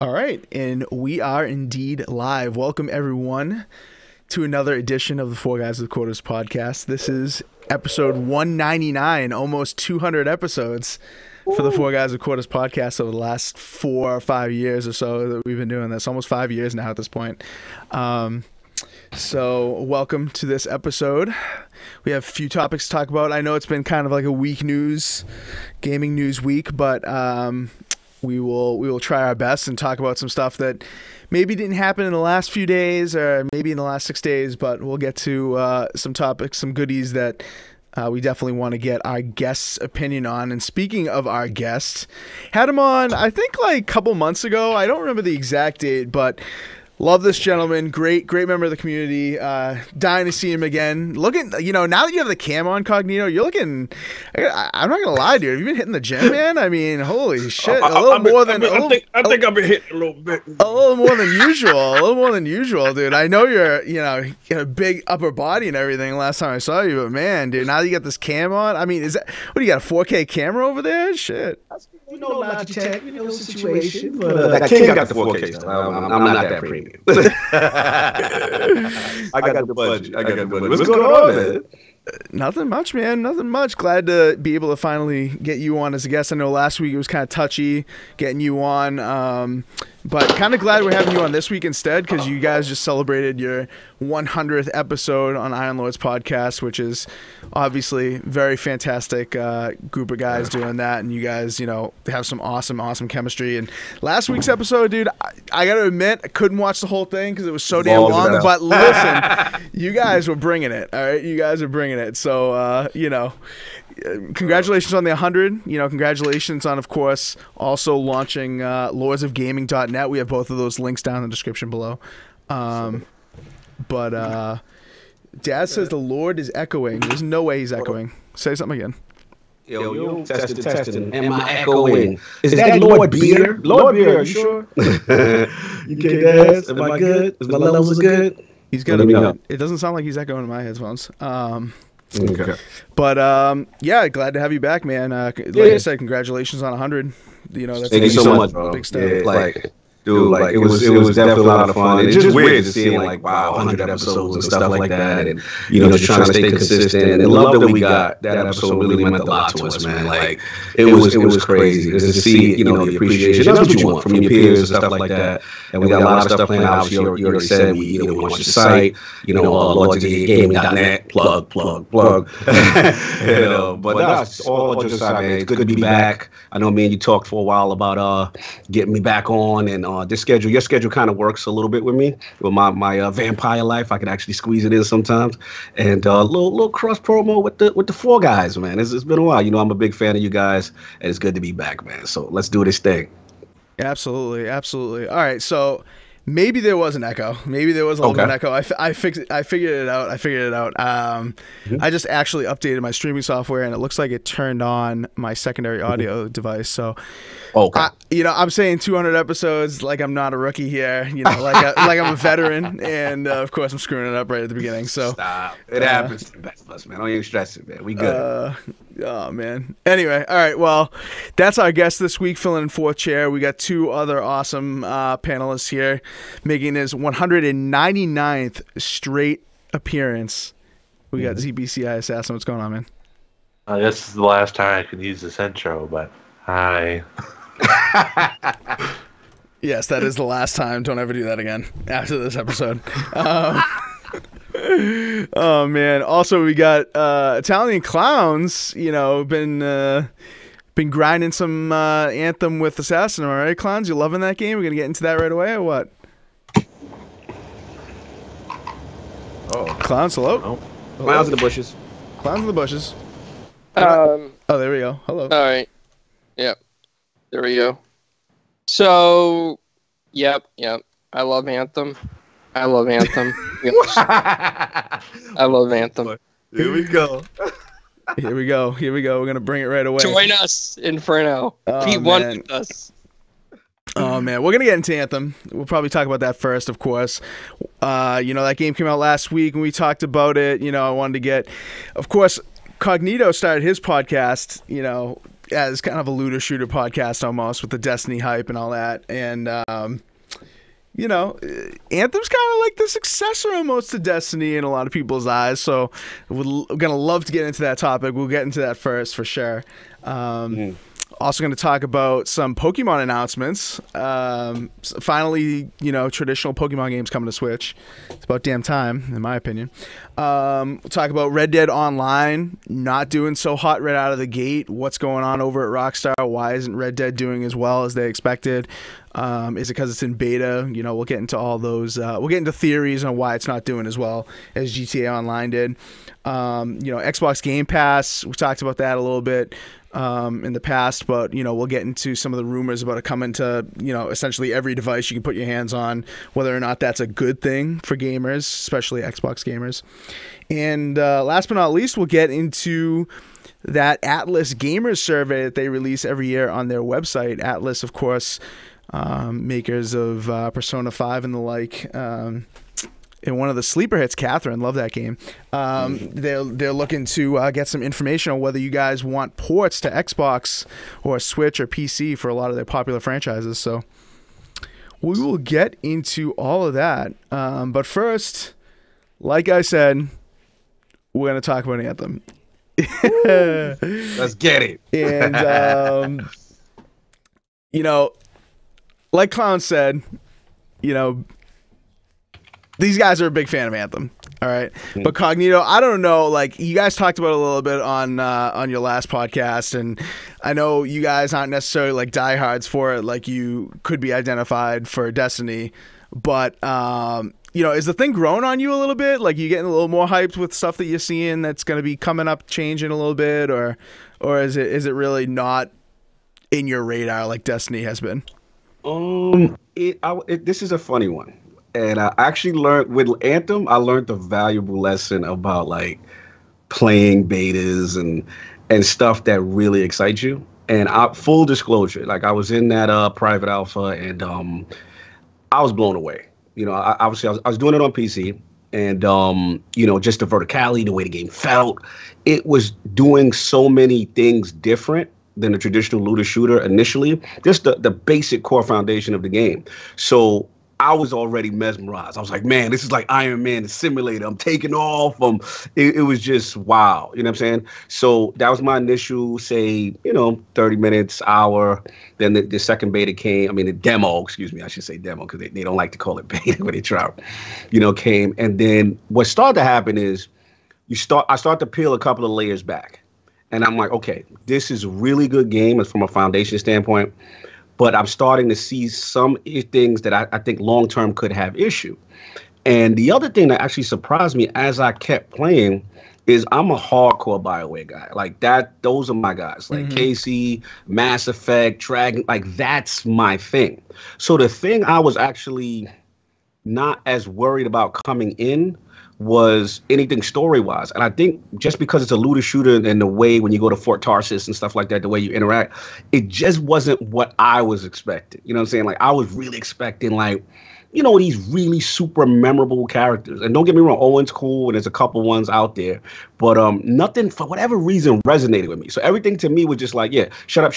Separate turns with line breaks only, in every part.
All right, and we are indeed live. Welcome, everyone, to another edition of the 4GwQPodcast podcast. This is episode 199, almost 200 episodes for the 4GwQPodcast podcast over the last 4 or 5 years or so that we've been doing this. Almost 5 years now at this point. So welcome to this episode. We have a few topics to talk about. I know it's been kind of like a gaming news week, but we will try our best and talk about some stuff that maybe didn't happen in the last few days or maybe in the last 6 days, but we'll get to some topics, some goodies that we definitely want to get our guest's opinion on. And speaking of our guest, had him on, I think like a couple months ago. I don't remember the exact date, but love this gentleman. Great member of the community. Dying to see him again. Looking, now that you have the cam on, Cognito, you're looking. I'm not gonna lie, dude. Have you been hitting the gym, man? I mean, holy shit! I
think I've been hitting a little bit.
A little more than usual. A little more than usual, dude. I know you're, you got a big upper body and everything. Last time I saw you, but man, dude, now that you got this cam on, I mean, what do you got? A 4K camera over there? Shit.
Logitech, situation. But King got the 4K stuff. I'm not that premium. I got the budget. What's going on, man?
Nothing much, man. Nothing much. Glad to be able to finally get you on as a guest. I know last week it was kind of touchy getting you on, but kind of glad we're having you on this week instead, because you guys just celebrated your 100th episode on Iron Lord's podcast, which is obviously very fantastic group of guys doing that, and you guys, have some awesome chemistry. And last week's episode, dude, I got to admit, I couldn't watch the whole thing because it was so damn long, but listen, you guys were bringing it, all right? You guys are bringing it. So, congratulations on the 100. Congratulations on, of course, also launching lordsofgaming.net. We have both of those links down in the description below. But Dad says the Lord is echoing. There's no way he's echoing. Say something again.
Yo, testing. Am I echoing? Is that Lord Beer? Lord Beer, are you sure? You can't dance? Am I good? Is my levels good?
He's got to be good. It doesn't sound like he's echoing in my headphones.
Okay.
But yeah, glad to have you back, man. I said, congratulations on 100. That's
thank you so much, bro.
Big step.
Yeah, it was definitely a lot of fun. It's just weird to see wow, 100 episodes and stuff like that, and just trying to stay consistent. And the love that we got, that episode really meant a lot to us, man. It was crazy just to see the appreciation. That's what you want from your peers and stuff like that. And we got a lot of stuff planned out. You already said we launched the site, LordsofGaming.net, plug. But that's all just aside, man. It's good to be back. I know me and you talked for a while about getting me back on, and your schedule kind of works a little bit with me, with my vampire life. I can actually squeeze it in sometimes, and little cross promo with the four guys, man. It's been a while. I'm a big fan of you guys, and it's good to be back, man. So let's do this thing. Absolutely.
All right, so maybe there was an echo. Maybe there was a little bit of an echo. I figured it out. I just actually updated my streaming software, and it looks like it turned on my secondary audio device. So, I'm saying 200 episodes like I'm not a rookie here. Like I'm a veteran, and of course I'm screwing it up right at the beginning. So
stop. It happens to the best of us, man. Don't even stress it, man. We good.
Oh man. Anyway, all right. Well, that's our guest this week, filling in fourth chair. We got two other awesome panelists here, making his 199th straight appearance. We got ZBCI Assassin. What's going on, man?
This is the last time I can use this intro, but hi.
Yes, that is the last time. Don't ever do that again after this episode. Oh man. Also, we got Italian Clowns, been grinding some Anthem with Assassin. Am I right, Clowns? You loving that game? We're gonna get into that right away, or what? Oh, Clowns, hello?
Oh. Clowns in the bushes.
Clowns in the bushes.
Oh,
there we go. Hello.
All right. Yep. There we go. So, yep. I love Anthem. I love Anthem.
Here we go.
We're going to bring it right away.
Join us, Inferno. Be one with us.
Oh, man. We're going to get into Anthem. We'll probably talk about that first, of course. That game came out last week, and we talked about it. I wanted to get... Of course, Cognito started his podcast, as kind of a looter shooter podcast almost with the Destiny hype and all that. And, you know, Anthem's kind of like the successor almost to Destiny in a lot of people's eyes. So we're going to love to get into that topic. We'll get into that first for sure. Also going to talk about some Pokemon announcements. Finally, you know, traditional Pokemon games coming to Switch. It's about damn time, in my opinion. We'll talk about Red Dead Online not doing so hot right out of the gate. What's going on over at Rockstar? Why isn't Red Dead doing as well as they expected? Is it because it's in beta? You know, we'll get into all those. We'll get into theories on why it's not doing as well as GTA Online did. You know, Xbox Game Pass. We talked about that a little bit in the past, but you know, we'll get into some of the rumors about it coming to, you know, essentially every device you can put your hands on, whether or not that's a good thing for gamers, especially Xbox gamers. And last but not least, we'll get into that Atlas Gamers survey that they release every year on their website. Atlas, of course, makers of Persona 5 and the like. And one of the sleeper hits, Catherine, love that game. They're looking to get some information on whether you guys want ports to Xbox or Switch or PC for a lot of their popular franchises. So we will get into all of that. But first, like I said, we're going to talk about Anthem.
Let's get it.
And, you know, like Clown said, you know, these guys are a big fan of Anthem, all right? But Cognito, I don't know, like, you guys talked about it a little bit on your last podcast, and I know you guys aren't necessarily, like, diehards for it, like you could be identified for Destiny, but, you know, is the thing growing on you a little bit? Like, you getting a little more hyped with stuff that you're seeing that's going to be coming up, changing a little bit, or is it really not in your radar like Destiny has been?
This is a funny one. And I actually learned with Anthem, I learned a valuable lesson about like playing betas and stuff that really excites you. And full disclosure, like I was in that private alpha and I was blown away. You know, I was doing it on PC and, you know, just the verticality, the way the game felt, it was doing so many things different than a traditional looter shooter initially, just the basic core foundation of the game. So I was already mesmerized. I was like, man, this is like Iron Man, the simulator. I'm taking off. It was just wow. You know what I'm saying? So that was my initial, say, you know, 30 minutes, hour. Then the second beta came. I mean, the demo, excuse me. I should say demo because they don't like to call it beta when they try, you know, came. And then what started to happen is I start to peel a couple of layers back. And I'm like, okay, this is a really good game from a foundation standpoint. But I'm starting to see some things that I think long-term could have issue. And the other thing that actually surprised me as I kept playing is I'm a hardcore BioWare guy. Like those are my guys. Like Casey, Mass Effect, Dragon, like that's my thing. So the thing I was actually not as worried about coming in was anything story-wise. And I think just because it's a looter shooter and the way when you go to Fort Tarsis and stuff like that, the way you interact, it just wasn't what I was expecting. You know what I'm saying? Like I was really expecting like, you know, these really super memorable characters. And don't get me wrong, Owen's cool and there's a couple ones out there, but nothing for whatever reason resonated with me. So everything to me was just like, yeah, shut up.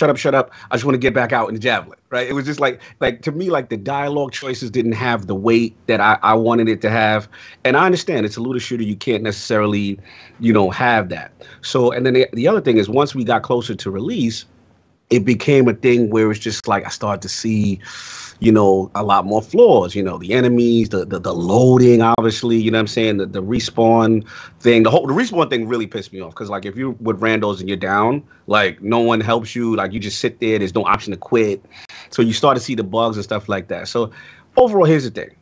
I just want to get back out in the javelin, right? It was just like to me, like the dialogue choices didn't have the weight that I wanted it to have. And I understand it's a looter shooter. You can't necessarily, you know, have that. So, and then the other thing is once we got closer to release, it became a thing where it's just like I started to see, you know, a lot more flaws, you know, the enemies, the loading, obviously, you know what I'm saying? The respawn thing, the respawn thing really pissed me off because like if you're with randos and you're down, like no one helps you, like you just sit there, there's no option to quit. So you start to see the bugs and stuff like that. So overall, here's the thing.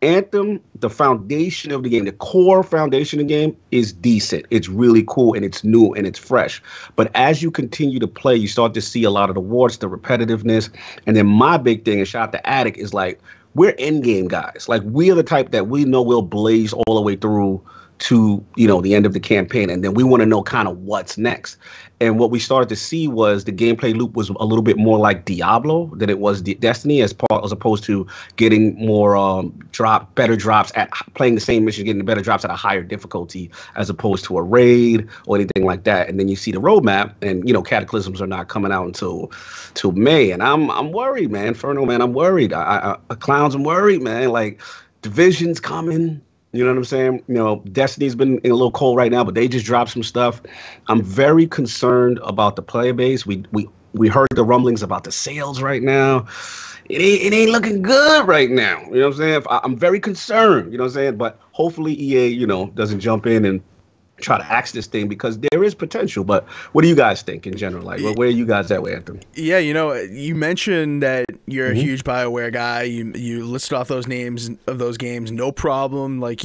Anthem, the foundation of the game, the core foundation of the game is decent. It's really cool and it's new and it's fresh. But as you continue to play, you start to see a lot of the warts, the repetitiveness. And then my big thing, and shout out to Attic, is like, we're end game guys. Like we are the type that we know we'll blaze all the way through to, the end of the campaign. And then we want to know kind of what's next. And what we started to see was the gameplay loop was a little bit more like Diablo than it was Destiny, as opposed to getting more better drops at playing the same mission, getting better drops at a higher difficulty, as opposed to a raid or anything like that. And then you see the roadmap, and Cataclysms are not coming out until May, and I'm worried, man. Inferno, man, I'm worried. Clowns, I'm worried, man. Like, Division's coming. You know what I'm saying? Destiny's been in a little cold right now, but they just dropped some stuff. I'm very concerned about the player base. We heard the rumblings about the sales right now. It ain't looking good right now. You know what I'm saying? I'm very concerned. You know what I'm saying? But hopefully EA, doesn't jump in and try to axe this thing, because there is potential. But what do you guys think in general? Like, where are you guys at with Anthem?
Yeah, you mentioned that you're a huge BioWare guy. You listed off those names of those games, no problem. Like,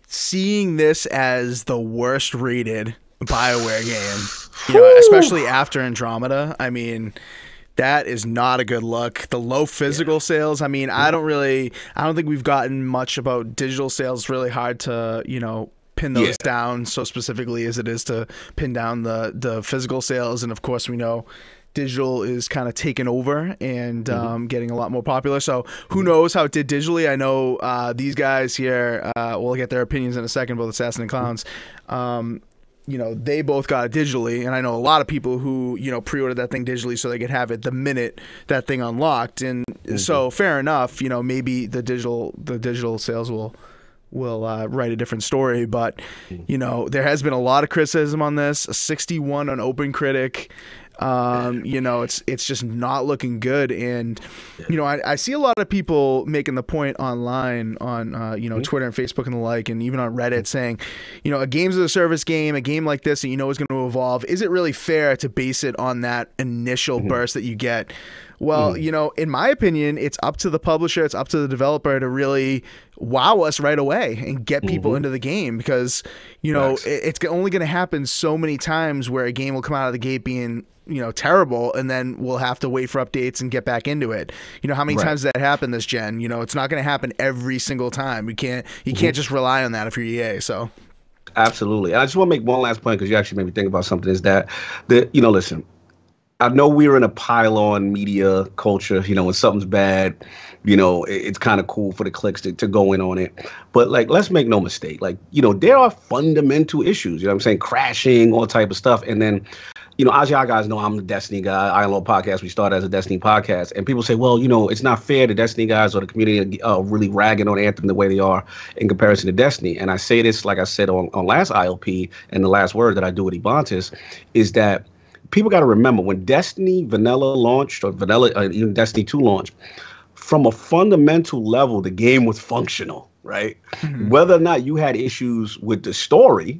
seeing this as the worst rated BioWare game, especially after Andromeda, I mean, that is not a good look. The low physical sales, I mean, I don't think we've gotten much about digital sales. It's really hard to, pin those down so specifically as it is to pin down the physical sales. And of course, we know digital is kind of taken over and getting a lot more popular. So who knows how it did digitally? I know these guys here, we'll get their opinions in a second about Assassin and Clowns. They both got it digitally, and I know a lot of people who pre-ordered that thing digitally so they could have it the minute that thing unlocked. And so fair enough, maybe the digital sales will write a different story, but there has been a lot of criticism on this. A 61 on OpenCritic. It's just not looking good. And I see a lot of people making the point online on Twitter and Facebook and the like, and even on Reddit, saying a games as a service game, a game like this that is going to evolve, is it really fair to base it on that initial burst that you get? Well, in my opinion, it's up to the publisher, it's up to the developer to really wow us right away and get people into the game, because it's only going to happen so many times where a game will come out of the gate being terrible, and then we'll have to wait for updates and get back into it. How many times that happened this gen? It's not going to happen every single time. You can't just rely on that if you're EA. So
absolutely. And I just want to make one last point, because you actually made me think about something, is that listen, I know we're in a pile-on media culture. When something's bad, it's kind of cool for the clicks to go in on it. But, like, let's make no mistake. Like, there are fundamental issues. You know what I'm saying? Crashing, all type of stuff. And then, as y'all guys know, I'm the Destiny guy. Iron Lord Podcast, we started as a Destiny podcast. And people say, well, it's not fair. The Destiny guys or the community are really ragging on Anthem the way they are in comparison to Destiny. And I say this, like I said on last ILP, and the last word that I do with Ebontis, is that people got to remember, when Destiny Vanilla launched, or even Destiny 2 launched, from a fundamental level, the game was functional, right? Whether or not you had issues with the story,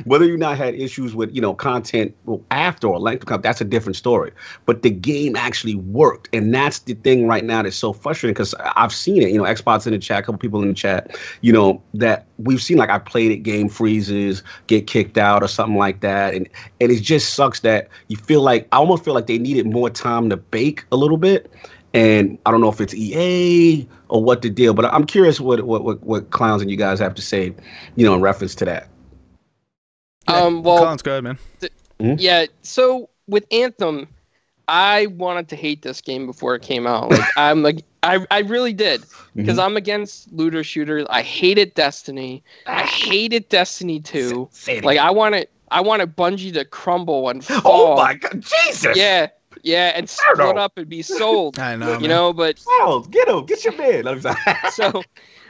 whether you not had issues with, content after or length of content, that's a different story. But the game actually worked. And that's the thing right now that's so frustrating, because I've seen it, Xbox in the chat, a couple people in the chat, that we've seen, like, I played it, game freezes, get kicked out or something like that. And it just sucks that I almost feel like they needed more time to bake a little bit. And I don't know if it's EA or what the deal, but I'm curious what Clowns and you guys have to say, in reference to that.
Clowns, go ahead, man.
Yeah. So with Anthem, I wanted to hate this game before it came out. Like, I really did, because I'm against looter shooters. I hated Destiny. I hated Destiny 2. Like, I wanted Bungie to crumble and fall.
Oh my God, Jesus!
Yeah, and split up and be sold.
I know,
but
Charles, get your man.
So,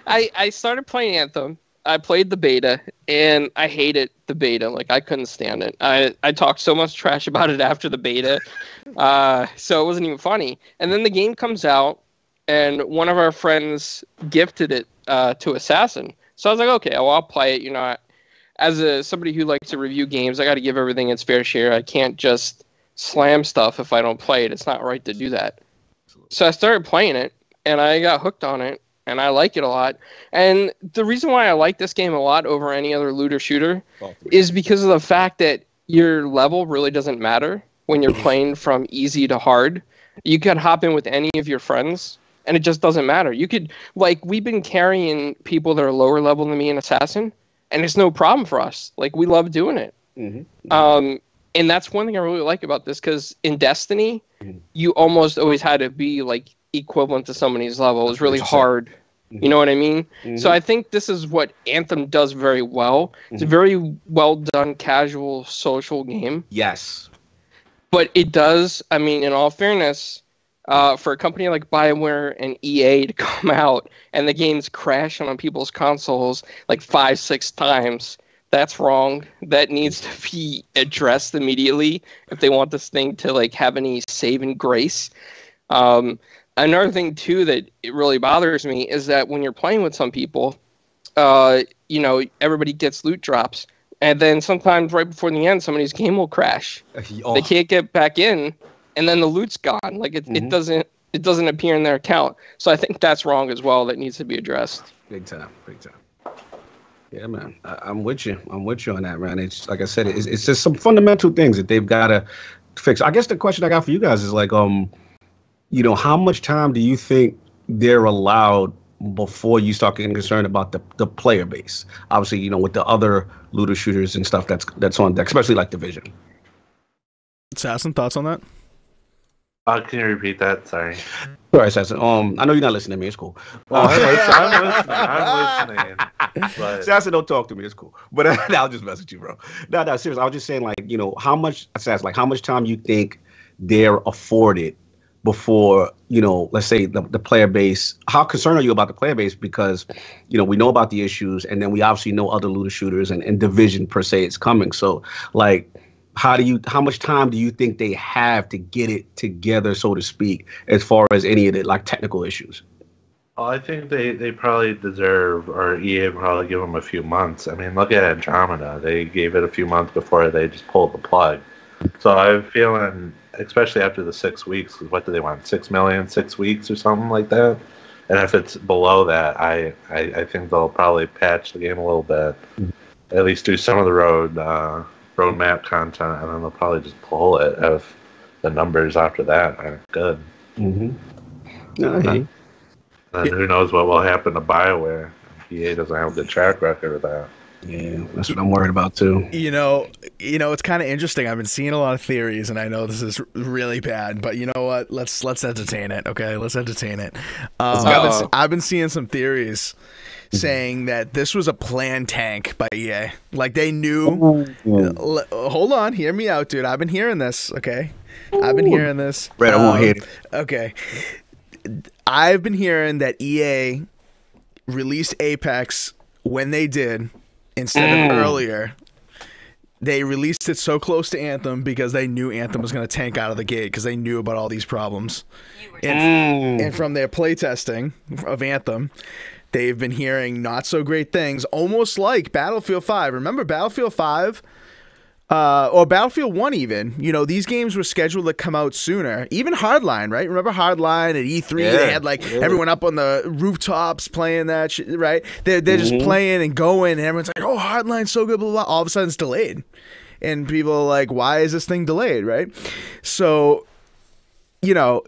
I started playing Anthem. I played the beta, and I hated the beta. Like, I couldn't stand it. I talked so much trash about it after the beta, so it wasn't even funny. And then the game comes out, and one of our friends gifted it to Assassin. So I was like, okay, well, I'll play it. As somebody who likes to review games, I got to give everything its fair share. I can't just slam stuff if I don't play it. It's not right to do that. So I started playing it, and I got hooked on it, and I like it a lot. And the reason why I like this game a lot over any other looter shooter is because of the fact that your level really doesn't matter when you're playing from easy to hard. You could hop in with any of your friends, and it just doesn't matter. You could, like, we've been carrying people that are lower level than me in Assassin, and it's no problem for us. Like, we love doing it. And that's one thing I really like about this, because in Destiny, you almost always had to be like equivalent to somebody's level. It was really hard. You know what I mean? So I think this is what Anthem does very well. It's a very well done casual social game.
Yes.
But it does, I mean, in all fairness, for a company like BioWare and EA to come out and the game's crashing on people's consoles like 5-6 times, that's wrong. That needs to be addressed immediately if they want this thing to like have any saving grace. Another thing too that it really bothers me is that when you're playing with some people, you know, everybody gets loot drops, and then sometimes right before the end, somebody's game will crash. They can't get back in, and then the loot's gone. Like it doesn't appear in their account. So I think that's wrong as well. That needs to be addressed.
Big time. Yeah, man, I'm with you. I'm with you on that, man. It's like I said, it's just some fundamental things that they've got to fix. I guess the question I got for you guys is like, you know, how much time do you think they're allowed before you start getting concerned about the player base? Obviously, you know, with the other looter shooters and stuff that's on deck, especially like Division.
Assassin, thoughts on that?
Can you repeat that? Sorry.
All right, Assassin. I know you're not listening to me. It's cool.
I'm listening. But...
Assassin, don't talk to me. It's cool. But I'll just mess with you, bro. No, seriously. I was just saying, like, you know, how much time you think they're afforded before, you know, let's say the player base. How concerned are you about the player base? Because, you know, we know about the issues, and then we obviously know other looter shooters and Division per se is coming. So, like, how much time do you think they have to get it together, so to speak, as far as any of the like technical issues?
Well, I think they probably deserve, or EA probably give them a few months. I mean, look at Andromeda. They gave it a few months before they just pulled the plug. So I'm feeling, especially after the 6 weeks, what do they want? 6 million, 6 weeks or something like that? And if it's below that, I think they'll probably patch the game a little bit, at least do some of the roadmap content, and then they'll probably just pull it if the numbers after that are good.
Okay.
And who knows what will happen to BioWare? EA doesn't have a good track record of that.
Yeah, that's what I'm worried about too.
You know, it's kind of interesting. I've been seeing a lot of theories, and I know this is really bad, but you know what? Let's entertain it. Okay, let's entertain it. I've been seeing some theories saying that this was a planned tank by EA. Like they knew. Hold on, hear me out, dude. I've been hearing this. Okay, I've been hearing this.
Brett, I won't hear it.
Okay, I've been hearing that EA released Apex when they did instead of earlier. They released it so close to Anthem because they knew Anthem was going to tank out of the gate because they knew about all these problems. And from their playtesting of Anthem, they've been hearing not so great things, almost like Battlefield 5. Remember Battlefield 5? Or Battlefield 1 even. You know, these games were scheduled to come out sooner. Even Hardline, right? Remember Hardline at E3? Yeah, they had like everyone up on the rooftops playing that shit, right? They're just playing and going, and everyone's like, oh, Hardline's so good, blah, blah, blah. All of a sudden it's delayed. And people are like, why is this thing delayed, right? So, you know,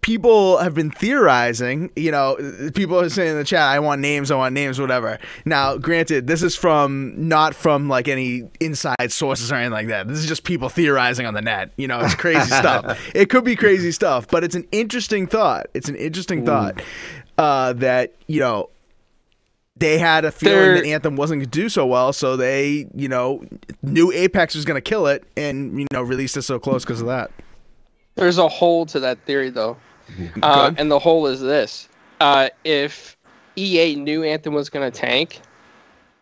people have been theorizing, you know, people are saying in the chat, I want names, whatever. Now, granted, this is not from like any inside sources or anything like that. This is just people theorizing on the net. You know, it's crazy stuff. It could be crazy stuff, but it's an interesting thought. It's an interesting thought that, you know, they had a feeling that Anthem wasn't going to do so well, so they, you know, knew Apex was going to kill it and, you know, released it so close because of that.
There's a hole to that theory, though. And the hole is this. If EA knew Anthem was going to tank,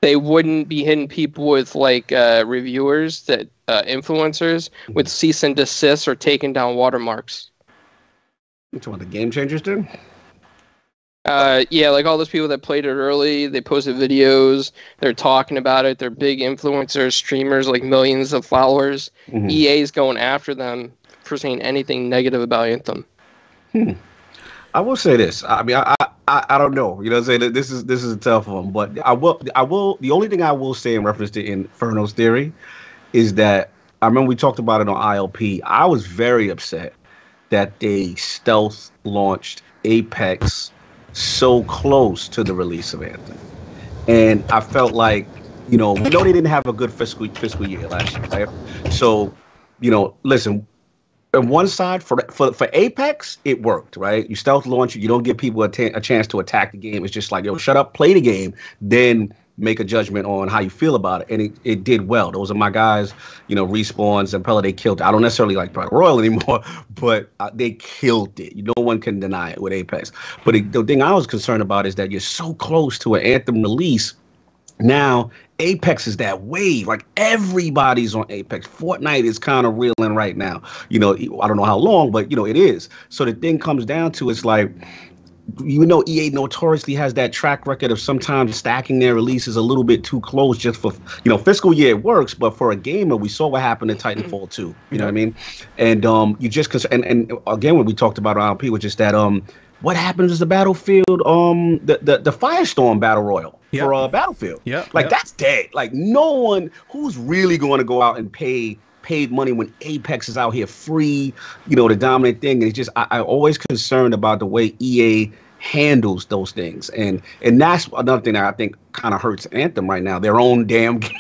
they wouldn't be hitting people with like reviewers, that influencers, with cease and desist or taking down watermarks.
Which one, the Game Changers did?
Yeah, like all those people that played it early, they posted videos, they're talking about it, they're big influencers, streamers, like millions of followers. EA's going after them for saying anything negative about Anthem.
I will say this. I mean, I don't know. You know what I'm saying? This is a tough one, but I will. The only thing I will say in reference to Inferno's theory is that I remember we talked about it on ILP. I was very upset that they stealth launched Apex so close to the release of Anthem, and I felt like we know they didn't have a good fiscal year last year, right? So, listen, on one side, for Apex, it worked, right? You stealth launch, you don't give people a chance to attack the game. It's just like, yo, shut up, play the game, then make a judgment on how you feel about it. And it did well. Those are my guys, Respawns and Pella, they killed it. I don't necessarily like Battle Royale anymore, but they killed it. No one can deny it with Apex. But the thing I was concerned about is that you're so close to an Anthem release. Now, Apex is that wave. Like, everybody's on Apex. Fortnite is kind of reeling right now. I don't know how long, but, it is. So the thing comes down to, it's like, EA notoriously has that track record of sometimes stacking their releases a little bit too close just for, fiscal year it works, but for a gamer, we saw what happened in Titanfall 2. You know what I mean? And you just, and again, when we talked about RP, was just that, what happens is the Battlefield, the Firestorm Battle Royal for Battlefield. That's dead. Like, no one who's really going to go out and paid money when Apex is out here free, the dominant thing. And it's just, I'm always concerned about the way EA handles those things. And that's another thing that I think kind of hurts Anthem right now, their own damn game.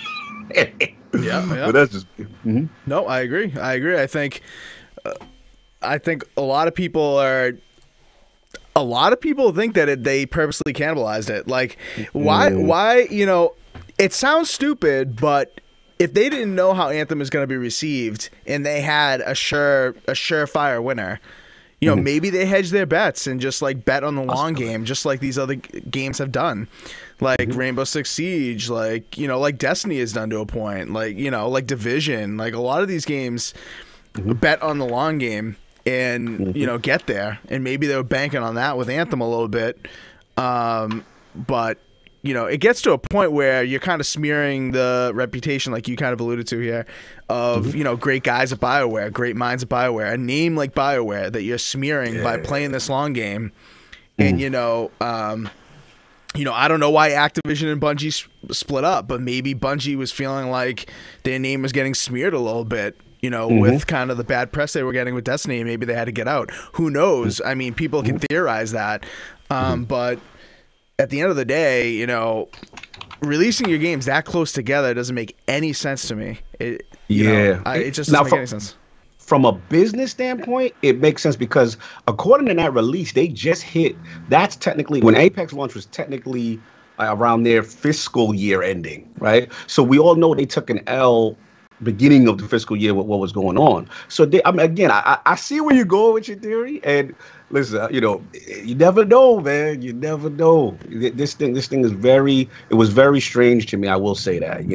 But that's just... Mm-hmm.
No, I agree. I think a lot of people think that they purposely cannibalized it. Like, why, it sounds stupid, but if they didn't know how Anthem is going to be received and they had a surefire winner, maybe they hedge their bets and just like bet on the long game, just like these other games have done, like Rainbow Six Siege, like Destiny has done to a point, like Division, like a lot of these games bet on the long game and get there, and maybe they were banking on that with Anthem a little bit, but it gets to a point where you're kind of smearing the reputation, like you kind of alluded to here, of great guys at BioWare, great minds at BioWare, a name like BioWare that you're smearing by playing this long game. And I don't know why Activision and Bungie split up, but maybe Bungie was feeling like their name was getting smeared a little bit, with kind of the bad press they were getting with Destiny, and maybe they had to get out. Who knows? I mean, people can theorize that, but at the end of the day, releasing your games that close together doesn't make any sense to me. It just doesn't make any sense.
From a business standpoint, it makes sense because according to that release, they just hit. That's technically when Apex launch was technically around their fiscal year ending, right? So we all know they took an L beginning of the fiscal year with what was going on. So I see where you're going with your theory, and listen, you never know, man. You never know. This thing is it was very strange to me. I will say that, and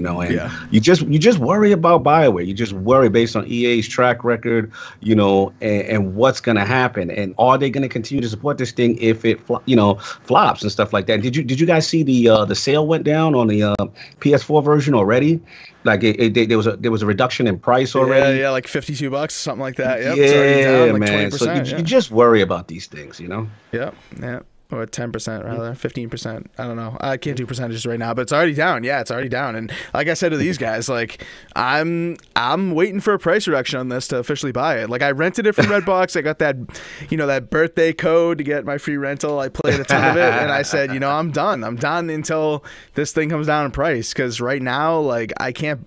you just worry about BioWare. You just worry based on EA's track record, and what's gonna happen, and are they gonna continue to support this thing if it flops and stuff like that? Did you guys see the sale went down on the PS4 version already? Like there was a reduction in price already.
Yeah, like $52, something like that. Yep,
yeah,
it's already down, like
man.
20%.
So you just worry about these things,
Yeah. Or 10% rather, 15%. I don't know. I can't do percentages right now, but it's already down. Yeah, it's already down. And like I said to these guys, like I'm waiting for a price reduction on this to officially buy it. Like I rented it from Redbox. I got that, that birthday code to get my free rental. I played a ton of it, and I said, I'm done. I'm done until this thing comes down in price. Because right now, like I can't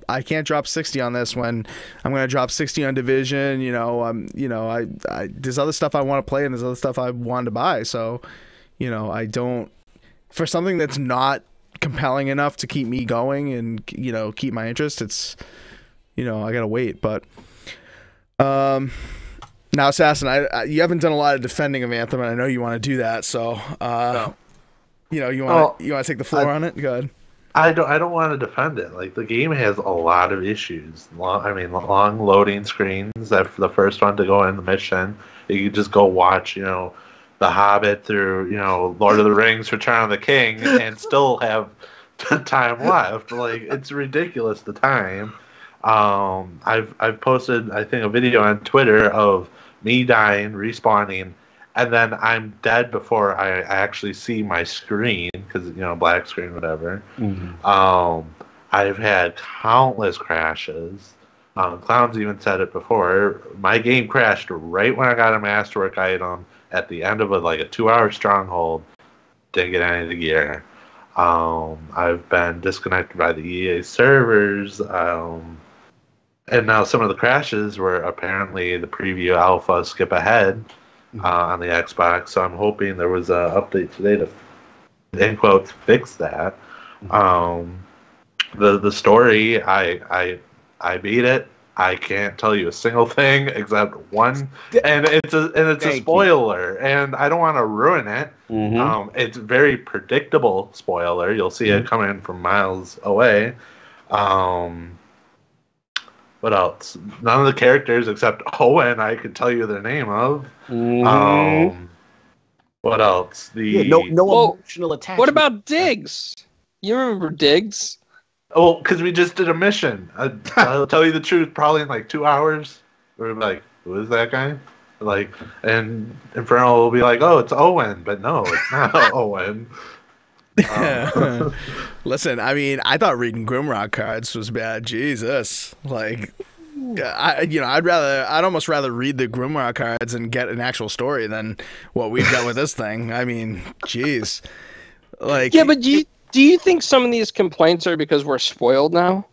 drop 60 on this when I'm gonna drop 60 on Division. There's other stuff I want to play and there's other stuff I want to buy. So. I don't, for something that's not compelling enough to keep me going and, keep my interest, it's, I gotta wait. But, now, Assassin, you haven't done a lot of defending of Anthem, and I know you want to do that. So, you want to take the floor on it? Go ahead.
I don't want to defend it. Like, the game has a lot of issues. Long loading screens. That for the first one to go in the mission, you could just go watch, The Hobbit through, Lord of the Rings, Return of the King, and still have time left. Like, it's ridiculous, the time. I've posted, I think, a video on Twitter of me dying, respawning, and then I'm dead before I actually see my screen, because, black screen, whatever. I've had countless crashes. Clowns even said it before. My game crashed right when I got a masterwork item at the end of a 2-hour stronghold. Didn't get any of the gear. I've been disconnected by the EA servers. And now some of the crashes were apparently the preview alpha skip ahead on the Xbox. So I'm hoping there was an update today to, in quotes, fix that. The story, I beat it. I can't tell you a single thing except one, and it's a spoiler, and I don't want to ruin it. It's very predictable spoiler. You'll see it coming from miles away. What else? None of the characters except Owen I could tell you their name of. What else?
No emotional attachment.
What about Diggs? You remember Diggs?
Oh, because we just did a mission. I'll tell you the truth, probably in like 2 hours. We're like, who is that guy? Like, and Inferno will be like, oh, it's Owen, but no, it's not Owen.
Listen, I mean, I thought reading Grimrock cards was bad. Jesus, like, I'd almost rather read the Grimrock cards and get an actual story than what we've got with this thing. I mean, jeez, like,
yeah, but do you think some of these complaints are because we're spoiled now?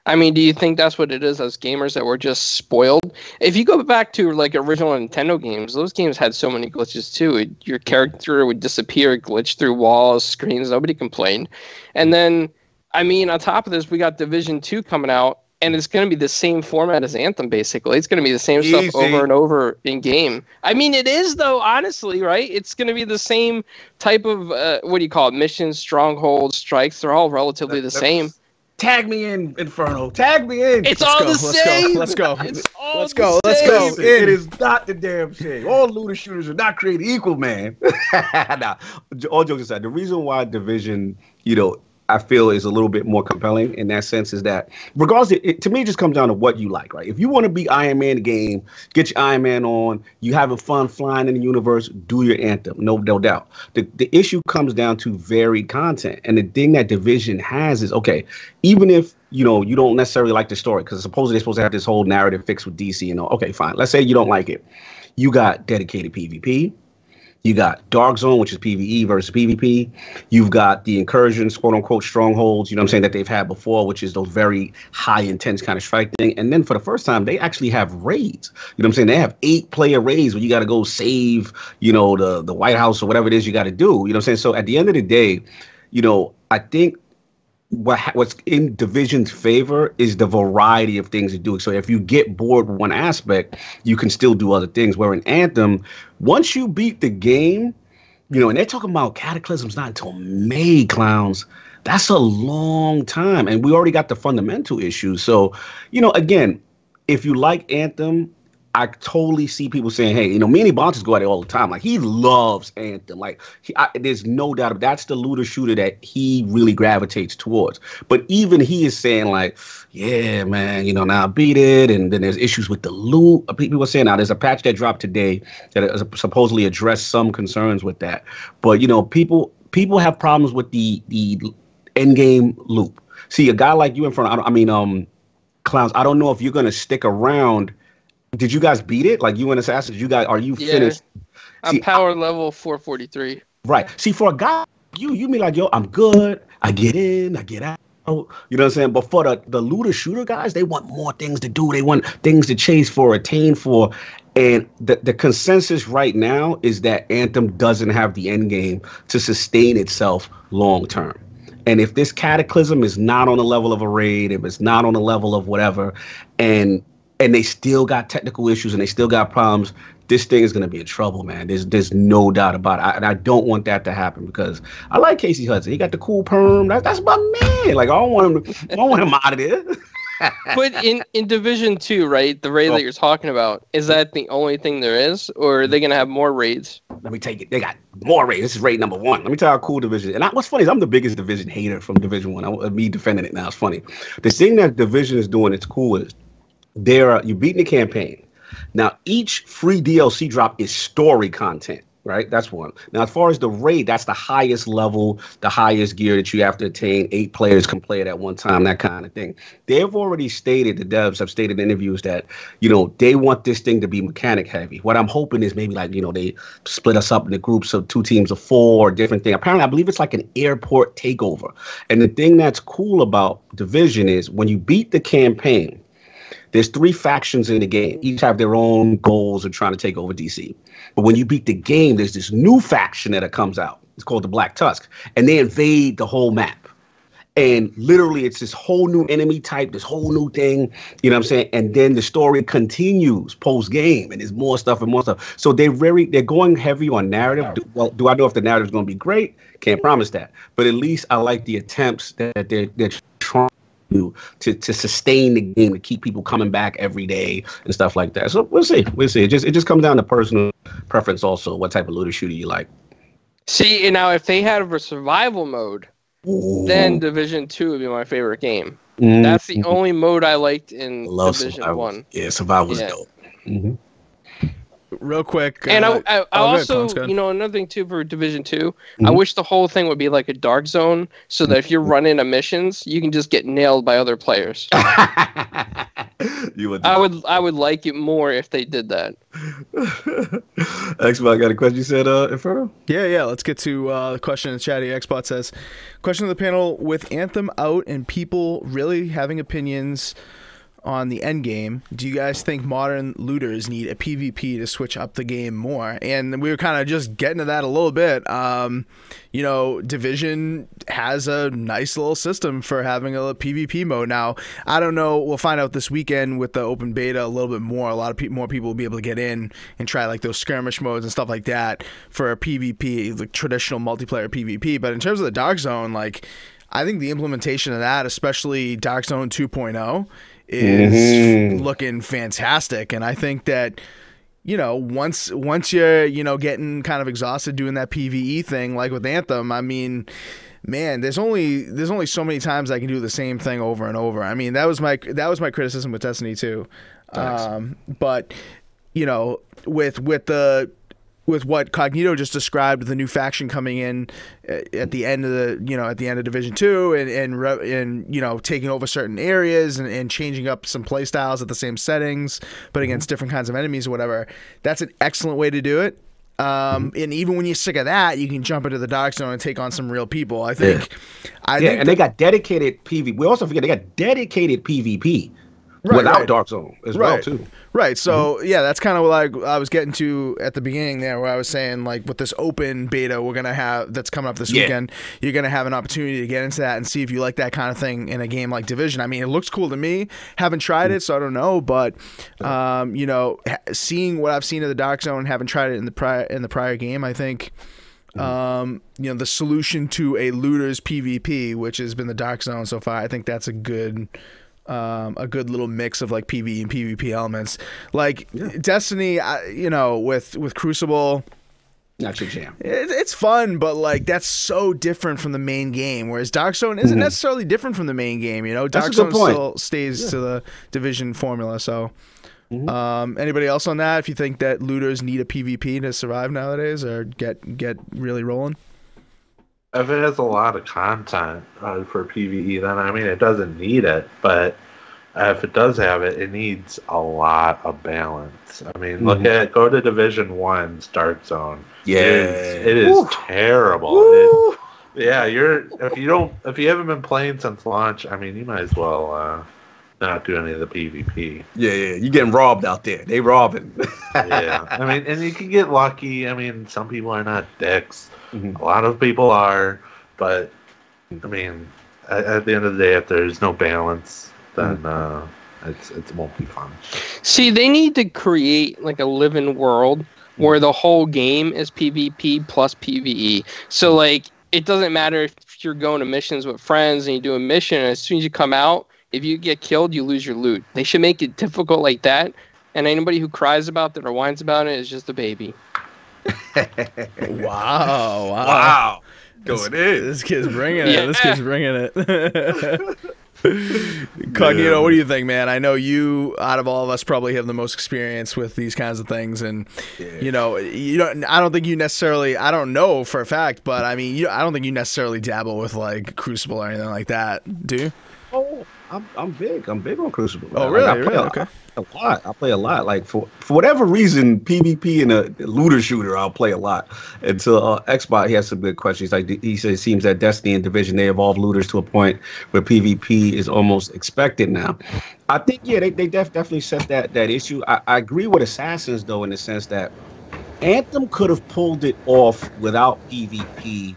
I mean, do you think that's what it is as gamers, that we're just spoiled? If you go back to like original Nintendo games, those games had so many glitches too. Your character would disappear, glitch through walls, screens, nobody complained. And then, I mean, on top of this, we got Division 2 coming out, and it's going to be the same format as Anthem, basically. It's going to be the same stuff over and over in game. I mean, it is, though, honestly, right? It's going to be the same type of, what do you call it, missions, strongholds, strikes. They're all relatively the same.
Tag me in, Inferno. Tag me in.
It's all the same.
Let's go.
Let's go.
It is not the damn shit. All looter shooters are not created equal, man. Nah, all jokes aside, the reason why Division, I feel is a little bit more compelling in that sense is that regardless, to me, it just comes down to what you like, right? If you want to be Iron Man in the game, get your Iron Man on, you having fun flying in the universe, do your Anthem, no doubt. The issue comes down to varied content. And the thing that Division has is, okay, even if, you don't necessarily like the story, because supposedly they're supposed to have this whole narrative fixed with DC, okay, fine. Let's say you don't like it. You got dedicated PvP. You got Dark Zone, which is PvE versus PvP. You've got the incursions, quote unquote, strongholds, that they've had before, which is those very high intense kind of strike thing. And then for the first time, they actually have raids. They have 8-player raids where you got to go save, the White House or whatever it is you got to do. So at the end of the day, I think what's in Division's favor is the variety of things you're doing. So if you get bored with one aspect, you can still do other things. Where in Anthem, once you beat the game, and they're talking about Cataclysm's not until May, clowns. That's a long time. And we already got the fundamental issues. So, again, if you like Anthem, I totally see people saying, hey, me and Bontes go at it all the time. Like, he loves Anthem. Like, there's no doubt. That's the looter shooter that he really gravitates towards. But even he is saying, like, yeah, man, now I beat it. And then there's issues with the loot. People are saying now there's a patch that dropped today that supposedly addressed some concerns with that. But, people have problems with the end game loop. See, a guy like you in front of, Clowns, I don't know if you're going to stick around. Did you guys beat it? Like, you and Assassin, are you finished?
I'm power level 443.
Right. See, for a guy, you mean like, yo, I'm good. I get in, I get out. You know what I'm saying? But for the looter shooter guys, they want more things to do. They want things to chase for, attain for. And the consensus right now is that Anthem doesn't have the end game to sustain itself long term. And if this Cataclysm is not on the level of a raid, if it's not on the level of whatever, and they still got technical issues and they still got problems, this thing is going to be in trouble, man. There's no doubt about it. And I don't want that to happen because I like Casey Hudson. He got the cool perm. That's my man. Like, I don't want him out of there.
But in Division 2, right, the raid that you're talking about, is that the only thing there is? Or are they going to have more raids?
Let me take it. They got more raids. This is raid number 1. Let me tell you how cool Division is. And what's funny is I'm the biggest Division hater from Division 1. Me defending it now. It's funny. The thing that Division is doing, it's cool, is you're beating the campaign. Now, each free DLC drop is story content. right? That's one. Now, as far as the raid, that's the highest level, the highest gear that you have to attain. 8 players can play it at one time, that kind of thing. They've already stated, the devs have stated in interviews that, they want this thing to be mechanic heavy. What I'm hoping is maybe like, they split us up into groups of 2 teams of 4 or different thing. Apparently, I believe it's like an airport takeover. And the thing that's cool about Division is when you beat the campaign, there's 3 factions in the game. Each have their own goals of trying to take over DC. But when you beat the game, there's this new faction that comes out. It's called the Black Tusk. And they invade the whole map. And literally, it's this whole new enemy type, this whole new thing. You know what I'm saying? And then the story continues post-game. And there's more stuff and more stuff. So they're going heavy on narrative. Do I know if the narrative is going to be great? Can't promise that. But at least I like the attempts that they're trying to sustain the game, to keep people coming back every day and stuff like that. So we'll see. It just comes down to personal preference also, what type of looter shooter you like.
See, and now if they had a survival mode, then Division 2 would be my favorite game. That's the only mode I liked in Division 1.
Yeah, survival was dope. Mm-hmm.
Real quick,
and I also, another thing too for Division 2, I wish the whole thing would be like a dark zone, so that if you're running a missions, you can just get nailed by other players. I would like it more if they did that.
Xbot got a question. You said, Inferno?
Yeah. Let's get to the question in the chat. Xbot says, question of the panel: with Anthem out and people really having opinions on the end game, do you guys think modern looters need a PvP to switch up the game more? And we were kind of just getting to that a little bit. Division has a nice little system for having a PvP mode. Now, I don't know. We'll find out this weekend with the open beta a little bit more. A lot of more people will be able to get in and try like those skirmish modes and stuff like that for a PvP, like traditional multiplayer PvP. But in terms of the Dark Zone, like, I think the implementation of that, especially Dark Zone 2.0, is looking fantastic. And I think that, once you're, getting kind of exhausted doing that PvE thing, like with Anthem, I mean, man, there's only so many times I can do the same thing over and over. I mean, that was my criticism with Destiny 2. But, with what Cognito just described, the new faction coming in at the end of Division 2 and taking over certain areas and changing up some play styles at the same settings, but against different kinds of enemies or whatever. That's an excellent way to do it. And even when you're sick of that, you can jump into the Dark Zone and take on some real people. I think
they got dedicated PvP. We also forget they got dedicated PvP. Without Dark Zone as well too.
Right. So that's kind of what I was getting to at the beginning there, where I was saying, like, with this open beta we're gonna have that's coming up this weekend, you're gonna have an opportunity to get into that and see if you like that kind of thing in a game like Division. I mean, it looks cool to me. Haven't tried it, so I don't know, but seeing what I've seen of the Dark Zone, haven't tried it in the prior game, I think the solution to a looter's PvP, which has been the Dark Zone so far, I think that's a good little mix of like PvE and PvP elements. Like Destiny, with Crucible,
not your jam.
It's fun, but like that's so different from the main game. Whereas Dark Zone isn't necessarily different from the main game. Dark Zone still stays to the Division formula. So, anybody else on that? If you think that looters need a PvP to survive nowadays or get really rolling?
If it has a lot of content for PvE, then it doesn't need it. But if it does have it, it needs a lot of balance. Go to Division 1's Dark Zone.
Yeah,
it is terrible. If you haven't been playing since launch, you might as well not do any of the PvP.
Yeah, you're getting robbed out there. They robbing.
And you can get lucky. Some people are not dicks. A lot of people are, but at the end of the day, if there's no balance, then it won't be fun.
See, they need to create like a living world where the whole game is PvP plus PvE. So like, it doesn't matter if you're going to missions with friends and you do a mission, and as soon as you come out, if you get killed, you lose your loot. They should make it difficult like that, and anybody who cries about it or whines about it is just a baby.
Wow.
Going in.
This kid's bringing it.
Yeah.
This kid's bringing it. Cognito, what do you think, man? I know you, out of all of us, probably have the most experience with these kinds of things, and you don't. I don't think you necessarily. I don't know for a fact, but I mean, I don't think you necessarily dabble with like Crucible or anything like that, do you?
Oh, I'm big. I'm big on Crucible.
Oh,
man.
really?
Like, I play
Okay.
a lot. I play a lot. Like for whatever reason, PvP and a looter shooter, I'll play a lot. And so Xbot, he has some good questions. Like he says, it seems that Destiny and Division, they evolve looters to a point where PvP is almost expected now. I think they definitely set that issue. I agree with Assassins though, in the sense that Anthem could have pulled it off without PvP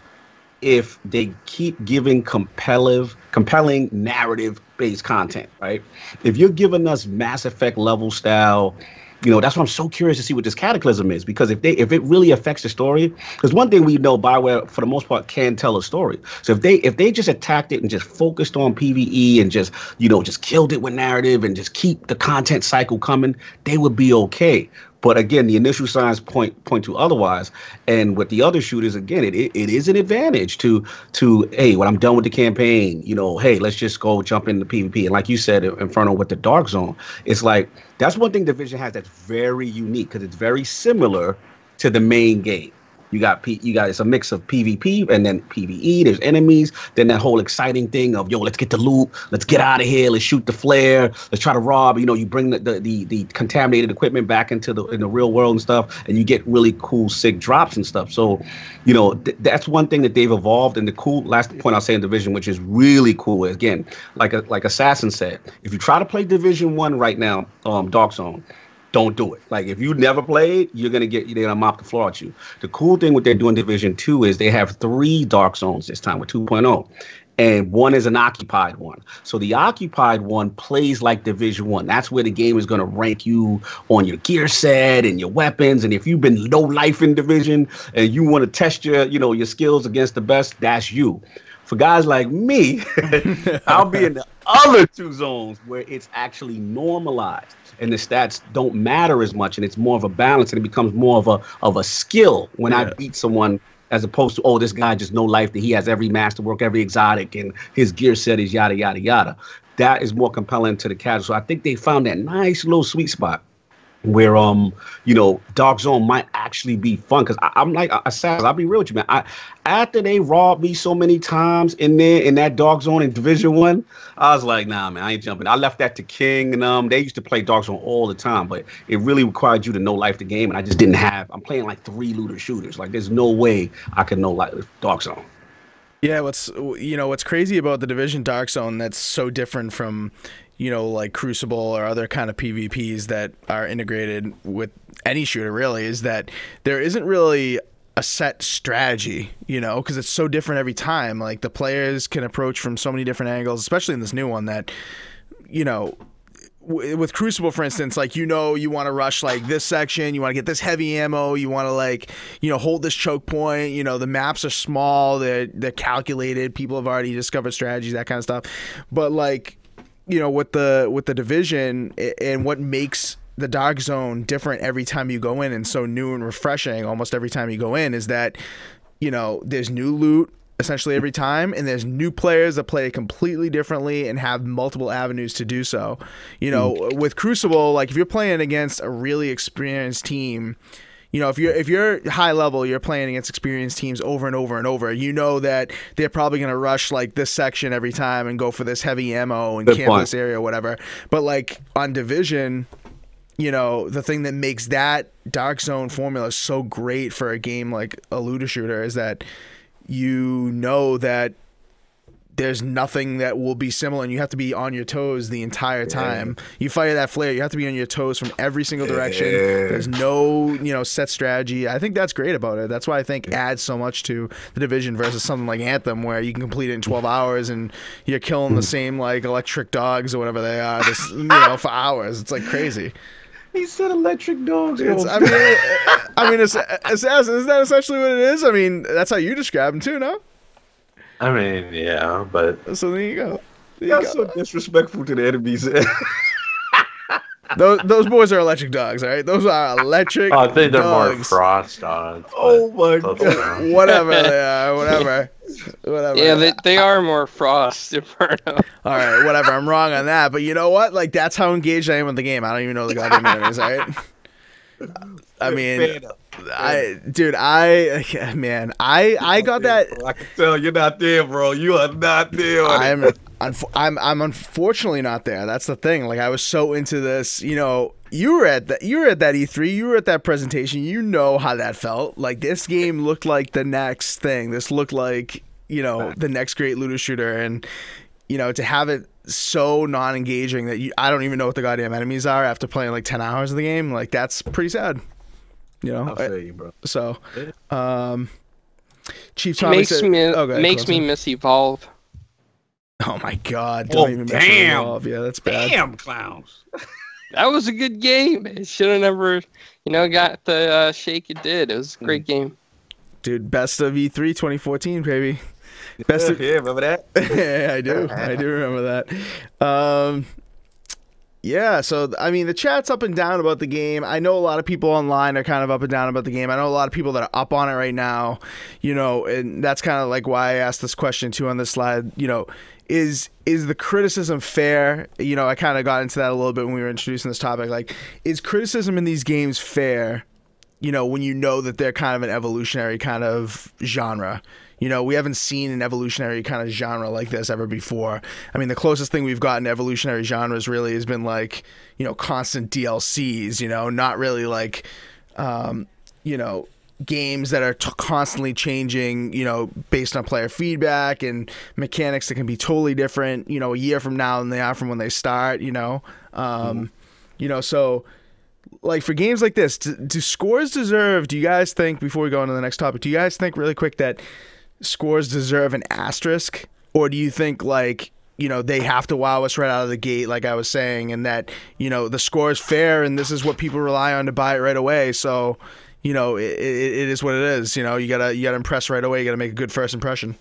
if they keep giving compelling narrative-based content, right? If you're giving us Mass Effect level style, that's why I'm so curious to see what this Cataclysm is, because if it really affects the story, because one thing we know, BioWare for the most part can tell a story. So if they just attacked it and just focused on PvE and just killed it with narrative and just keep the content cycle coming, they would be okay. But again, the initial signs point to otherwise. And with the other shooters, again, it is an advantage to hey, when I'm done with the campaign, hey, let's just go jump into PvP. And like you said, Inferno with the Dark Zone, it's like that's one thing Division has that's very unique because it's very similar to the main game. You got it's a mix of PvP and then PvE. There's enemies. Then that whole exciting thing of let's get the loot, let's get out of here, let's shoot the flare, let's try to rob. You bring the contaminated equipment back in the real world and stuff, and you get really cool, sick drops and stuff. So, that's one thing that they've evolved. And the cool last point I'll say in Division, which is really cool, is, again, like Assassin said, if you try to play Division 1 right now, Dark Zone, don't do it. Like, if you never played, they're gonna mop the floor at you. The cool thing what they're doing Division 2 is they have 3 Dark Zones this time with 2.0. And one is an occupied one. So the occupied one plays like Division 1. That's where the game is going to rank you on your gear set and your weapons. And if you've been low life in Division and you want to test your skills against the best, that's you. For guys like me, I'll be in the other 2 zones where it's actually normalized and the stats don't matter as much, and it's more of a balance, and it becomes more of a skill when I beat someone, as opposed to, this guy just no life, that he has every masterwork, every exotic, and his gear set is yada yada yada. That is more compelling to the casual. So I think they found that nice little sweet spot where Dark Zone might actually be fun, because I'm like Assassin, I'll be real with you, man. After they robbed me so many times in that Dark Zone in Division 1, I was like, nah, man, I ain't jumping. I left that to King, and they used to play Dark Zone all the time, but it really required you to know life the game, and I just didn't have. I'm playing like 3 looter shooters. Like, there's no way I could know life Dark Zone.
Yeah, what's crazy about the Division Dark Zone that's so different from like Crucible or other kind of PvPs that are integrated with any shooter really, is that there isn't really a set strategy, because it's so different every time. Like, the players can approach from so many different angles, especially in this new one, that, with Crucible, for instance, like, you want to rush like this section, you want to get this heavy ammo, you want to hold this choke point, the maps are small, they're calculated, people have already discovered strategies, that kind of stuff. But like, with the Division, and what makes the Dark Zone different every time you go in, and so new and refreshing almost every time you go in, is that there's new loot essentially every time, and there's new players that play it completely differently and have multiple avenues to do so. With Crucible, like, if you're playing against a really experienced team, if you're high level, you're playing against experienced teams over and over and over, that they're probably going to rush like this section every time and go for this heavy ammo and camp this area or whatever. But like on Division, the thing that makes that Dark Zone formula so great for a game like a looter shooter is that that there's nothing that will be similar, and you have to be on your toes the entire time. You fire that flare, you have to be on your toes from every single direction. There's no, set strategy. I think that's great about it. That's why I think adds so much to the Division versus something like Anthem, where you can complete it in 12 hours and you're killing the same like electric dogs or whatever they are, for hours. It's like crazy.
He said electric dogs.
I mean, Assassin, isn't that essentially what it is? I mean, that's how you describe them too, no?
I mean, yeah, but...
So there you go.
That's so disrespectful to the enemies.
Those boys are electric dogs, all right? Those are electric dogs.
I think they're more frost dogs.
Oh, my God.
Whatever they are, whatever. Whatever.
Yeah, they are more Frost Inferno.
All right, whatever. I'm wrong on that, but you know what? Like, that's how engaged I am with the game. I don't even know the goddamn enemies. All right. I mean, I got that.
I can tell you're not there, bro. You are not there.
I'm unfortunately not there. That's the thing. Like, I was so into this. You know, you were at that E3. You were at that presentation. You know how that felt. Like, this game looked like the next thing. This looked like, you know, the next great looter shooter, and you know, to have it so non-engaging that I don't even know what the goddamn enemies are after playing like 10 hours of the game. Like, that's pretty sad. You know,
I feel you, bro.
So, Chief Tommy
makes me miss Evolve.
Oh my God! Don't even mention Evolve. Yeah, that's bad.
Damn clowns.
That was a good game. It should have never, you know, got the shake it did. It was a great game.
Dude, best of E3 2014, baby. Best of,
yeah, remember that?
Yeah, I do. I do remember that. Yeah, so, I mean, the chat's up and down about the game. I know a lot of people online are kind of up and down about the game. I know a lot of people that are up on it right now, you know, and that's kind of like why I asked this question, too, on this slide. You know, is the criticism fair? You know, I kind of got into that a little bit when we were introducing this topic. Like, is criticism in these games fair, you know, when you know that they're kind of an evolutionary kind of genre? You know, we haven't seen an evolutionary kind of genre like this ever before. I mean, the closest thing we've gotten to evolutionary genres really has been like, you know, constant DLCs, you know, not really like, you know, games that are constantly changing, you know, based on player feedback and mechanics that can be totally different, you know, a year from now than they are from when they start, you know. You know, so like for games like this, do scores deserve, do you guys think, before we go on to the next topic, do you guys think really quick that scores deserve an asterisk, or do you think like, you know, they have to wow us right out of the gate, like I was saying, and that, you know, the score is fair and this is what people rely on to buy it right away, so, you know, it is what it is, you know, you gotta impress right away, you gotta make a good first impression?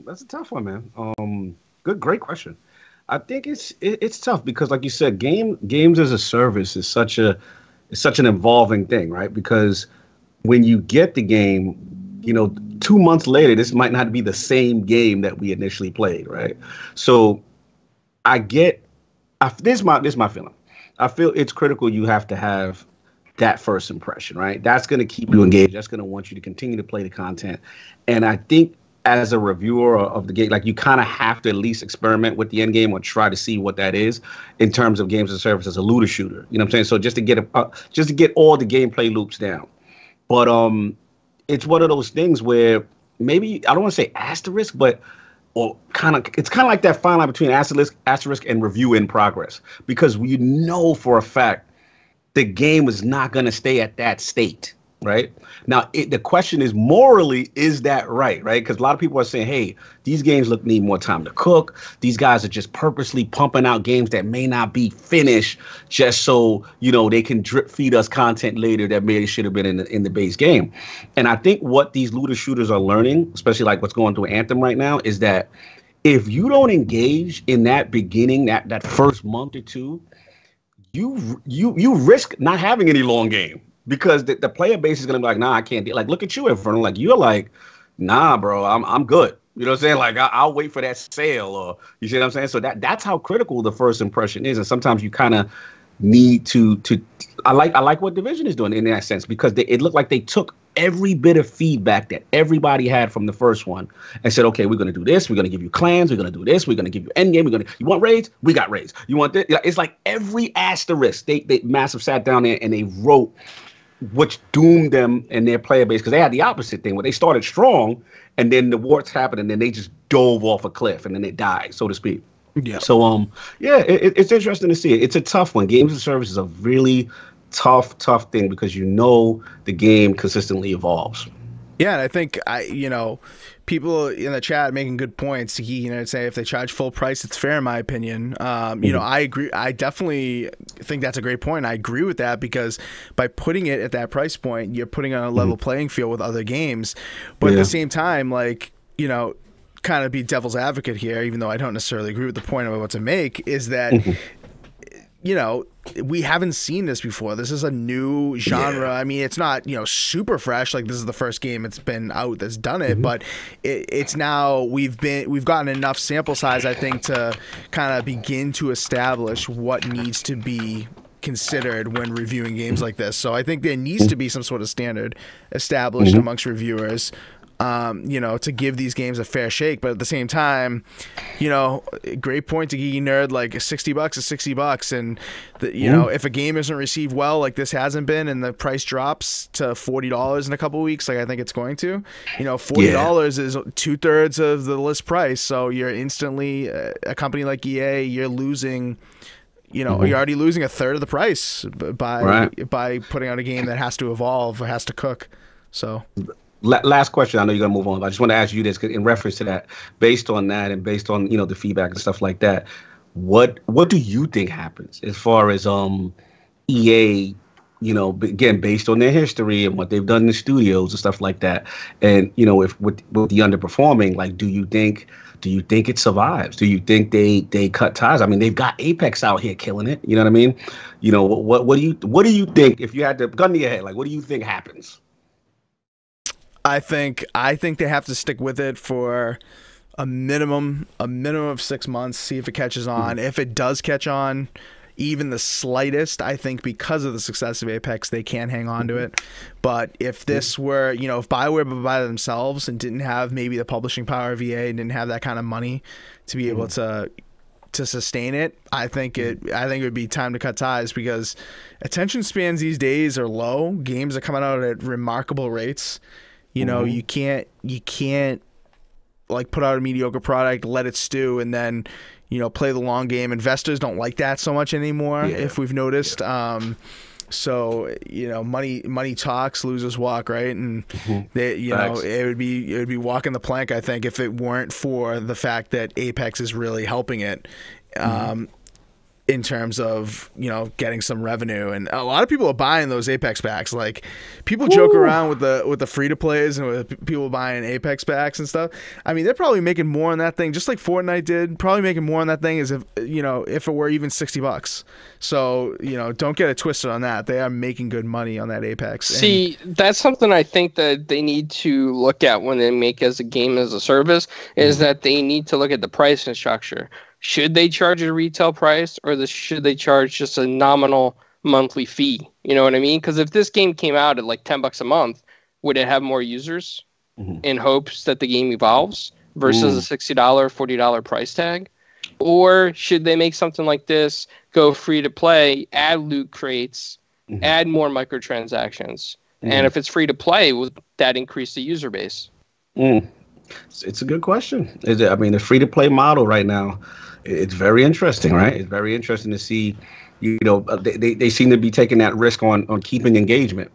That's a tough one, man. Great question. I think it's tough because, like you said, games as a service is such an evolving thing, right? Because when you get the game, you know, 2 months later, this might not be the same game that we initially played, right? So this is my feeling. I feel it's critical. You have to have that first impression, right? That's going to keep you engaged. That's going to want you to continue to play the content. And I think as a reviewer of the game, like, you kind of have to at least experiment with the end game or try to see what that is in terms of games as a service as a looter shooter. You know what I'm saying? So just to get all the gameplay loops down. But it's one of those things where maybe, I don't want to say asterisk, but it's kind of like that fine line between asterisk and review in progress, because we know for a fact the game is not going to stay at that state. Right now, the question is, morally, is that right? Right, because a lot of people are saying, "Hey, these games need more time to cook. These guys are just purposely pumping out games that may not be finished, just so, you know, they can drip feed us content later that maybe should have been in the base game." And I think what these looter shooters are learning, especially like what's going through Anthem right now, is that if you don't engage in that beginning, that first month or two, you risk not having any long game. Because the player base is going to be like, nah, I can't. Like, look at you, Inferno. Like, you're like, nah, bro, I'm good. You know what I'm saying? Like, I'll wait for that sale, or you see what I'm saying? So that's how critical the first impression is. And sometimes you kind of need to I like what Division is doing in that sense, because it looked like they took every bit of feedback that everybody had from the first one and said, okay, we're going to do this. We're going to give you clans. We're going to do this. We're going to give you endgame. You want raids? We got raids. You want this? It's like every asterisk. They massive sat down there and they wrote, which doomed them and their player base, because they had the opposite thing where they started strong and then the warts happened and then they just dove off a cliff and then they died, so to speak. Yeah. So it's interesting to see it. It's a tough one. Games as a service is a really tough thing because, you know, the game consistently evolves.
Yeah, and I think people in the chat making good points. You know, say if they charge full price, it's fair in my opinion. You know, I agree. I definitely think that's a great point. I agree with that, because by putting it at that price point, you're putting on a level playing field with other games. But at the same time, like, you know, kind of be devil's advocate here, even though I don't necessarily agree with the point I'm about to make, is that you know, we haven't seen this before. This is a new genre. I mean, it's not, super fresh. Like, this is the first game it's been out that's done it, but it's now we've gotten enough sample size, I think, to kind of begin to establish what needs to be considered when reviewing games like this. So I think there needs to be some sort of standard established amongst reviewers, to give these games a fair shake. But at the same time, great point to Geeky Nerd, like $60 is $60. And, if a game isn't received well, like this hasn't been, and the price drops to $40 in a couple of weeks, like I think it's going to, $40 is 2/3 of the list price. So you're instantly, a company like EA, you're losing, you're already losing 1/3 of the price by putting out a game that has to evolve or has to cook. So
last question. I know you're gonna move on, but I just want to ask you this in reference to that, based on that, and based on the feedback and stuff like that. What do you think happens as far as EA? Again, based on their history and what they've done in the studios and stuff like that, and if with the underperforming, like, do you think it survives? Do you think they cut ties? I mean, they've got Apex out here killing it. You know what I mean? What do you think, if you had the gun to your head, like, what do you think happens?
I think they have to stick with it for a minimum of 6 months, see if it catches on. If it does catch on, even the slightest, I think because of the success of Apex, they can hang on to it. But if this were, if BioWare were by themselves and didn't have maybe the publishing power of EA and didn't have that kind of money to be able to sustain it, I think it would be time to cut ties, because attention spans these days are low. Games are coming out at remarkable rates. You can't like put out a mediocre product, let it stew, and then play the long game. Investors don't like that so much anymore, if we've noticed. So money talks, losers walk, right? And they, it would be walking the plank, I think, if it weren't for the fact that Apex is really helping it. In terms of getting some revenue, and a lot of people are buying those Apex packs. Like, people joke around with the free to plays and with people buying Apex packs and stuff. I mean, they're probably making more on that thing, just like Fortnite did. Probably making more on that thing as if it were even $60. So don't get it twisted on that. They are making good money on that Apex.
See, that's something I think that they need to look at when they make as a game as a service, is that they need to look at the pricing structure. Should they charge a retail price, or should they charge just a nominal monthly fee? You know what I mean? Because if this game came out at like $10 a month, would it have more users in hopes that the game evolves versus a $60, $40 price tag? Or should they make something like this, go free to play, add loot crates, add more microtransactions? And if it's free to play, would that increase the user base?
It's a good question. The free to play model right now, it's very interesting, right? It's very interesting to see, they seem to be taking that risk on keeping engagement,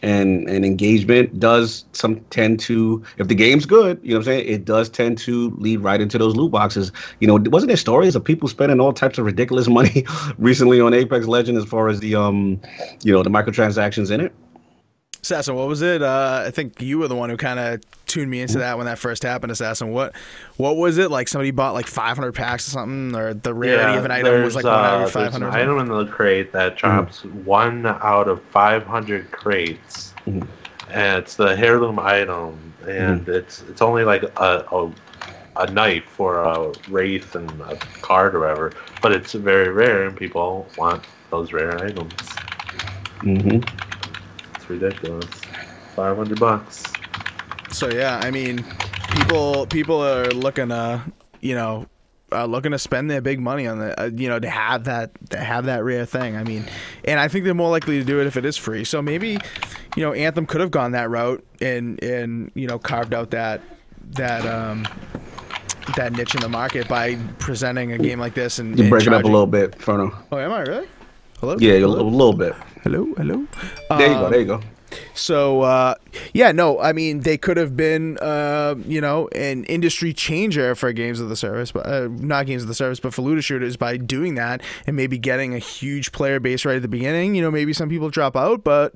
and engagement does tend to, if the game's good, it does tend to lead right into those loot boxes. Wasn't there stories of people spending all types of ridiculous money recently on Apex Legends as far as the the microtransactions in it?
Assassin, what was it? I think you were the one who kind of tuned me into that when that first happened, Assassin. What was it? Like, somebody bought like 500 packs or something, or the rarity of an item was like 1 out of 500?
There's an item in the crate that drops 1 out of 500 crates, and it's the heirloom item, and it's only like a knife or a wraith and a card or whatever, but it's very rare, and people want those rare items. Ridiculous. $500.
So yeah, I mean, people are looking to spend their big money on the to have that rare thing. I mean, and I think they're more likely to do it if it is free. So maybe Anthem could have gone that route and carved out that niche in the market by presenting a game like this and
you break it up a little bit, Frono.
Oh, am I really? Hello?
Yeah, a little bit.
Hello.
There you go.
So, I mean, they could have been, an industry changer for games of the service, but not games of the service, but for looter shooters by doing that and maybe getting a huge player base right at the beginning. Maybe some people drop out, but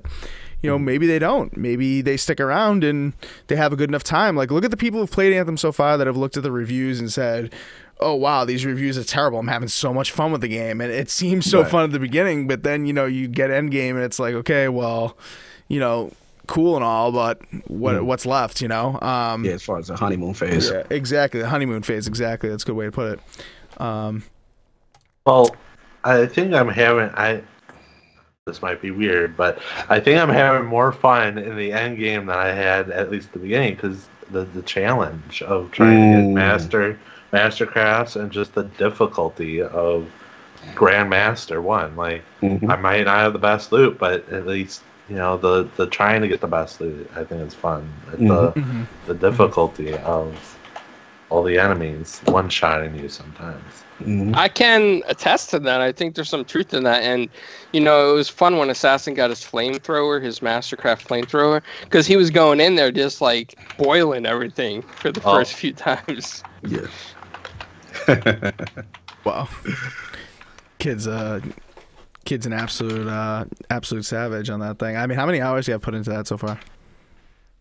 maybe they don't. Maybe they stick around and they have a good enough time. Like, look at the people who've played Anthem so far that have looked at the reviews and said, oh wow, these reviews are terrible. I'm having so much fun with the game, and it seems so fun at the beginning, but then you get Endgame, and it's like, okay, well, cool and all, but what's left?
As far as the honeymoon phase.
Yeah, exactly, the honeymoon phase. Exactly, that's a good way to put it.
Well, I think I'm having this might be weird, but I think I'm having more fun in the end game than I had at least at the beginning, because the challenge of trying to get mastercrafts and just the difficulty of Grandmaster 1. Like, I might not have the best loot, but at least the trying to get the best loot, I think is fun. The difficulty of all the enemies one-shotting you sometimes.
I can attest to that. I think there's some truth in that. And, it was fun when Assassin got his flamethrower, his Mastercraft flamethrower, because he was going in there just, like, boiling everything for the first few times.
Yeah.
Wow. Kid's an absolute savage on that thing. I mean, how many hours do you have put into that so far?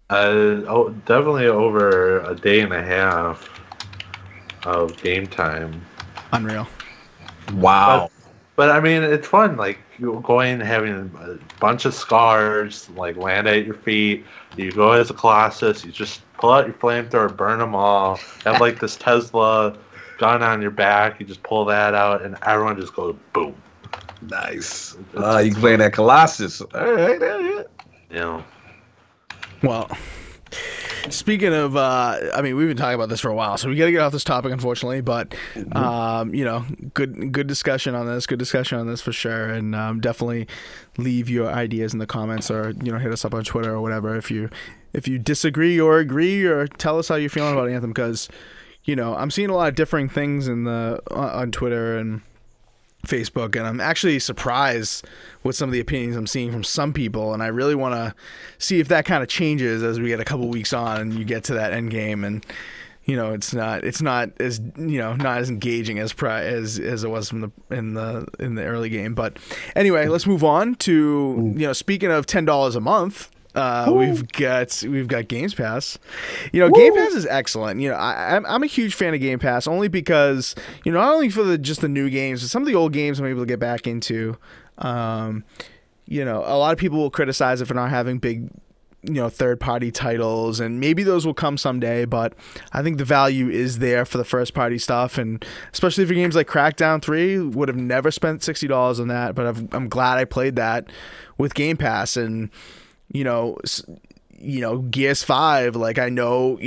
Definitely over a day and a half of game time.
Unreal.
Wow.
But I mean, it's fun. Like, you going having a bunch of scars, like, land at your feet. You go as a Colossus. You just pull out your flamethrower, burn them all. Have like this Tesla gun on your back. You just pull that out, and everyone just goes boom.
Nice. You playing that Colossus? All right.
Yeah.
Well, speaking of, we've been talking about this for a while, so we got to get off this topic, unfortunately. But good discussion on this. Good discussion on this for sure. And definitely leave your ideas in the comments, or hit us up on Twitter or whatever if you disagree or agree, or tell us how you're feeling about Anthem, because I'm seeing a lot of differing things on Twitter and Facebook, and I'm actually surprised with some of the opinions I'm seeing from some people, and I really want to see if that kind of changes as we get a couple weeks on and you get to that end game, and it's not as not as engaging as it was in the early game. But anyway, let's move on to speaking of $10 a month. We've got Games Pass. Game Pass is excellent. I'm a huge fan of Game Pass, only because not only for just the new games, but some of the old games I'm able to get back into. A lot of people will criticize it for not having big third-party titles, and maybe those will come someday, but I think the value is there for the first-party stuff, and especially for games like Crackdown 3, would have never spent $60 on that, but I'm glad I played that with Game Pass. And Gears 5, like, I know,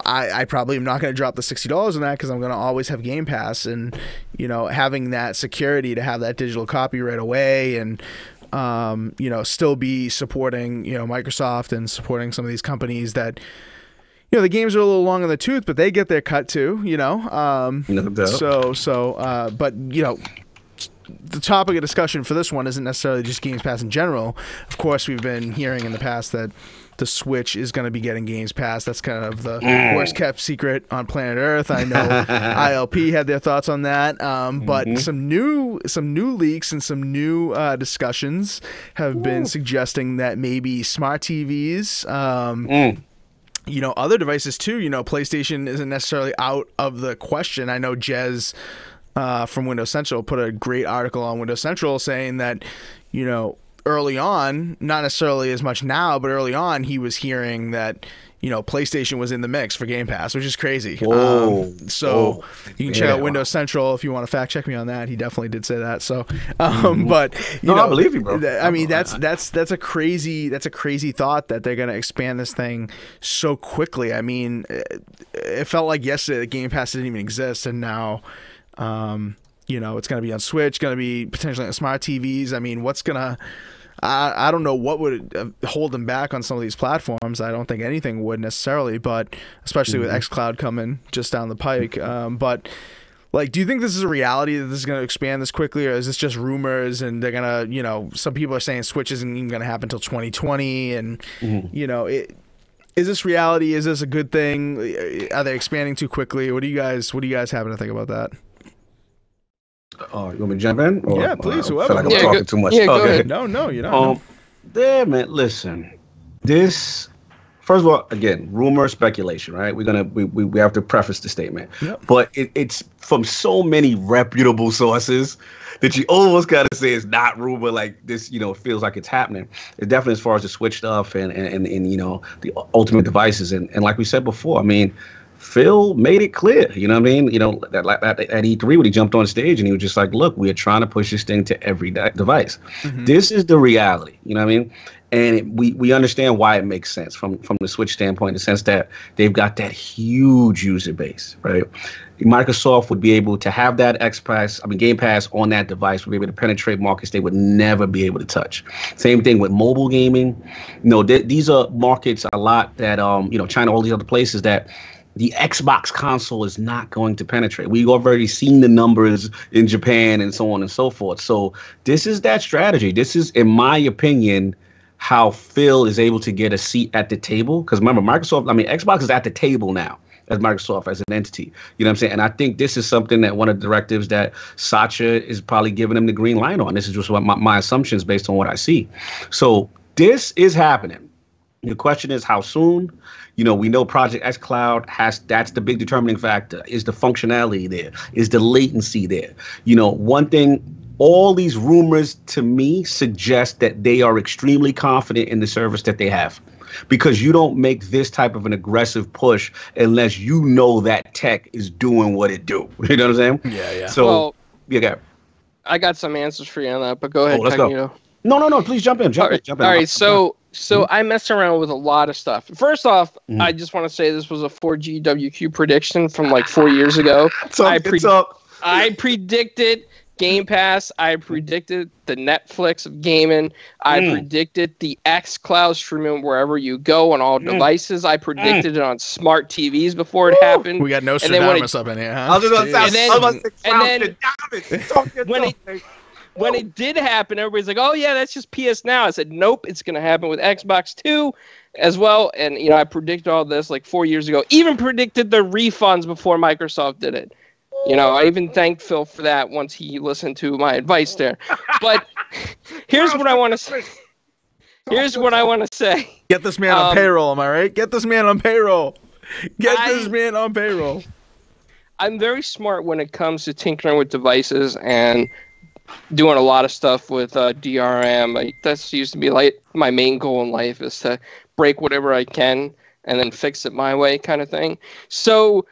I probably am not going to drop the $60 on that, because I'm going to always have Game Pass, and, having that security to have that digital copy right away, and, still be supporting, Microsoft and supporting some of these companies that, the games are a little long in the tooth, but they get their cut too, No doubt. But, the topic of discussion for this one isn't necessarily just Games Pass in general. Of course, we've been hearing in the past that the Switch is going to be getting Games Pass. That's kind of the worst kept secret on planet Earth. I know ILP had their thoughts on that, but some new leaks and some new discussions have been suggesting that maybe smart TVs, other devices too. PlayStation isn't necessarily out of the question. I know Jez from Windows Central put a great article on Windows Central saying that, early on, not necessarily as much now, but early on, he was hearing that, PlayStation was in the mix for Game Pass, which is crazy. You can check out Windows Central if you want to fact check me on that. He definitely did say that. So, but
I believe you, bro.
I mean, that's a crazy thought that they're gonna expand this thing so quickly. I mean, it felt like yesterday that Game Pass didn't even exist, and now. It's going to be on Switch, going to be potentially on smart TVs. I mean, I don't know what would hold them back on some of these platforms. I don't think anything would necessarily, but especially with xCloud coming just down the pike. But like, do you think this is a reality that this is going to expand this quickly, or is this just rumors and they're going to, some people are saying Switch isn't even going to happen until 2020, and, is this reality? Is this a good thing? Are they expanding too quickly? What do you guys happen to think about that?
You want me to jump in? Or,
yeah, please. Whoever.
I feel like I'm talking too much.
Yeah, go ahead. No, you don't.
Damn it! Listen, this First of all, again, rumor, speculation, right? We have to preface the statement, but it's from so many reputable sources that you almost gotta say it's not rumor. Like this, it feels like it's happening. It's definitely as far as the Switch stuff and the ultimate devices and like we said before. I mean, Phil made it clear, you know what I mean? At E3 when he jumped on stage and he was just like, look, we are trying to push this thing to every device. Mm-hmm. This is the reality, you know what I mean? And we understand why it makes sense from the Switch standpoint, in the sense that they've got that huge user base, right? Microsoft would be able to have that Game Pass on that device, would be able to penetrate markets they would never be able to touch. Same thing with mobile gaming. These are markets a lot that, China, all these other places that the Xbox console is not going to penetrate. We've already seen the numbers in Japan and so on and so forth. So this is that strategy. This is, in my opinion, how Phil is able to get a seat at the table. Because remember, Xbox is at the table now as Microsoft as an entity. You know what I'm saying? And I think this is something that one of the directives that Satya is probably giving them the green light on. This is just what my assumptions based on what I see. So this is happening. The question is how soon? We know Project X Cloud that's the big determining factor. Is the functionality there? Is the latency there? One thing, all these rumors to me suggest that they are extremely confident in the service that they have, because you don't make this type of an aggressive push unless you know that tech is doing what it do. You know what I'm saying?
Yeah.
So,
I got some answers for you on that, but go ahead,
let's go. No, please jump in. Jump in.
All right, so I messed around with a lot of stuff. First off, I just want to say this was a 4GwQ prediction from like 4 years ago. I predicted Game Pass. I predicted the Netflix of gaming. I predicted the X Cloud streaming wherever you go on all devices. I predicted it on smart TVs before it happened.
We got Nostradamus up in here, huh?
When it did happen, everybody's like, oh, yeah, that's just PS Now. I said, nope, it's going to happen with Xbox 2 as well. And, I predicted all this like 4 years ago. Even predicted the refunds before Microsoft did it. I even thanked Phil for that once he listened to my advice there. But here's what I want to say.
Get this man on payroll, am I right? Get this man on payroll.
I'm very smart when it comes to tinkering with devices and doing a lot of stuff with DRM. That's used to be like my main goal in life, is to break whatever I can and then fix it my way, kind of thing. So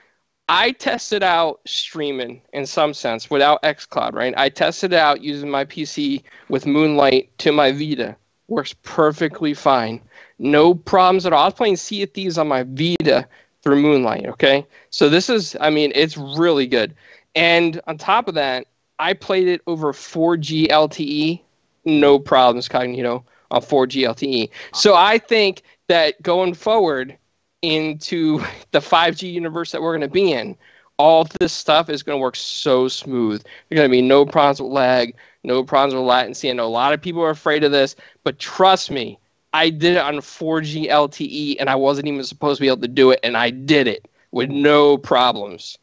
I tested out streaming in some sense without xCloud, right? I tested it out using my PC with Moonlight to my Vita. Works perfectly fine. No problems at all. I was playing Sea of Thieves on my Vita through Moonlight, okay? So this is, it's really good. And on top of that, I played it over 4G LTE. No problems, Cognito, on 4G LTE. So I think that going forward into the 5G universe that we're going to be in, all this stuff is going to work so smooth. There's going to be no problems with lag, no problems with latency. I know a lot of people are afraid of this, but trust me, I did it on 4G LTE, and I wasn't even supposed to be able to do it, and I did it with no problems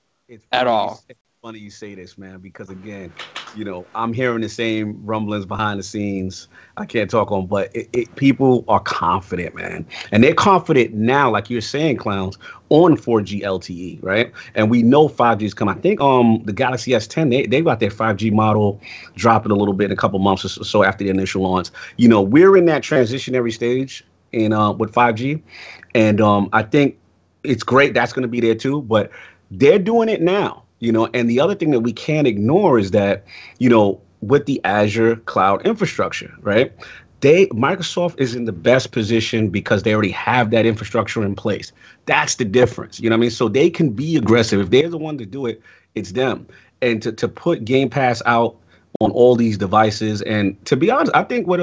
at all.
It's funny you say this, man, because again, I'm hearing the same rumblings behind the scenes. I can't talk on, but people are confident, man. And they're confident now, like you're saying, Clowns, on 4G LTE, right? And we know 5G is coming. I think the Galaxy S10, they got their 5G model dropping a little bit in a couple months or so after the initial launch. We're in that transitionary stage with 5G. And I think it's great. That's going to be there too. But they're doing it now. And the other thing that we can't ignore is that, with the Azure cloud infrastructure, right? Microsoft is in the best position because they already have that infrastructure in place. That's the difference. You know what I mean? So they can be aggressive. If they're the one to do it, it's them. And to put Game Pass out on all these devices, and to be honest, I think what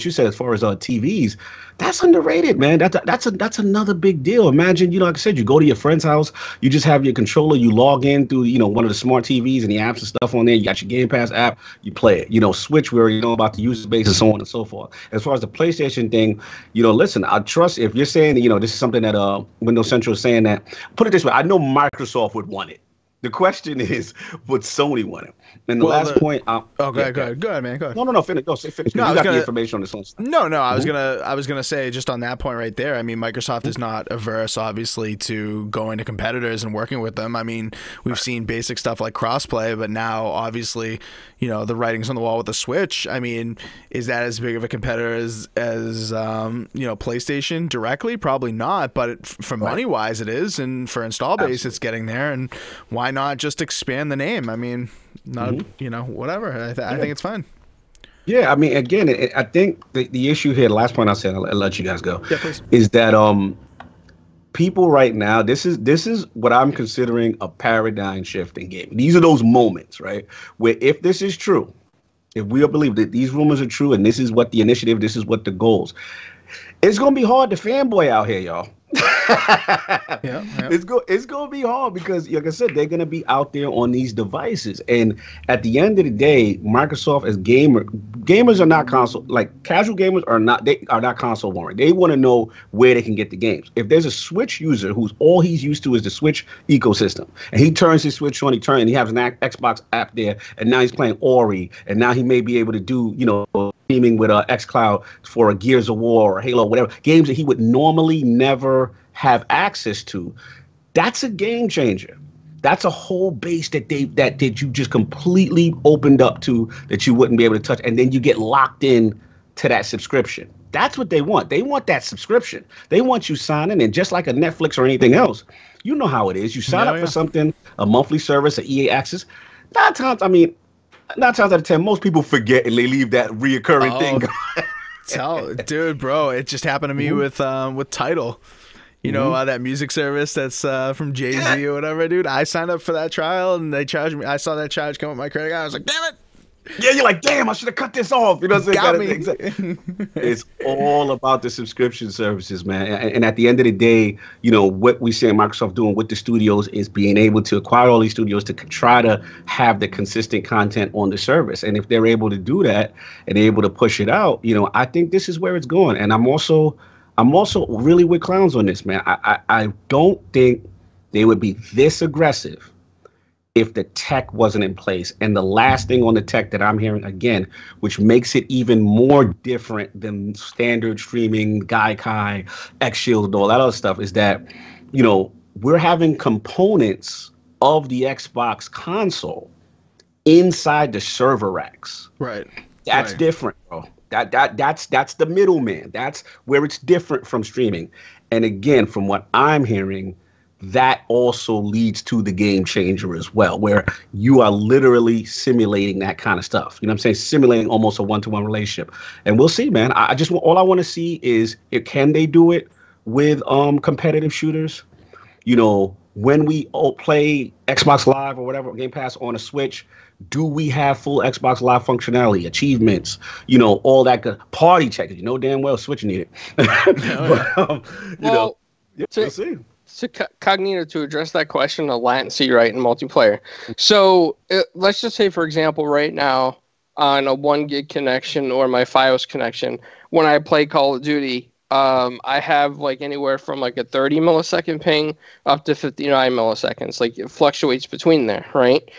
you said as far as TVs, that's underrated, man. That's another big deal. Imagine, like I said, you go to your friend's house, you just have your controller, you log in through, one of the smart TVs and the apps and stuff on there. You got your Game Pass app, you play it. Switch, where you know about the user base and so on and so forth. As far as the PlayStation thing, listen, I trust if you're saying that, this is something that Windows Central is saying that. Put it this way, I know Microsoft would want it. The question is, would Sony want it? And the last point.
Go ahead, man. Go ahead.
No, finish. No, finish.
No,
you got the information on this one.
No, I was gonna say just on that point right there. I mean, Microsoft is not averse, obviously, to going to competitors and working with them. I mean, we've seen basic stuff like crossplay, but now obviously, the writing's on the wall with the Switch. I mean, is that as big of a competitor as PlayStation directly? Probably not, but for money wise, it is, and for install base, it's getting there. And why not just expand the name? I mean, whatever. I think it's fine.
Yeah, I mean, again, I think the issue here, the last point I said, I'll let you guys go,
please.
Is that people right now, this is what I'm considering a paradigm shift in gaming. These are those moments, right, where if this is true, if we believe that these rumors are true and this is what the initiative, this is what the goals, it's going to be hard to fanboy out here, y'all.
Yeah.
It's gonna be hard because, like I said, they're gonna be out there on these devices, and at the end of the day, Microsoft as gamers are not console, like casual gamers are not. They are not console warrant. They want to know where they can get the games. If there's a Switch user who's all he's used to is the Switch ecosystem, and he turns his Switch on, and he has an Xbox app there, and now he's playing Ori, and now he may be able to do streaming with xCloud for a Gears of War or Halo, whatever games that he would normally never have access to. That's a game changer. That's a whole base that you just completely opened up to that you wouldn't be able to touch, and then you get locked in to that subscription. That's what they want. They want that subscription. They want you signing in, just like a Netflix or anything else. You know how it is. You sign up for something, a monthly service, a EA Access. Nine times out of 10, most people forget and they leave that reoccurring thing.
Dude, bro, it just happened to me with Tidal. That music service that's from Jay-Z or whatever, dude. I signed up for that trial and they charged me. I saw that charge come with my credit card. I was like, damn it.
Yeah, you're like, damn, I should have cut this off. You know what I'm saying?
Got me.
It's all about the subscription services, man. And at the end of the day, what we see Microsoft doing with the studios is being able to acquire all these studios to try to have the consistent content on the service. And if they're able to do that and they're able to push it out, I think this is where it's going. And I'm also really with clowns on this, man. I don't think they would be this aggressive if the tech wasn't in place. And the last thing on the tech that I'm hearing, again, which makes it even more different than standard streaming, Gaikai, X-Shield, and all that other stuff, is that, we're having components of the Xbox console inside the server racks.
Right.
That's different, bro. That's the middleman. That's where it's different from streaming. And again, from what I'm hearing, that also leads to the game changer as well, where you are literally simulating that kind of stuff. You know what I'm saying? Simulating almost a one-to-one relationship. And we'll see, man. All I want to see is, can they do it with competitive shooters? When we all play Xbox Live or whatever, Game Pass on a Switch, do we have full Xbox Live functionality, achievements, all that good party checkers? Damn well Switch need it. We'll see.
So Cognito, to address that question of latency, right, in multiplayer. So let's just say, for example, right now on a 1 gig connection or my Fios connection, when I play Call of Duty, I have like anywhere from like a 30 millisecond ping up to 59 milliseconds. Like it fluctuates between there, right?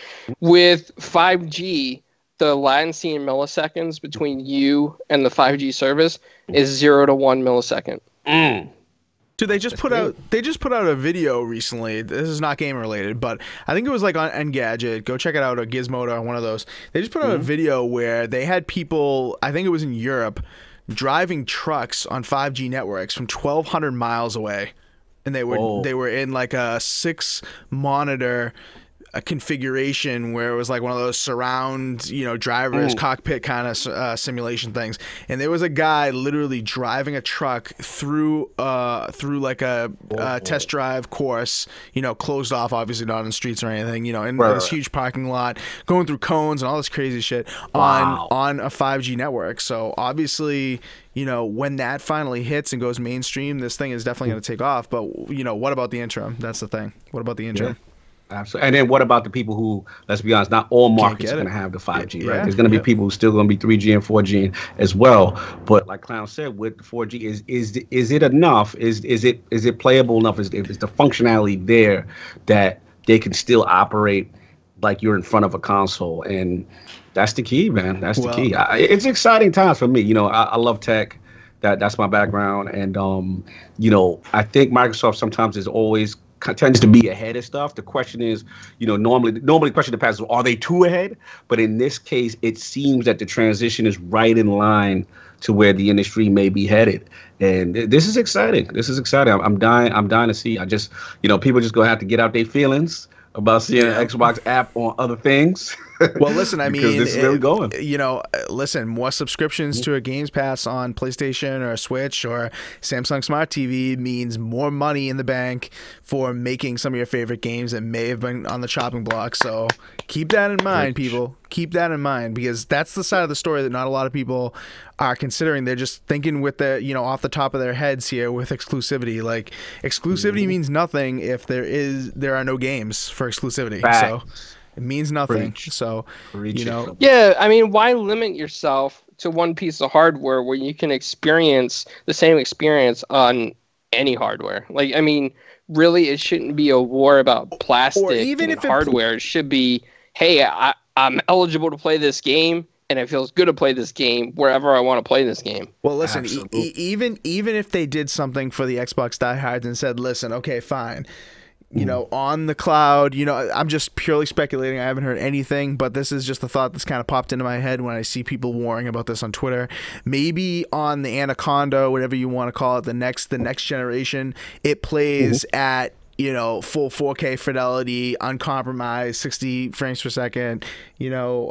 With 5G, the latency in milliseconds between you and the 5G service is 0 to 1 millisecond.
Dude, they just put out a video recently. This is not game related, but I think it was like on Engadget. Go check it out, or Gizmodo, or one of those. They just put out a video where they had people, I think it was in Europe, driving trucks on 5G networks from 1,200 miles away, and they were in like a 6 monitor a configuration where it was like one of those surround, drivers cockpit kind of simulation things, and there was a guy literally driving a truck through like a test drive course, closed off, obviously not on the streets or anything, in this huge parking lot, going through cones and all this crazy shit on a 5G network. So obviously, when that finally hits and goes mainstream, this thing is definitely going to take off. But what about the interim? That's the thing. What about the interim?
Yeah. Absolutely. And then what about the people who, let's be honest, not all markets are going to have the 5G, right? There's going to be people who still going to be 3G and 4G as well. But like Clown said, with 4G, is it enough? Is it playable enough? Is the functionality there that they can still operate like you're in front of a console, and that's the key, man. That's the key. It's exciting times for me. You know, I love tech. That's my background, and you know, I think Microsoft sometimes tends to be ahead of stuff. The question is, you know, normally the question that passes, are they too ahead? But in this case, it seems that the transition is right in line to where the industry may be headed. And this is exciting. I'm dying to see. I just, you know, people just gonna have to get out their feelings about seeing an Xbox app on other things.
Well, listen, I mean,
this is really going.
You know, listen, more subscriptions to a Games Pass on PlayStation or Switch or Samsung Smart TV means more money in the bank for making some of your favorite games that may have been on the chopping block. So keep that in mind, people. Keep that in mind, because that's the side of the story that not a lot of people are considering. They're just thinking with the, you know, off the top of their heads here with exclusivity. Like, exclusivity means nothing if there are no games for exclusivity.
Facts.
So it means nothing.
Preach.
So, you know.
Yeah, I mean, why limit yourself to one piece of hardware where you can experience the same experience on any hardware? Like, I mean, really, it shouldn't be a war about plastic or even if hardware. It should be, hey, I'm eligible to play this game, and it feels good to play this game wherever I want to play this game.
Well, listen, even if they did something for the Xbox diehards and said, listen, okay, fine, you know, on the cloud, you know, I'm just purely speculating. I haven't heard anything, but this is just a thought that's kind of popped into my head when I see people warring about this on Twitter. Maybe on the Anaconda, whatever you want to call it, the next generation, it plays at, you know, full 4K fidelity, uncompromised, 60 frames per second, you know,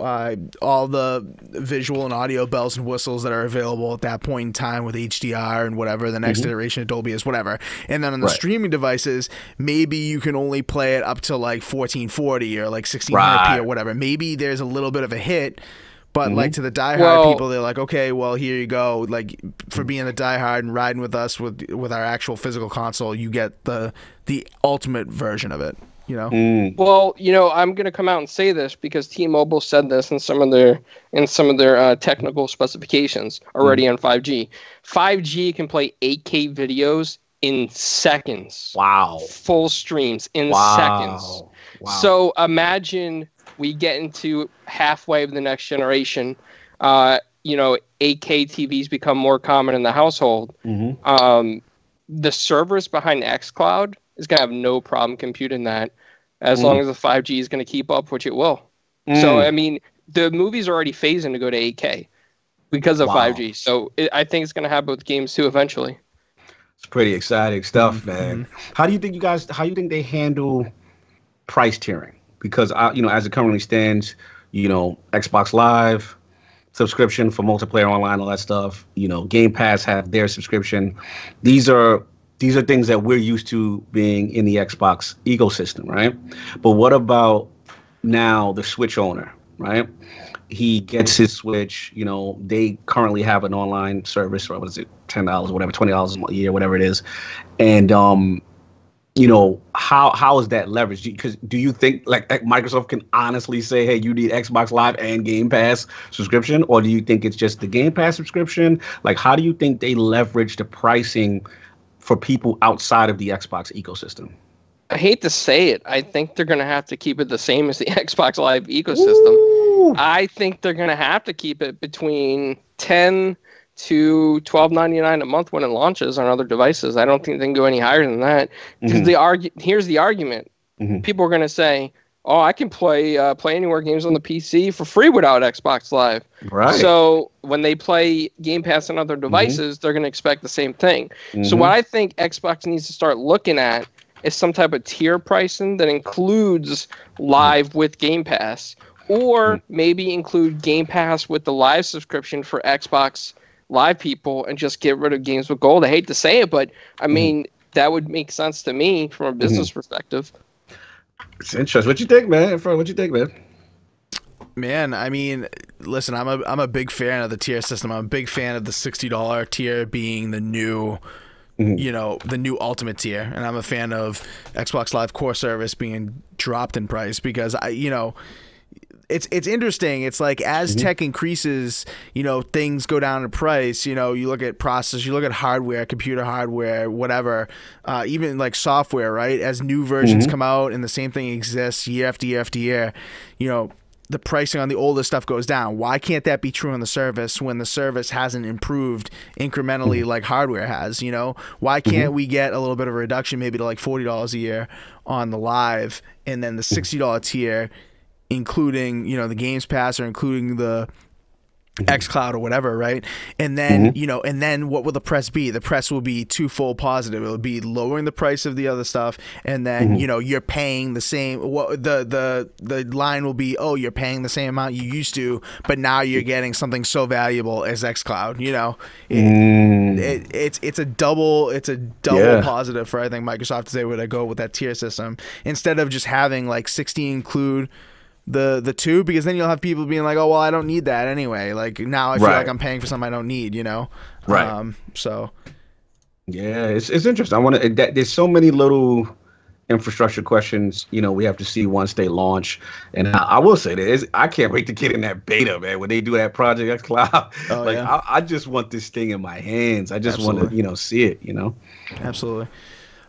all the visual and audio bells and whistles that are available at that point in time with HDR and whatever the next iteration of Dolby is, whatever. And then on the streaming devices, maybe you can only play it up to like 1440 or like 1600p or whatever. Maybe there's a little bit of a hit. But like to the diehard people, they're like, okay, well, here you go. Like for being a diehard and riding with us with our actual physical console, you get the ultimate version of it. You know.
Well, you know, I'm gonna come out and say this because T-Mobile said this in some of their technical specifications already on 5G. 5G can play 8K videos in seconds.
Wow.
Full streams in seconds. Wow. So imagine we get into halfway of the next generation, you know, 8K TVs become more common in the household. The servers behind xCloud is going to have no problem computing that as long as the 5G is going to keep up, which it will. So, I mean, the movies are already phasing to go to 8K because of 5G. So I think it's going to happen with games too eventually.
It's pretty exciting stuff, man. How do you think they handle price tiering? Because, you know, as it currently stands, you know, Xbox Live subscription for multiplayer online, all that stuff, you know, Game Pass have their subscription. These are things that we're used to being in the Xbox ecosystem, right? But what about now the Switch owner, right? He gets his Switch, you know, they currently have an online service, or what is it, $10 or whatever, $20 a year, whatever it is. And, you know, how is that leveraged? Because do you think like Microsoft can honestly say, hey, you need Xbox Live and Game Pass subscription? Or do you think it's just the Game Pass subscription? Like, how do you think they leverage the pricing for people outside of the Xbox ecosystem?
I hate to say it. I think they're going to have to keep it the same as the Xbox Live ecosystem.
Ooh.
I think they're going to have to keep it between $10 to $12.99 a month when it launches on other devices. I don't think they can go any higher than that. Because here's the argument. People are going to say, oh, I can play Anywhere games on the PC for free without Xbox Live.
Right.
So when they play Game Pass on other devices, they're going to expect the same thing. So what I think Xbox needs to start looking at is some type of tier pricing that includes Live with Game Pass, or maybe include Game Pass with the Live subscription for Xbox Live people and just get rid of games with gold. I hate to say it, but I mean, that would make sense to me from a business perspective.
It's interesting. What you think, man? What you think, man?
Man, I mean, listen, I'm a big fan of the tier system. I'm a big fan of the $60 tier being the new, you know, the new ultimate tier, and I'm a fan of Xbox Live Core service being dropped in price because you know, it's interesting. It's like as tech increases, things go down in price. You look at processors, you look at hardware, computer hardware, whatever, even like software, right? As new versions come out and the same thing exists year after year after year, the pricing on the older stuff goes down. Why can't that be true on the service when the service hasn't improved incrementally like hardware has? Why can't we get a little bit of a reduction, maybe to like $40 a year on the live, and then the $60 tier, including the Games Pass or including the xCloud or whatever, right? And then and then what will the press be? The press will be twofold positive. It'll be lowering the price of the other stuff, and then you're paying the same. What the line will be? Oh, you're paying the same amount you used to, but now you're getting something so valuable as xCloud. It's a double positive for, I think, Microsoft, if they were to go with that tier system instead of just having like 60 include the two, because then you'll have people being like, oh well, I don't need that anyway, like now I feel like I'm paying for something I don't need,
right?
So
yeah, it's interesting. I want to there's so many little infrastructure questions we have to see once they launch, and I will say this, I can't wait to get in that beta, man, when they do that Project xCloud. I just want this thing in my hands. I just want to see it.
Absolutely.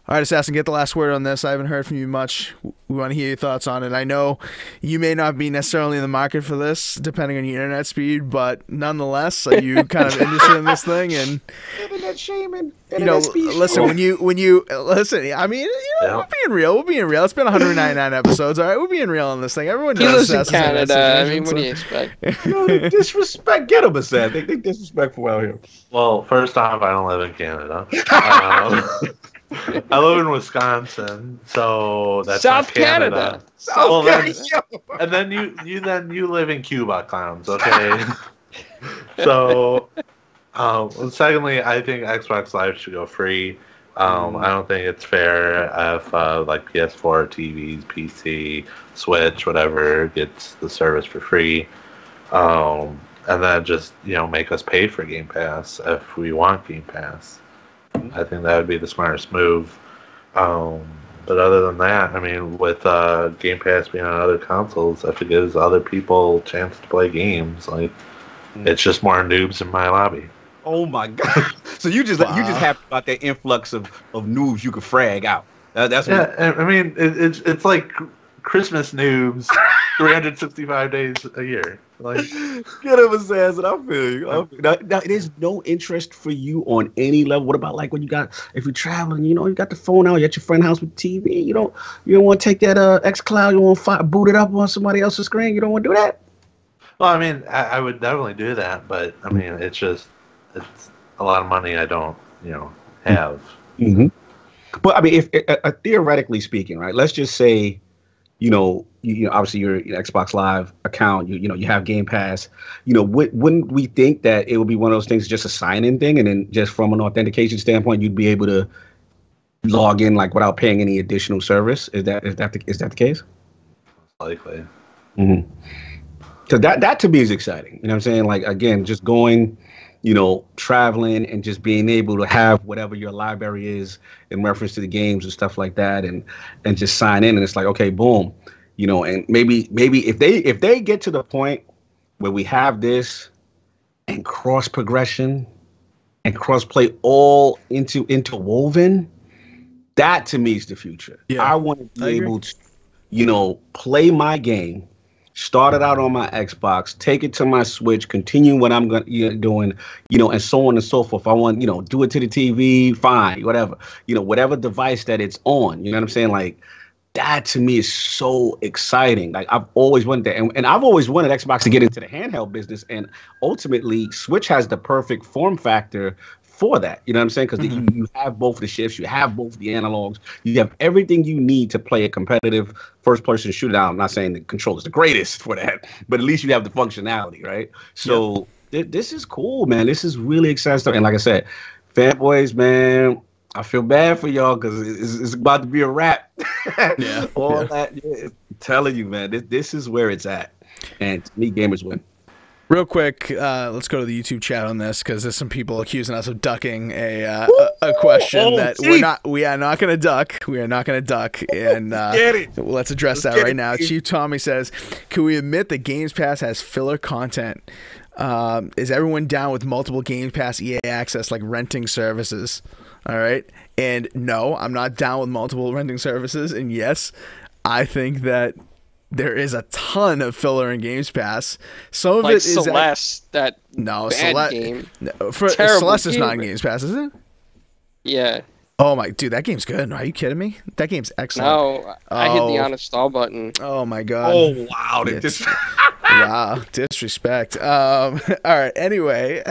All right, Assassin, get the last word on this. I haven't heard from you much. We want to hear your thoughts on it. I know you may not be necessarily in the market for this, depending on your internet speed, but nonetheless, are you kind of interested in this thing? And
internet shaming.
Listen, when you listen, I mean, we're being real. It's been 199 episodes. All right, we're being real on this thing. Everyone knows
he lives in Canada. I mean, what do you expect?
Disrespect. Get them, Assassin. They disrespectful out here.
Well, first off, I don't live in Canada. I live in Wisconsin, so that's
South
not Canada.
And
then you live in Cuba, clowns. Okay. So, secondly, I think Xbox Live should go free. I don't think it's fair if like PS4, TVs, PC, Switch, whatever gets the service for free, and then just make us pay for Game Pass if we want Game Pass. I think that would be the smartest move. But other than that, I mean, with Game Pass being on other consoles, if it gives other people a chance to play games, like it's just more noobs in my lobby.
Oh my god! So you just happy about that influx of noobs you could frag out? That's
I mean, it's like Christmas noobs, 365 days a year. Like,
get him, Assassin. I feel you. Now, there's no interest for you on any level. What about like when if you're traveling, you got the phone out, you're at your friend's house with TV. You don't want to take that xCloud, you want to boot it up on somebody else's screen. You don't want to do that.
Well, I mean, I would definitely do that, but I mean, it's a lot of money I don't have.
Mm-hmm. But I mean, if theoretically speaking, right? Let's just say, obviously your Xbox Live account, you have Game Pass. Wouldn't we think that it would be one of those things, just a sign-in thing, and then just from an authentication standpoint, you'd be able to log in like without paying any additional service? Is that the case?
Likely.
Mm-hmm. So that to me is exciting. You know what I'm saying? Like, again, just going, traveling and just being able to have whatever your library is in reference to the games and stuff like that, and just sign in, and it's like, okay, boom, and maybe if they get to the point where we have this and cross progression and cross play all interwoven, that to me is the future. Yeah, I want to be able to, play my game, start it out on my Xbox, take it to my Switch, continue what I'm doing, and so on and so forth. I want, do it to the TV, fine, whatever, whatever device that it's on. You know what I'm saying? Like, that to me is so exciting. Like, I've always wanted that, and I've always wanted Xbox to get into the handheld business, and ultimately, Switch has the perfect form factor for that. You know what I'm saying? Because you have both the shifts, you have both the analogs, you have everything you need to play a competitive first-person shooter. I'm not saying the controller is the greatest for that, but at least you have the functionality, right? So this is cool, man. This is really exciting stuff. And like I said, fanboys, man, I feel bad for y'all because it's about to be a wrap. That. I'm telling you, man, this is where it's at. And to me, gamers win.
Real quick, let's go to the YouTube chat on this because there's some people accusing us of ducking a question that we are not going to duck. We are not going to duck, and let's address that right now. Chief Tommy says, "Can we admit that Games Pass has filler content? Is everyone down with multiple Games Pass EA access like renting services?" All right, and no, I'm not down with multiple renting services, and yes, I think that there is a ton of filler in Games Pass. Some of
like
it is
Celeste, that
no
bad game.
Celeste is not in Games Pass, is it?
Yeah.
Oh my dude, that game's good. Are you kidding me? That game's excellent.
No, I hit the uninstall button.
Oh my god.
Oh wow,
wow, disrespect. All right. Anyway,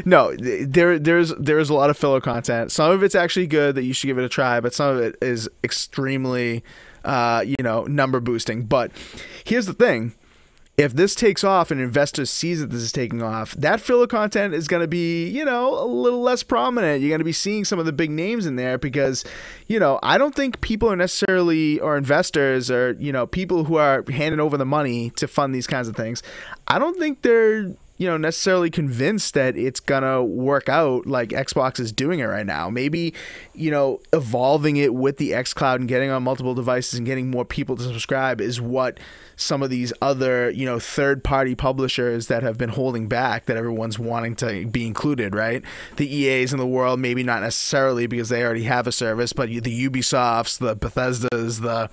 no, there's a lot of filler content. Some of it's actually good that you should give it a try, but some of it is extremely number boosting. But here's the thing. If this takes off and investors sees that this is taking off, that filler content is going to be, a little less prominent. You're going to be seeing some of the big names in there because, I don't think people are necessarily, or investors or, people who are handing over the money to fund these kinds of things. I don't think they're, necessarily convinced that it's going to work out like Xbox is doing it right now. Maybe, evolving it with the xCloud and getting on multiple devices and getting more people to subscribe is what some of these other, third-party publishers that have been holding back that everyone's wanting to be included, right? The EAs in the world, maybe not necessarily because they already have a service, but the Ubisofts, the Bethesdas, the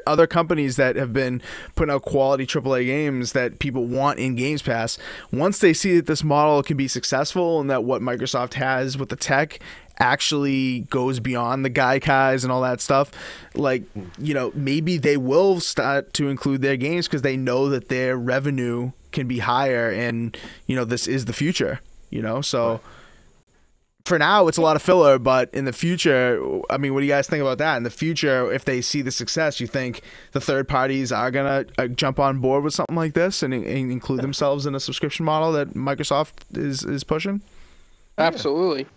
other companies that have been putting out quality AAA games that people want in Games Pass, once they see that this model can be successful and that what Microsoft has with the tech actually goes beyond the Gaikais and all that stuff, maybe they will start to include their games because they know that their revenue can be higher and, this is the future, so... Right. For now, it's a lot of filler, but in the future, I mean, what do you guys think about that? In the future, if they see the success, you think the third parties are going to jump on board with something like this and include themselves in a subscription model that Microsoft is pushing?
Absolutely.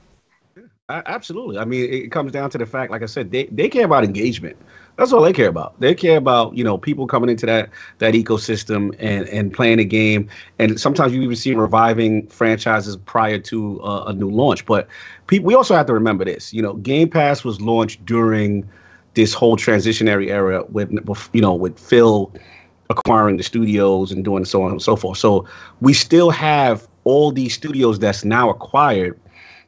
Absolutely. I mean, it comes down to the fact, like I said, they care about engagement. That's all they care about. They care about, people coming into that ecosystem and playing a game. And sometimes you even see reviving franchises prior to a new launch. But we also have to remember this. Game Pass was launched during this whole transitionary era with Phil acquiring the studios and doing so on and so forth. So we still have all these studios that's now acquired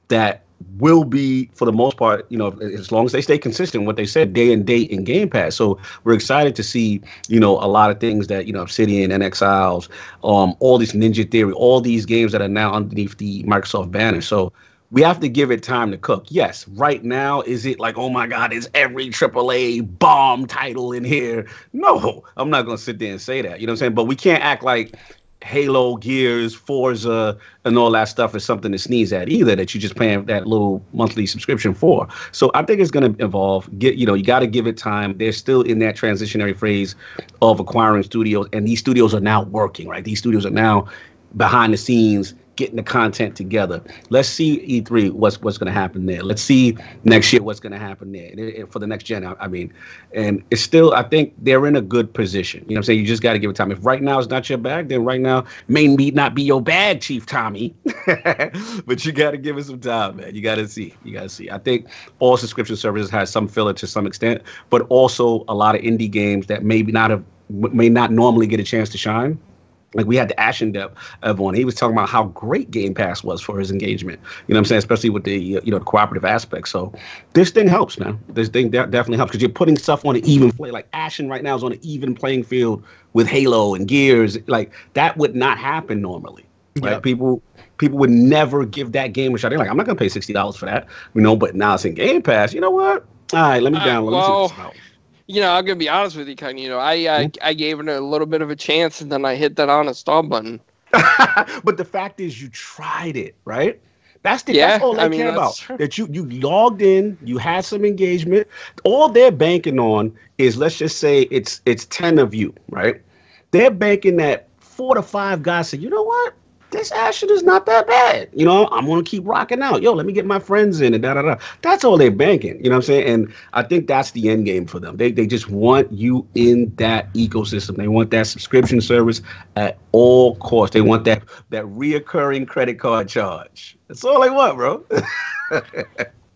that will be, for the most part, as long as they stay consistent, what they said, day and date in Game Pass. So we're excited to see, a lot of things that, Obsidian and Exiles, all this Ninja Theory, all these games that are now underneath the Microsoft banner. So we have to give it time to cook. Yes, right now, is it like, oh my God, is every AAA bomb title in here? No, I'm not going to sit there and say that. You know what I'm saying? But we can't act like Halo, Gears, Forza, and all that stuff is something to sneeze at either, that you're just paying that little monthly subscription for. So I think it's going to evolve. You got to give it time. They're still in that transitionary phase of acquiring studios, and these studios are now working, right? These studios are now behind the scenes getting the content together. Let's see E3 what's going to happen there. Let's see next year what's going to happen there for the next gen. I mean, and it's still, I think they're in a good position. You know what I'm saying? You just got to give it time. If right now is not your bag, then right now may not be your bag, Chief Tommy. But you got to give it some time, man. You got to see. I think all subscription services has some filler to some extent, but also a lot of indie games that may not normally get a chance to shine. Like we had the Ashen Dev on. He was talking about how great Game Pass was for his engagement. You know what I'm saying? Especially with the the cooperative aspect. So this thing helps, man. This thing definitely helps because you're putting stuff on an even play. Like Ashen right now is on an even playing field with Halo and Gears. Like that would not happen normally. Right? Yep. People would never give that game a shot. They're like, I'm not gonna pay $60 for that. But now it's in Game Pass. You know what? All right, let me download. Let me see what it's about.
I'm gonna be honest with you, Cognito. I gave it a little bit of a chance, and then I hit that uninstall button.
But the fact is, you tried it, right? That's all they care about. True. That you logged in, you had some engagement. All they're banking on is, let's just say it's 10 of you, right? They're banking that 4 to 5 guys say, you know what? this action is not that bad. You know, I'm gonna keep rocking out. Yo, let me get my friends in and da da da. That's all they're banking. You know what I'm saying? And I think that's the end game for them. They just want you in that ecosystem. They want that subscription service at all costs. They want that reoccurring credit card charge. That's all they want, bro.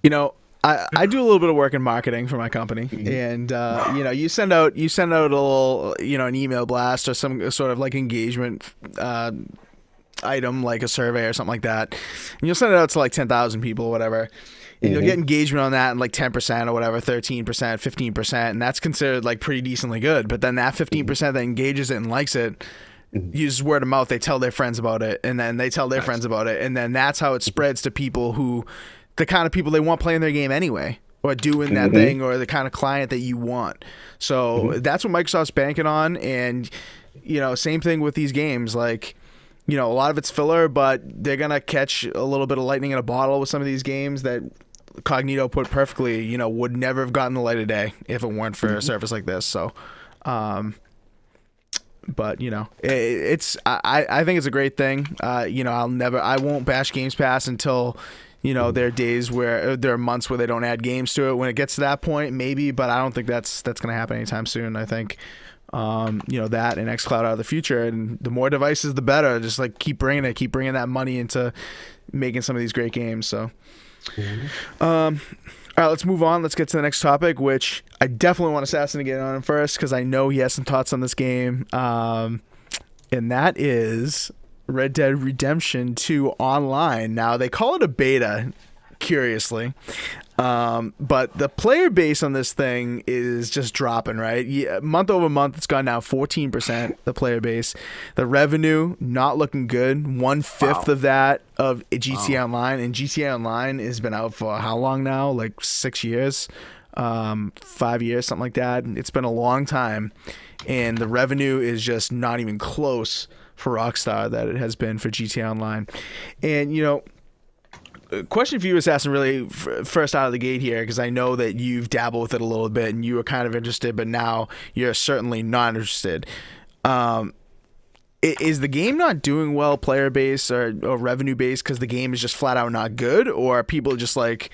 You know, I do a little bit of work in marketing for my company, and you know, you send out a little, you know, an email blast or some sort of like engagement item, like a survey or something like that, and you'll send it out to like 10,000 people or whatever, and you'll get engagement on that in like 10% or whatever, 13%, 15%, and that's considered like pretty decently good. But then that 15% that engages it and likes it, uses word of mouth, they tell their friends about it, and then they tell their friends about it, and then that's how it spreads to people who, the kind of people they want playing their game anyway, or doing that thing, or the kind of client that you want. So that's what Microsoft's banking on. And, you know, same thing with these games. Like, you know, a lot of it's filler, but they're going to catch a little bit of lightning in a bottle with some of these games that Cognito put perfectly, you know, would never have gotten the light of day if it weren't for a service like this. So, but, you know, I think it's a great thing. You know, I won't bash Games Pass until, you know, there are months where they don't add games to it. When it gets to that point, maybe, but I don't think that's going to happen anytime soon. I think, you know, that and xCloud are the future, and the more devices, the better. Just like keep bringing that money into making some of these great games. So, all right, let's move on. Let's get to the next topic, which I definitely want Assassin to get on first because I know he has some thoughts on this game, and that is Red Dead Redemption 2 Online. Now, they call it a beta, curiously, but the player base on this thing is just dropping, right? Yeah, month over month, it's gone down 14%, the player base. The revenue, not looking good. 1/5 of that of GTA Online, and GTA Online has been out for how long now? Like 6 years? 5 years, something like that. It's been a long time, and the revenue is just not even close for Rockstar that it has been for GTA Online. And, you know, question for you, Assassin, really first out of the gate here, because I know that you've dabbled with it a little bit and you were kind of interested, but now you're certainly not interested. Is the game not doing well player base or revenue base because the game is just flat out not good, or are people just like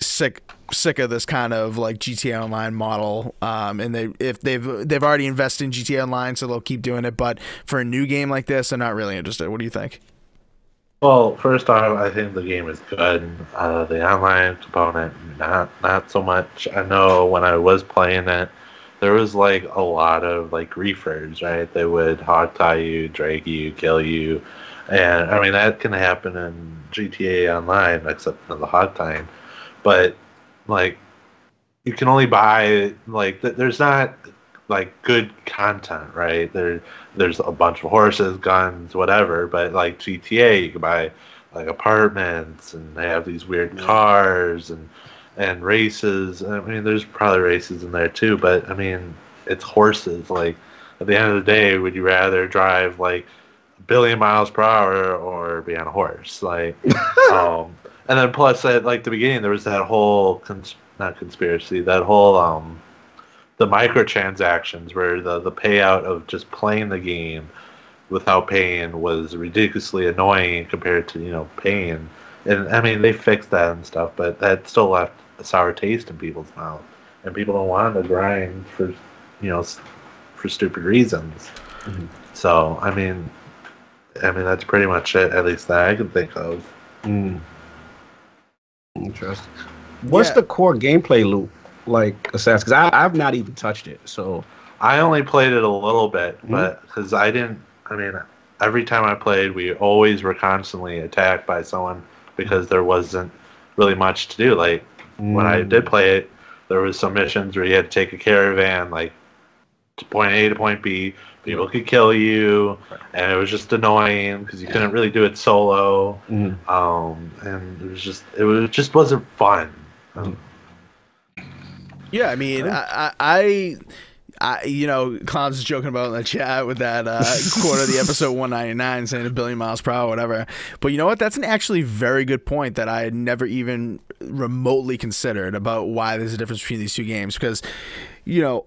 sick of this kind of like GTA Online model, and they've already invested in GTA Online, so they'll keep doing it, but for a new game like this, they're not really interested? What do you think?
Well, first off, I think the game is good. The online component, not so much. I know when I was playing it, there was like a lot of like griefers, right? They would hog tie you, drag you, kill you, and I mean that can happen in GTA Online, except for the hog tying. But like, you can only buy like there's not like good content, right? There's a bunch of horses, guns, whatever. But like GTA, you can buy like apartments, and they have these weird cars and races. I mean, there's probably races in there too, but I mean, it's horses. Like, at the end of the day, would you rather drive like 1 billion miles per hour or be on a horse? Like, and then plus at like the beginning, there was that whole not conspiracy, that whole the microtransactions where the payout of just playing the game without paying was ridiculously annoying compared to, you know, paying. And I mean, they fixed that and stuff, but that still left a sour taste in people's mouth, and people don't want to grind for, you know, for stupid reasons. So I mean that's pretty much it, at least that I can think of.
Interesting. What's the core gameplay loop like, Assassin? Because I've not even touched it, so
I only played it a little bit, but because I mean, every time I played, we always were constantly attacked by someone because there wasn't really much to do. Like, when I did play it, there was some missions where you had to take a caravan, like, to point A to point B. People could kill you, and it was just annoying because you couldn't really do it solo. And it just wasn't fun.
Yeah, I mean, I you know, Clowns is joking about in the chat with that quote of the episode 199 saying 1 billion miles per hour, whatever. But you know what? That's an actually very good point that I had never even remotely considered about why there's a difference between these two games. Because, you know,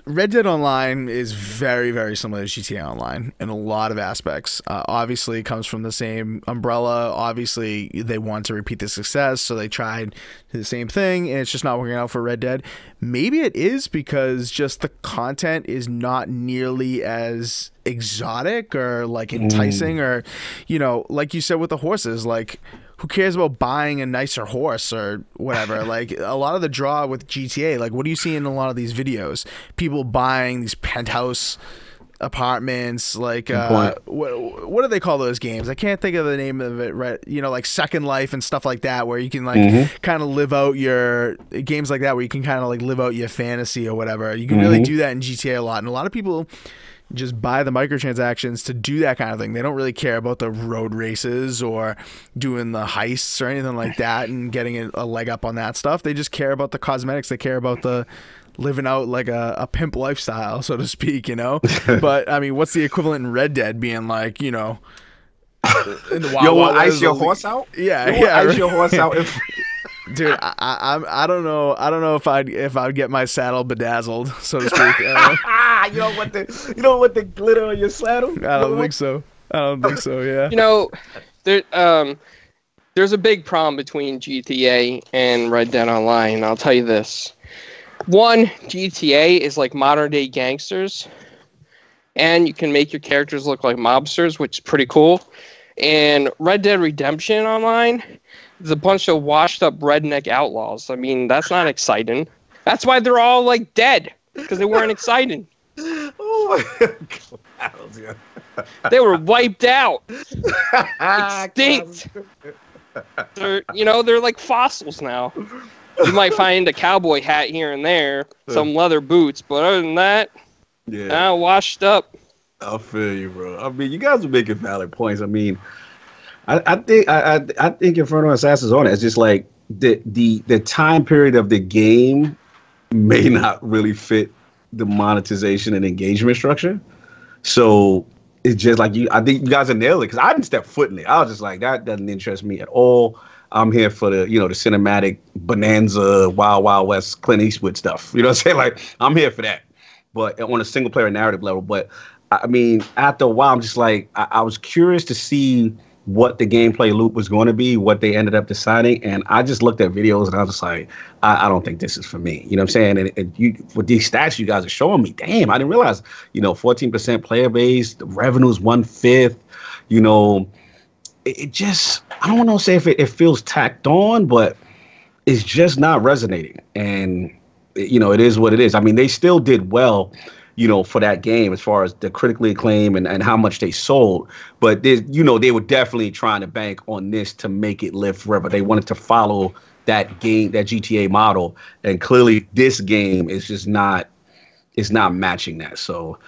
Red Dead Online is very, very similar to GTA Online in a lot of aspects. Obviously, it comes from the same umbrella. Obviously, they want to repeat the success, so they tried the same thing, and it's just not working out for Red Dead. Maybe it is because just the content is not nearly as exotic or like enticing, or, you know, like you said with the horses, like, who cares about buying a nicer horse or whatever? Like, a lot of the draw with GTA, like, what do you see in a lot of these videos? People buying these penthouse apartments, like, what do they call those games? I can't think of the name of it, right? You know, like Second Life and stuff like that, where you can, like, kind of live out your games like that, where you can kind of, like, live out your fantasy or whatever. You can really do that in GTA a lot. And a lot of people just buy the microtransactions to do that kind of thing. They don't really care about the road races or doing the heists or anything like that and getting a leg up on that stuff. They just care about the cosmetics. They care about the living out like a pimp lifestyle, so to speak, you know? But, I mean, what's the equivalent in Red Dead being like, you know, in the
Yo, want to ice your horse out?
Yeah,
ice your horse out.
Dude, I don't know if I'd get my saddle bedazzled, so to speak.
You don't want the glitter on your saddle?
I don't think so. Yeah.
You know, there's a big problem between GTA and Red Dead Online. I'll tell you this. One, GTA is like modern day gangsters, and you can make your characters look like mobsters, which is pretty cool. And Red Dead Redemption Online is a bunch of washed up redneck outlaws. I mean, that's not exciting. That's why they're all like dead, because they weren't exciting.
Oh my God.
They were wiped out, extinct. They're like fossils now. You might find a cowboy hat here and there, some leather boots, but other than that, washed up.
I feel you, bro. I mean, you guys are making valid points. I mean, I think Inferno Assassin's on it. It's just like the time period of the game may not really fit the monetization and engagement structure. So it's just like I think you guys are nailing it, because I didn't step foot in it. I was just like, that doesn't interest me at all. I'm here for the cinematic bonanza, Wild Wild West, Clint Eastwood stuff. You know what I'm saying? Like, I'm here for that, but on a single player narrative level. But I mean, after a while, I'm just like, I was curious to see what the gameplay loop was going to be, what they ended up deciding. And I just looked at videos and I was just like, I don't think this is for me. You know what I'm saying? And you, with these stats you guys are showing me, damn, I didn't realize, 14% player base, the revenue's 1/5, it just, I don't want to say if it feels tacked on, but it's just not resonating. And, it is what it is. I mean, they still did well, for that game as far as the critically acclaimed and how much they sold. But, they were definitely trying to bank on this to make it live forever. They wanted to follow that game, that GTA model. And clearly this game is just not, it's not matching that. So,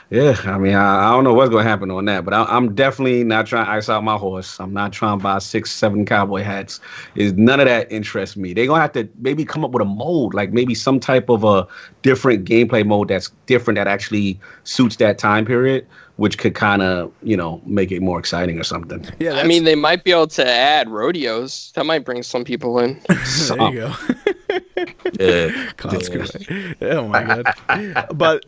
yeah, I mean, I don't know what's going to happen on that, but I'm definitely not trying to ice out my horse. I'm not trying to buy 6-7 cowboy hats. None of that interests me. They're going to have to maybe come up with a mode, like maybe some type of a different gameplay mode that's different, that actually suits that time period, which could kind of, make it more exciting or something.
Yeah, I mean, they might be able to add rodeos. That might bring some people in.
There you go.
Yeah.
Oh my God. But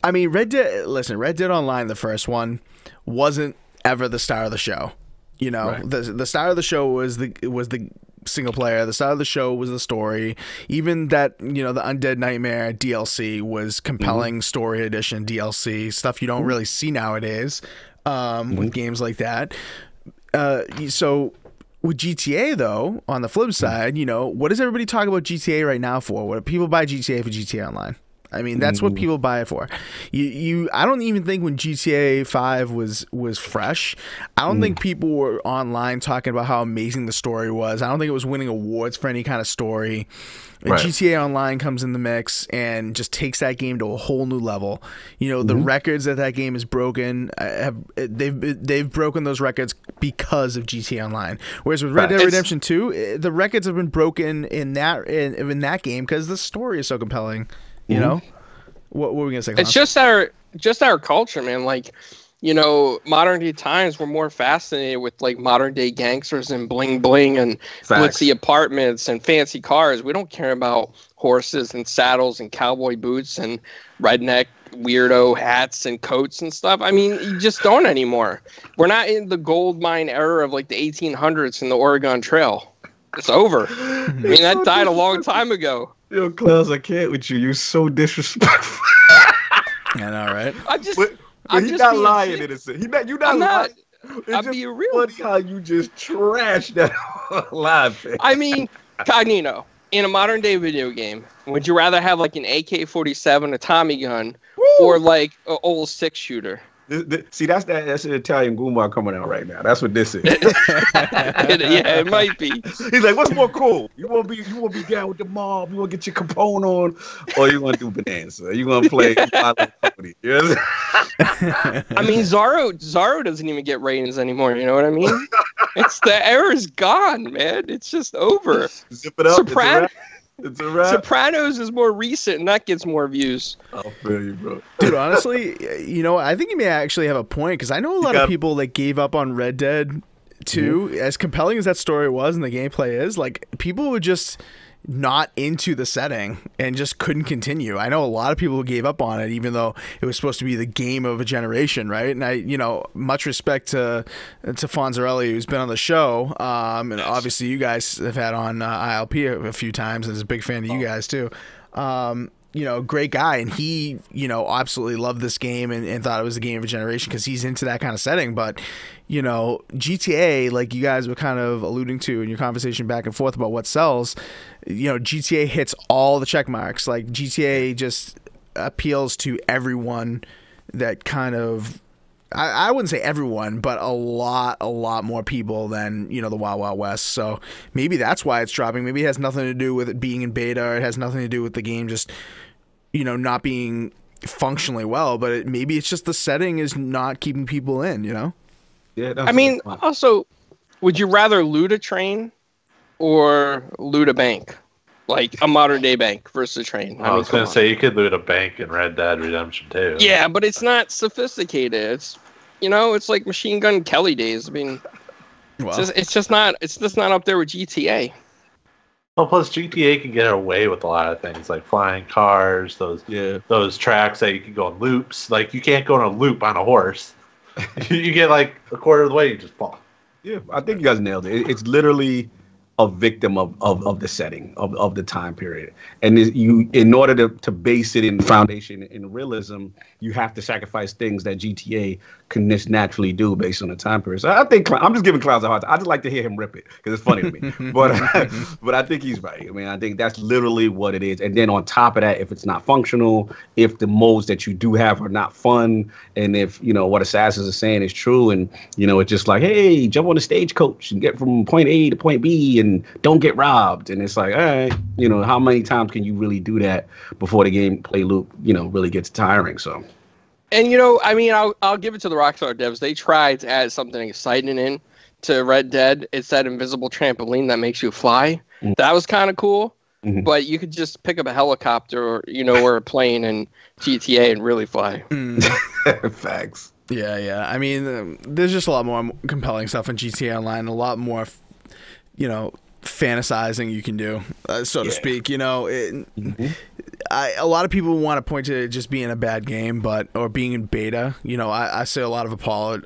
I mean, Red Dead Online, the first one, wasn't ever the star of the show. Right. The star of the show was the single player. The star of the show was the story. Even that, the Undead Nightmare DLC was compelling story edition DLC, stuff you don't really see nowadays with games like that. So with GTA, though, on the flip side, what does everybody talk about GTA right now for? What do people buy GTA for? GTA Online. I mean, that's what people buy it for. I don't even think when GTA 5 was fresh, I don't think people were online talking about how amazing the story was. I don't think it was winning awards for any kind of story. Right. GTA Online comes in the mix and just takes that game to a whole new level. The records that game has broken, they've broken those records because of GTA Online. Whereas with Red Dead Redemption 2, the records have been broken in that game because the story is so compelling. What were we gonna say?
It's just our culture, man. Like, modern day times, we're more fascinated with like modern day gangsters and bling bling and glitzy apartments and fancy cars. We don't care about horses and saddles and cowboy boots and redneck weirdo hats and coats and stuff. I mean, you just don't anymore. We're not in the gold mine era of like the 1800s in the Oregon Trail. It's over. I mean, that died a long time ago.
Yo, Klaus, I can't with you. You're so disrespectful.
I know, right?
But he's not lying, innocent. You're not lying.
I'm being real.
Funny how you just trashed that live.
I mean, Cognito, in a modern day video game, would you rather have like an AK-47, a Tommy gun, or like an old 6-shooter?
See, that's an Italian Goomba coming out right now. That's what this is.
Yeah, it might be.
He's like, what's more cool? You want to be down with the mob? You want to get your Capone on, or you want to do Bonanza? You want to play Company? Yes.
I mean, Zorro doesn't even get ratings anymore. You know what I mean? The era's gone, man. It's just over.
Zip it up. It's a wrap.
Sopranos is more recent, and that gets more views.
I'll feel you, bro.
Dude, honestly, I think you may actually have a point, because I know a lot of people that gave up on Red Dead 2. As compelling as that story was and the gameplay is, like, people were just not into the setting and just couldn't continue. I know a lot of people who gave up on it, even though it was supposed to be the game of a generation, right? And I, much respect to Fonzarelli, who's been on the show, and obviously you guys have had on ILP a few times, and is a big fan of you guys too. Great guy, and he, absolutely loved this game and thought it was the game of a generation because he's into that kind of setting. But, GTA, like you guys were kind of alluding to in your conversation back and forth about what sells, GTA hits all the check marks. Like, GTA just appeals to everyone that kind of, I wouldn't say everyone, but a lot more people than, the Wild Wild West. So maybe that's why it's dropping. Maybe it has nothing to do with it being in beta, or it has nothing to do with the game just, not being functionally well, but maybe it's just the setting is not keeping people in,
Yeah.
I mean, also, would you rather loot a train or loot a bank? Like a modern day bank versus a train.
I was going to say, you could loot a bank in Red Dead Redemption 2.
Yeah, but it's not sophisticated. It's, it's like Machine Gun Kelly days. I mean, it's just not up there with GTA.
Well, plus GTA can get away with a lot of things, like flying cars, those tracks that you can go on loops. Like, you can't go on a loop on a horse. You get like a quarter of the way, you just fall.
Yeah, I think you guys nailed it. It's literally a victim of the setting of the time period, and in order to base it in foundation in realism, you have to sacrifice things that GTA can just naturally do based on the time period. So I think I'm just giving Clouds a hard time. I just like to hear him rip it because it's funny to me. But I think he's right. I mean, I think that's literally what it is. And then on top of that, if it's not functional, if the modes that you do have are not fun, and if what Assassins are saying is true, and it's just like, hey, jump on the stagecoach and get from point A to point B and don't get robbed. And it's like, all right, how many times can you really do that before the gameplay loop, really gets tiring? So.
And I mean, I'll give it to the Rockstar devs. They tried to add something exciting in to Red Dead. It's that invisible trampoline that makes you fly. Mm-hmm. That was kind of cool. Mm-hmm. But you could just pick up a helicopter or a plane in GTA and really fly.
Facts.
Yeah. I mean, there's just a lot more compelling stuff in GTA Online. A lot more, fantasizing you can do, so to speak. A lot of people want to point to it just being a bad game, or being in beta. I say a lot of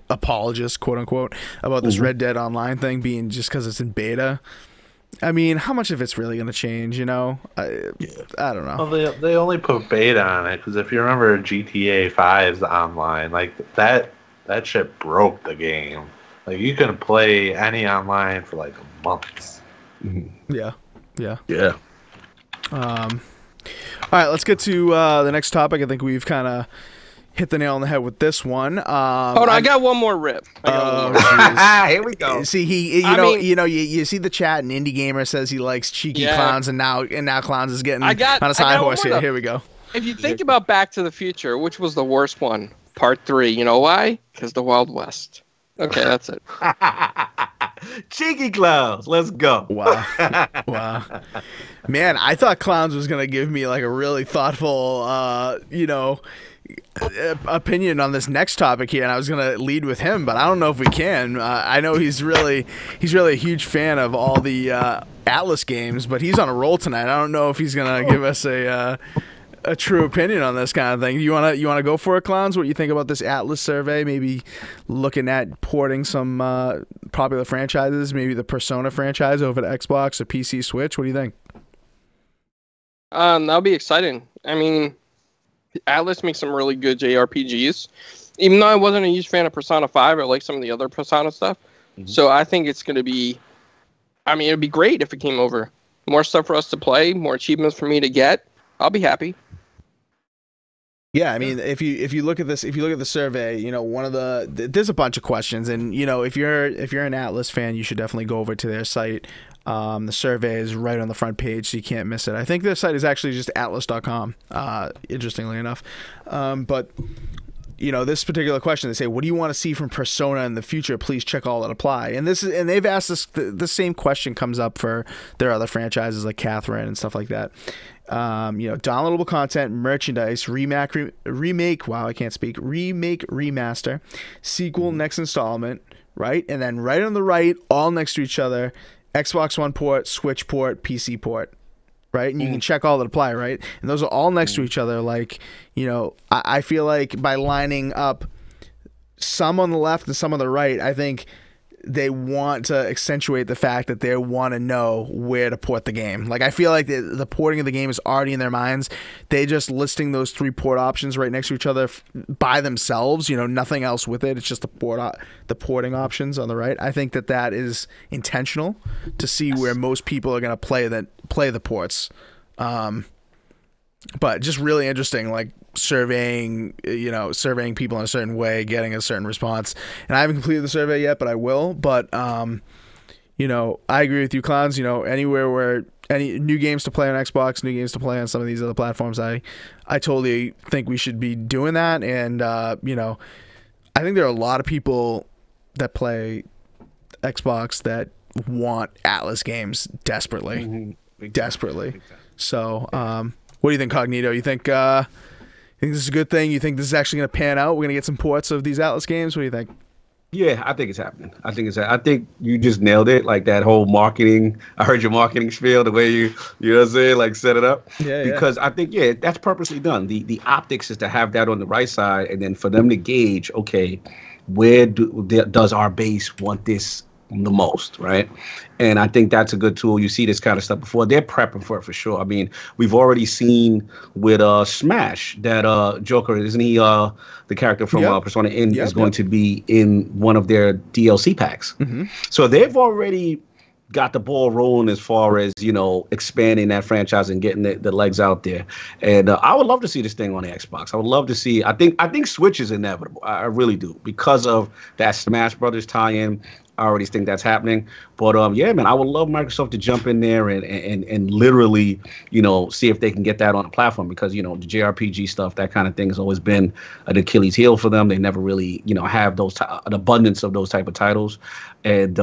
apologists, quote unquote, about this Red Dead Online thing being just because it's in beta. I mean, how much of it's really going to change? I don't know.
Well, they only put beta on it because if you remember GTA 5's online, like that shit broke the game. Like, you couldn't play any online for like a month.
Mm-hmm. Yeah. All right, let's get to the next topic. I think we've kind of hit the nail on the head with this one.
Hold on, I got one more rip.
Here we go.
See, you see the chat, and Indie Gamer says he likes cheeky clowns, and now Clowns is getting on his high horse here. Here we go.
If you think about Back to the Future, which was the worst one? Part 3. You know why? Because the Wild West. Okay, that's it.
Cheeky Clowns, let's go.
Wow. Man, I thought Clowns was going to give me like a really thoughtful, opinion on this next topic here, and I was gonna lead with him, but I don't know if we can. I know he's really a huge fan of all the Atlas games, but he's on a roll tonight. I don't know if he's gonna give us a true opinion on this kind of thing. You wanna go for it, Clowns? What do you think about this Atlas survey? Maybe looking at porting some popular franchises, maybe the Persona franchise over to Xbox or PC, Switch. What do you think?
That'll be exciting. I mean, Atlas makes some really good JRPGs. Even though I wasn't a huge fan of Persona 5, I like some of the other Persona stuff. Mm-hmm. So I think it's going to be... I mean, it'd be great if it came over. More stuff for us to play, more achievements for me to get. I'll be happy.
Yeah, I mean, if you look at this, if you look at the survey, you know, there's a bunch of questions, and you know, if you're an Atlas fan, you should definitely go over to their site. The survey is right on the front page, so you can't miss it. I think their site is actually just atlas.com, interestingly enough. But, you know, this particular question, they say, what do you want to see from Persona in the future? Please check all that apply. And they've asked this, the same question comes up for their other franchises like Catherine and stuff like that. You know, downloadable content, merchandise, remake, remaster, sequel, next installment, right? And then right on the right, all next to each other, Xbox One port, Switch port, PC port, right? And you can check all that apply, right? And those are all next to each other. Like, you know, I feel like by lining up some on the left and some on the right, I think they want to accentuate the fact that they want to know where to port the game. Like, I feel like the porting of the game is already in their minds. They just listing those 3 port options right next to each other by themselves, you know, nothing else with it. It's just the porting options on the right. I think that is intentional to see where most people are going to play the ports. But just really interesting, like surveying people in a certain way, getting a certain response. And I haven't completed the survey yet, but I will. But you know, I agree with you, Clowns. You know, anywhere where any new games to play on Xbox, new games to play on some of these other platforms, I totally think we should be doing that. And you know, I think there are a lot of people that play Xbox that want Atlas games desperately.
Mm-hmm.
Desperately. So what do you think, Cognito? You think this is a good thing? You think this is actually going to pan out? We're going to get some ports of these Atlas games? What do you think?
Yeah, I think it's happening. I think you just nailed it. Like that whole marketing. I heard your marketing spiel, the way you know what I'm saying, like set it up.
Yeah.
Because I think that's purposely done. The optics is to have that on the right side, and then for them to gauge, okay, where does our base want this the most, right? And I think that's a good tool. You see this kind of stuff before. They're prepping for it for sure. I mean, we've already seen with Smash that Joker, isn't he the character from Persona N is going to be in one of their DLC packs. Mm-hmm. So they've already got the ball rolling as far as, you know, expanding that franchise and getting the legs out there. And I would love to see this thing on the Xbox. I would love to see. I think Switch is inevitable. I really do, because of that Smash Brothers tie-in. I already think that's happening. But yeah, man, I would love Microsoft to jump in there and literally, you know, see if they can get that on the platform, because, you know, the JRPG stuff, that kind of thing has always been an Achilles heel for them. They never really, you know, have an abundance of those type of titles. And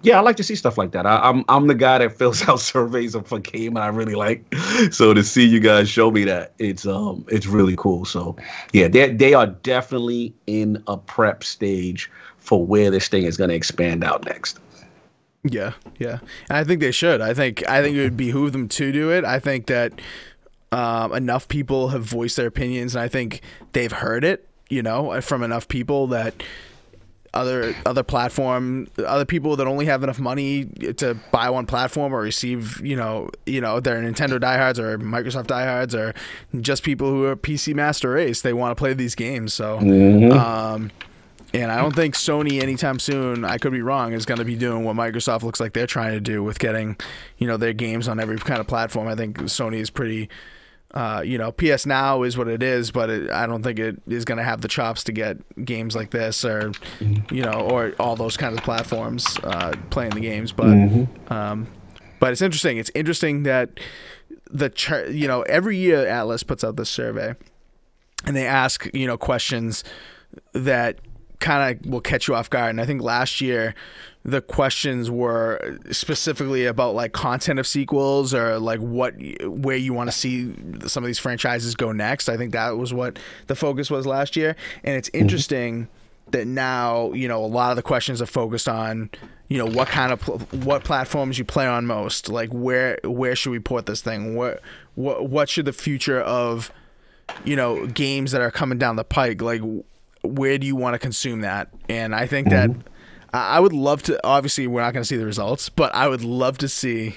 yeah, I like to see stuff like that. I'm the guy that fills out surveys of a game I really like. So to see you guys show me that, it's really cool. So yeah, they are definitely in a prep stage for where this thing is going to expand out next.
Yeah. And I think they should. I think it would behoove them to do it. I think that enough people have voiced their opinions, and I think they've heard it, you know, from enough people that other people that only have enough money to buy one platform or receive, you know, they're Nintendo diehards or Microsoft diehards or just people who are PC Master Race. They want to play these games. So, and I don't think Sony anytime soon, I could be wrong, is going to be doing what Microsoft looks like they're trying to do with getting, you know, their games on every kind of platform. I think Sony is pretty, you know, PS Now is what it is, but I don't think it is going to have the chops to get games like this or, you know, or all those kinds of platforms playing the games. But but it's interesting. It's interesting that you know, every year Atlas puts out this survey, and they ask, you know, questions that kind of will catch you off guard. And I think last year the questions were specifically about like content of sequels or like where you want to see some of these franchises go next. I think that was what the focus was last year. And it's interesting that now, you know, a lot of the questions are focused on, you know, what platforms you play on most, like where should we port this thing? What should the future of, you know, games that are coming down the pike, like where do you want to consume that? And I think that I would love to, obviously we're not going to see the results, but I would love to see,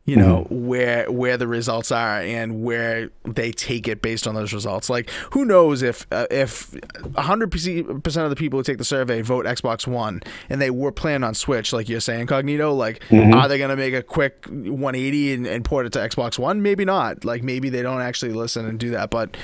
you know, where the results are and where they take it based on those results. Like, who knows if 100% of the people who take the survey vote Xbox One and they were playing on Switch, like you're saying, Cognito, like, are they going to make a quick 180 and port it to Xbox One? Maybe not. Like, maybe they don't actually listen and do that, but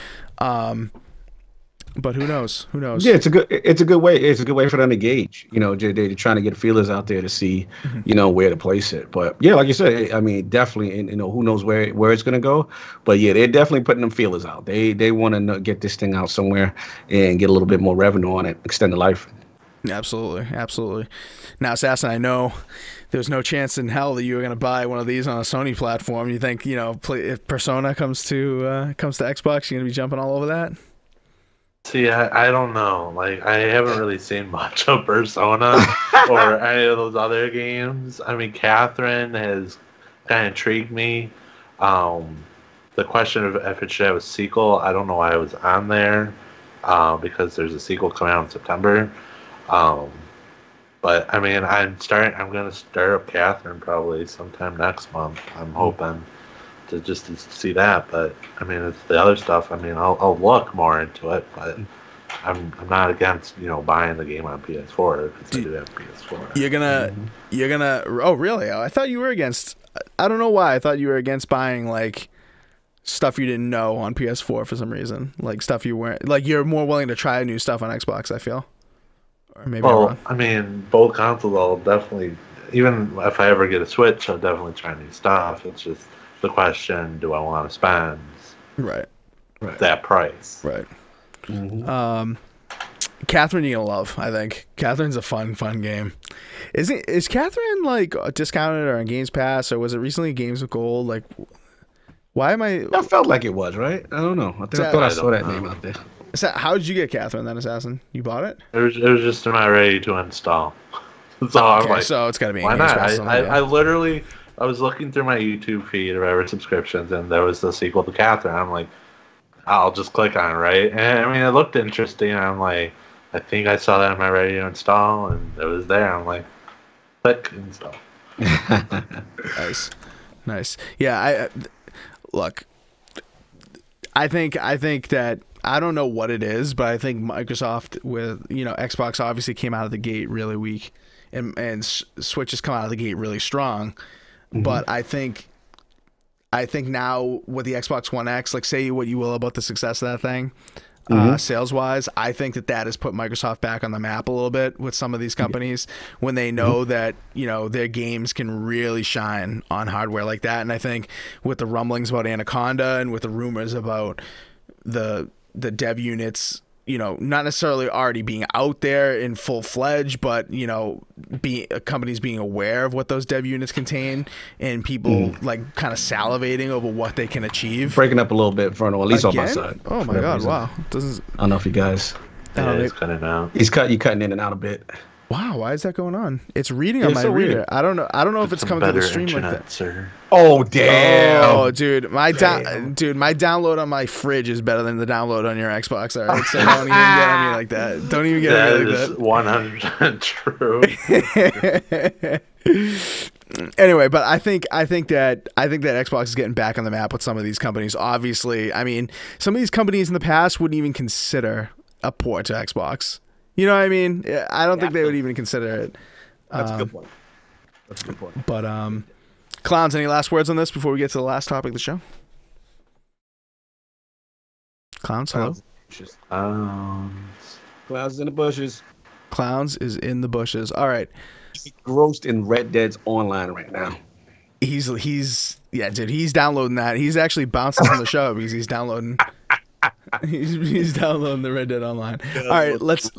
who knows? Who knows?
Yeah, it's a good way. It's a good way for them to gauge. You know, they're trying to get feelers out there to see, you know, where to place it. But yeah, like you said, I mean, definitely, and you know, who knows where it's gonna go. But yeah, they're definitely putting them feelers out. They want to get this thing out somewhere and get a little bit more revenue on it, extend the life.
Absolutely, absolutely. Now, Assassin, I know there's no chance in hell that you were going to buy one of these on a Sony platform. You think, you know, if Persona comes to Xbox, you're going to be jumping all over that?
See, I don't know. Like, I haven't really seen much of Persona or any of those other games. I mean, Catherine has kind of intrigued me. The question of if it should have a sequel, I don't know why it was on there, because there's a sequel coming out in September. But I mean, I'm going to start up Catherine probably sometime next month. I'm hoping to see that. But I mean, it's the other stuff. I mean, I'll look more into it, but I'm not against, you know, buying the game on PS4 because I do have PS4.
You're gonna. Oh, really? I thought you were against. I don't know why. I thought you were against buying like stuff you didn't know on PS4 for some reason. Like stuff you weren't. Like you're more willing to try new stuff on Xbox, I feel. Or maybe I'm wrong.
I mean, both consoles, I'll definitely, even if I ever get a Switch, I'll definitely try new stuff. It's just the question, do I want to spend that price?
Right. Catherine you're gonna love, I think. Catherine's a fun game. Is Catherine like discounted or on Games Pass, or was it recently Games with Gold? Like, why am I
felt like it was, right? I don't know. I thought I saw that name out there.
How did you get Catherine then, Assassin? You bought it?
It was just not ready to install. So I'm like,
so it's gotta be.
Why not? I literally, I was looking through my YouTube feed or whatever subscriptions, and there was the sequel to Catherine. I'm like, I'll just click on it, right? And I mean, it looked interesting. And I'm like, I think I saw that on my ready to install, and it was there. I'm like, click install.
Nice. Yeah, look. I think that. I don't know what it is, but I think Microsoft with, you know, Xbox obviously came out of the gate really weak, and Switch has come out of the gate really strong. But I think now with the Xbox One X, like, say what you will about the success of that thing, sales wise, I think that has put Microsoft back on the map a little bit with some of these companies when they know that, you know, their games can really shine on hardware like that. And I think with the rumblings about Anaconda and with the rumors about the dev units, you know, not necessarily already being out there in full-fledged, but, you know, companies being aware of what those dev units contain and people like kind of salivating over what they can achieve.
Breaking up a little bit, Verno, at least on my side.
Oh my God, wow.
I don't know if you guys.
He's cutting out.
You cutting in and out a bit.
Wow, why is that going on? It's reading on my reader. Weird. I don't know if it's coming through the stream like that.
Sir.
Oh damn!
Oh dude, my download on my fridge is better than the download on your Xbox. All right, so don't even get on me like that. Don't even get on me like that.
100%
true. Anyway, but I think that Xbox is getting back on the map with some of these companies. Obviously, I mean, some of these companies in the past wouldn't even consider a port to Xbox. You know what I mean? I don't think they would even consider it.
That's a good point.
But Clowns, any last words on this before we get to the last topic of the show? Clowns, hello?
Clowns in the bushes.
Clowns is in the bushes. All right.
He's grossed in Red Dead's online right now.
He's downloading that. He's actually bouncing from the show because he's downloading. He's downloading the Red Dead Online. All right, let's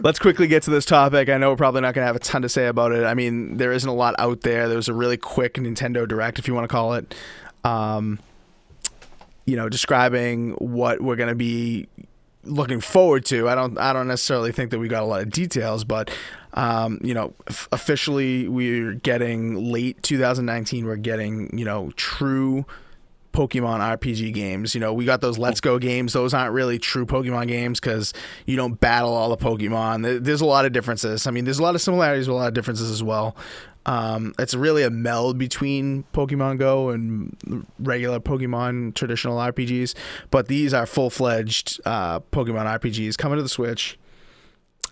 let's quickly get to this topic. I know we're probably not going to have a ton to say about it. I mean, there isn't a lot out there. There was a really quick Nintendo Direct, if you want to call it, describing what we're going to be looking forward to. I don't necessarily think that we got a lot of details, but officially we're getting late 2019. We're getting true Pokemon RPG games. We got those Let's Go games. Those aren't really true Pokemon games because you don't battle all the Pokemon. There's a lot of differences. I mean, there's a lot of similarities, but a lot of differences as well. It's really a meld between Pokemon Go and regular Pokemon traditional RPGs, but these are full-fledged Pokemon RPGs coming to the Switch,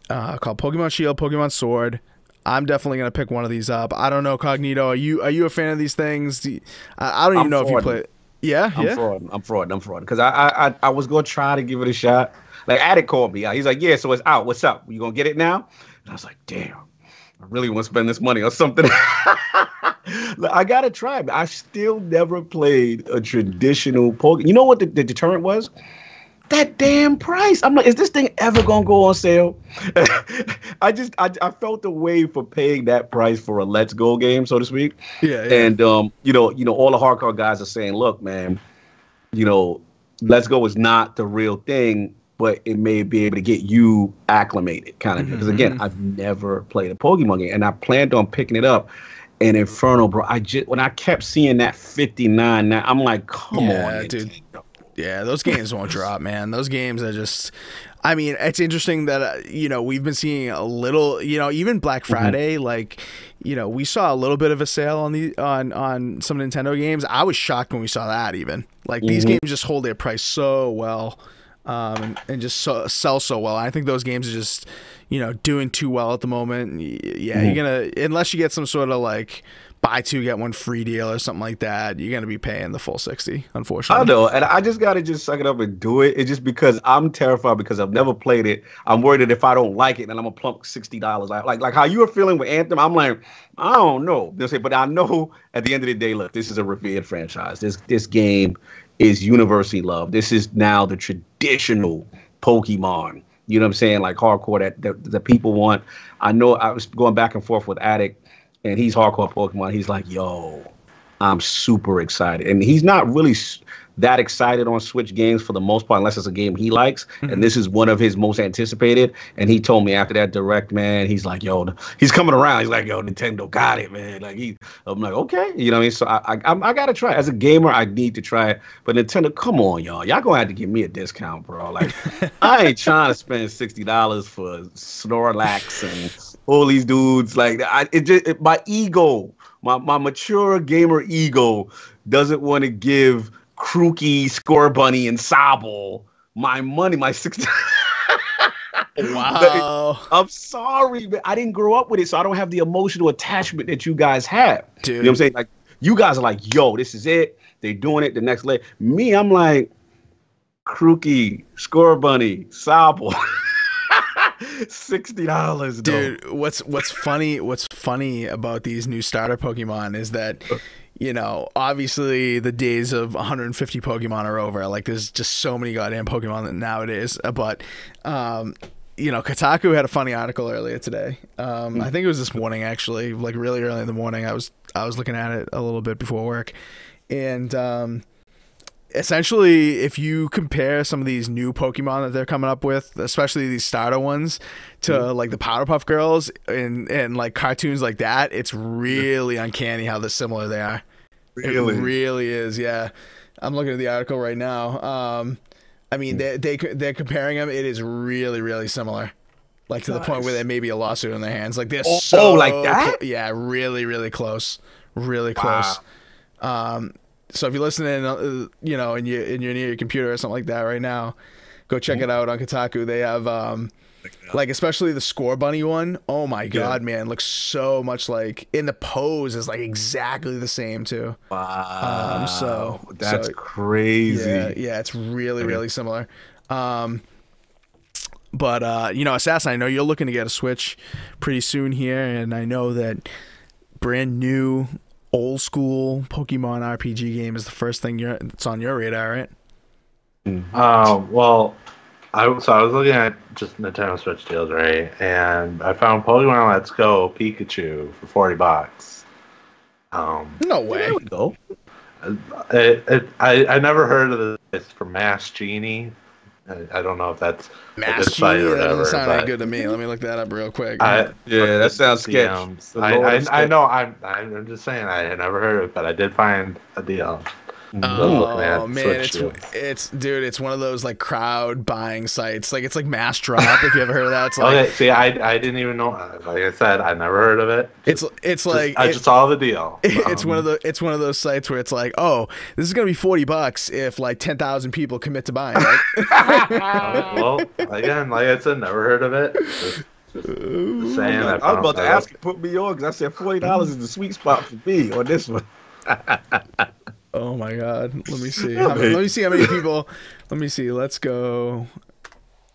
called Pokemon Shield, Pokemon Sword. I'm definitely gonna pick one of these up. I don't know, Cognito. Are you a fan of these things? I don't even know if you play. Yeah,
I'm fraud. Because I was gonna try to give it a shot. Like Addict called me. He's like, yeah, so it's out. What's up? You gonna get it now? And I was like, damn, I really want to spend this money on something. I gotta try it. I still never played a traditional Pokemon. You know what the deterrent was? That damn price. I'm like, is this thing ever gonna go on sale? I felt the way for paying that price for a Let's Go game, so to speak.
Yeah.
And all the hardcore guys are saying, look, man, Let's Go is not the real thing, but it may be able to get you acclimated, kind of. Because again, I've never played a Pokemon game, and I planned on picking it up. And Inferno, bro, when I kept seeing that 59, now I'm like, come on,
dude. Yeah, those games won't drop, man. Those games are just... I mean, it's interesting that, we've been seeing a little, even Black Friday, we saw a little bit of a sale on some Nintendo games. I was shocked when we saw that even. These games just hold their price so well and just sell so well. I think those games are just, doing too well at the moment. Yeah, you're going to... Unless you get some sort of, buy two get one free deal or something like that, you're gonna be paying the full 60, unfortunately.
I know, and I just gotta suck it up and do it. It's just because I'm terrified because I've never played it. I'm worried that if I don't like it, then I'm gonna plunk $60. Like how you were feeling with Anthem. I'm like, I don't know. But I know at the end of the day, look, this is a revered franchise. This game is universally loved. This is now the traditional Pokemon. You know what I'm saying? Like hardcore that people want. I know I was going back and forth with Addict. And he's hardcore Pokemon. He's like, yo, I'm super excited. And he's not really that excited on Switch games for the most part, unless it's a game he likes. And this is one of his most anticipated. And he told me after that Direct, man, he's like, yo, he's coming around. He's like, yo, Nintendo got it, man. I'm like, okay. You know what I mean? So I got to try it. As a gamer, I need to try it. But Nintendo, come on, y'all. Y'all going to have to give me a discount, bro. I ain't trying to spend $60 for Snorlax and all these dudes. My ego, my mature gamer ego doesn't want to give Krooky, Scorbunny, and Sobble my money, my $60.
Wow.
I'm sorry, but I didn't grow up with it, so I don't have the emotional attachment that you guys have.
Dude.
You know what I'm saying? You guys are like, yo, this is it. They're doing it the next leg. Me, I'm like, Krooky, Scorbunny, Sobble. $60,
dude. What's funny about these new starter Pokemon is that obviously the days of 150 Pokemon are over. There's just so many goddamn Pokemon nowadays. But Kotaku had a funny article earlier today. I think it was this morning actually, really early in the morning. I was looking at it a little bit before work, and essentially, if you compare some of these new Pokemon that they're coming up with, especially these starter ones, to the Powerpuff Girls and cartoons like that, it's really uncanny how similar they are.
Really?
It really is, yeah. I'm looking at the article right now. I mean, they're comparing them. It is really, really similar. To the point where there may be a lawsuit in their hands. They're so
like that?
Yeah, really, really close. Really close. So if you're listening, and you're near your computer or something like that right now, go check it out on Kotaku. They have, especially the Scorbunny one. Oh my God, man, looks so much in the pose is exactly the same too.
Wow.
So
that's crazy.
Yeah, it's really, really similar. But Assassin, I know you're looking to get a Switch pretty soon here, and I know that brand new old school Pokemon RPG game is the first thing it's on your radar, right?
Well, I was looking at just Nintendo Switch deals, right? And I found Pokemon Let's Go Pikachu for $40.
No way.
There we go.
I never heard of this from Mass Genie. I don't know if that's
Mass
good site
Genie,
or
that doesn't
whatever.
sound that good to me. Let me look that up real quick.
Yeah, that sounds sketchy.
I know. I'm just saying. I had never heard of it, but I did find a deal.
Oh man, it's one of those like crowd buying sites. Like it's like Mass Drop. If you ever heard of that, it's like
okay. See, I didn't even know. Like I said, I never heard of it.
It's like
I just saw the deal.
It's one of those sites where it's like, oh, this is gonna be $40 if like 10,000 people commit to buying it.
Well, again, like I said, never heard of it. Just saying.
I was about to ask you, put me on, because I said $40 is the sweet spot for me on this one.
Oh my God! Let me see. Let me see how many people. Let me see. Let's go.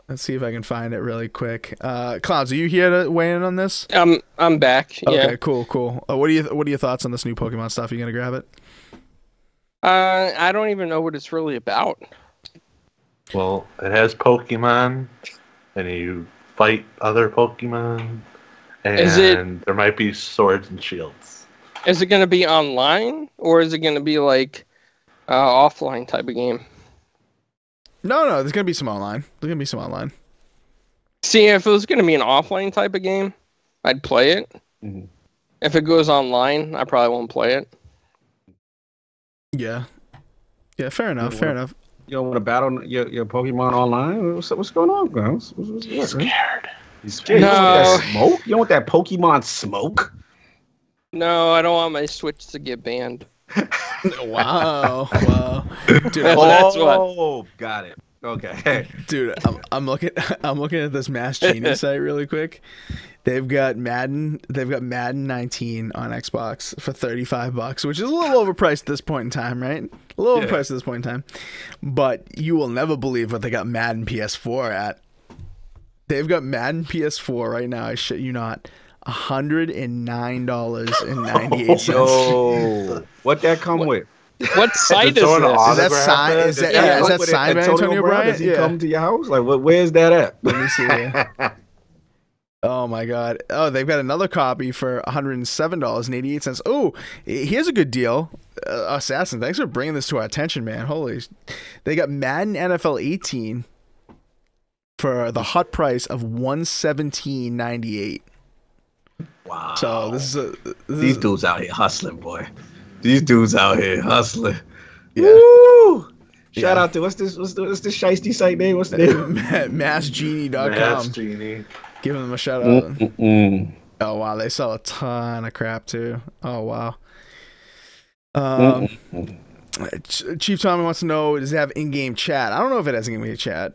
Let's see if I can find it really quick. Clouds, are you here to weigh in on this?
I'm back. Yeah.
Okay, cool. What are your thoughts on this new Pokemon stuff? You gonna grab it?
I don't even know what it's really about.
Well, it has Pokemon, and you fight other Pokemon, and there might be swords and shields.
Is it going to be online, or is it going to be like offline type of game?
No, there's going to be some online.
See, if it was going to be an offline type of game, I'd play it.
Mm-hmm.
If it goes online, I probably won't play it.
Yeah, fair enough.
You don't want to battle your Pokemon online? What's going on, guys?
He's scared.
He's scared.
No.
You don't want that smoke? You don't want that Pokemon smoke?
No, I don't want my Switch to get banned.
Wow. Dude,
That's what.
Got it. Okay.
Dude, I'm looking at this Mass Genie site really quick. They've got Madden 19 on Xbox for $35, which is a little overpriced at this point in time, right? A little overpriced at this point in time. But you will never believe what they got Madden PS4 at. They've got Madden PS4 right now, I shit you not, $109.98.
Yo, what that come with?
What site is this?
Is that signed by Antonio Bryant?
Does he come to your house? Like, where's that at?
Let me see. Oh my God! Oh, they've got another copy for $107.88. Oh, here's a good deal. Assassin, thanks for bringing this to our attention, man. Holy, they got Madden NFL 18 for the hot price of $117.98.
Wow.
So
these dudes out here hustling, boy. These dudes out here hustling.
Yeah.
Woo! Shout out to what's this shiesty site name? What's the name?
MassGenie.com.
Mass Genie.
Giving them a shout out. Oh wow, they sell a ton of crap too. Oh wow. Chief Tommy wants to know, does it have in-game chat? I don't know if it has in-game chat.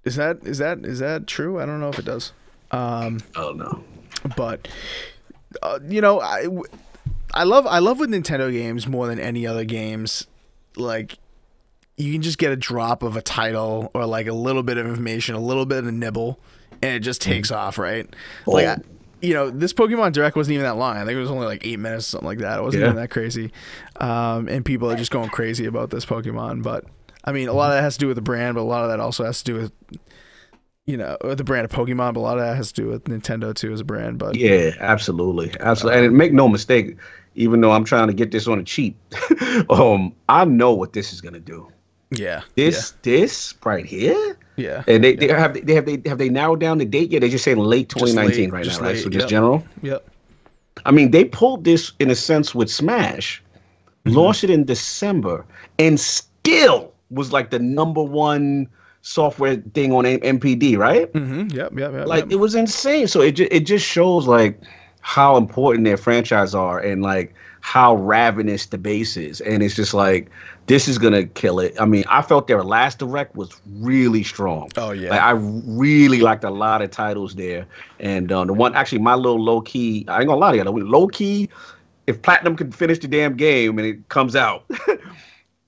Is that true? I don't know if it does.
Oh no.
But you know, I love with Nintendo games more than any other games. Like, you can just get a drop of a title or like a little bit of information, a little bit of a nibble, and it just takes off, right?
Oh.
Like, this Pokemon Direct wasn't even that long. I think it was only like 8 minutes, something like that. It wasn't even that crazy. And people are just going crazy about this Pokemon. But I mean, a lot of that has to do with the brand, but a lot of that also has to do with the brand of Pokemon, but a lot of that has to do with Nintendo too as a brand. But
yeah, absolutely. And make no mistake, even though I'm trying to get this on a cheap, I know what this is gonna do.
Yeah.
This right here.
Yeah.
And have they narrowed down the date yet? They're just saying late 2019 right now, right? So just general.
Yep.
I mean, they pulled this in a sense with Smash, launched it in December, and still was like the #1 software thing on MPD, right?
Mm-hmm. Yep.
Like, it was insane. So it just shows like how important their franchise are and like how ravenous the base is. And it's just like, this is gonna kill it. I mean, I felt their last direct was really strong.
Oh yeah.
Like, I really liked a lot of titles there. And the one, actually, my little low key, I ain't gonna lie to you, low key, if Platinum could finish the damn game and it comes out.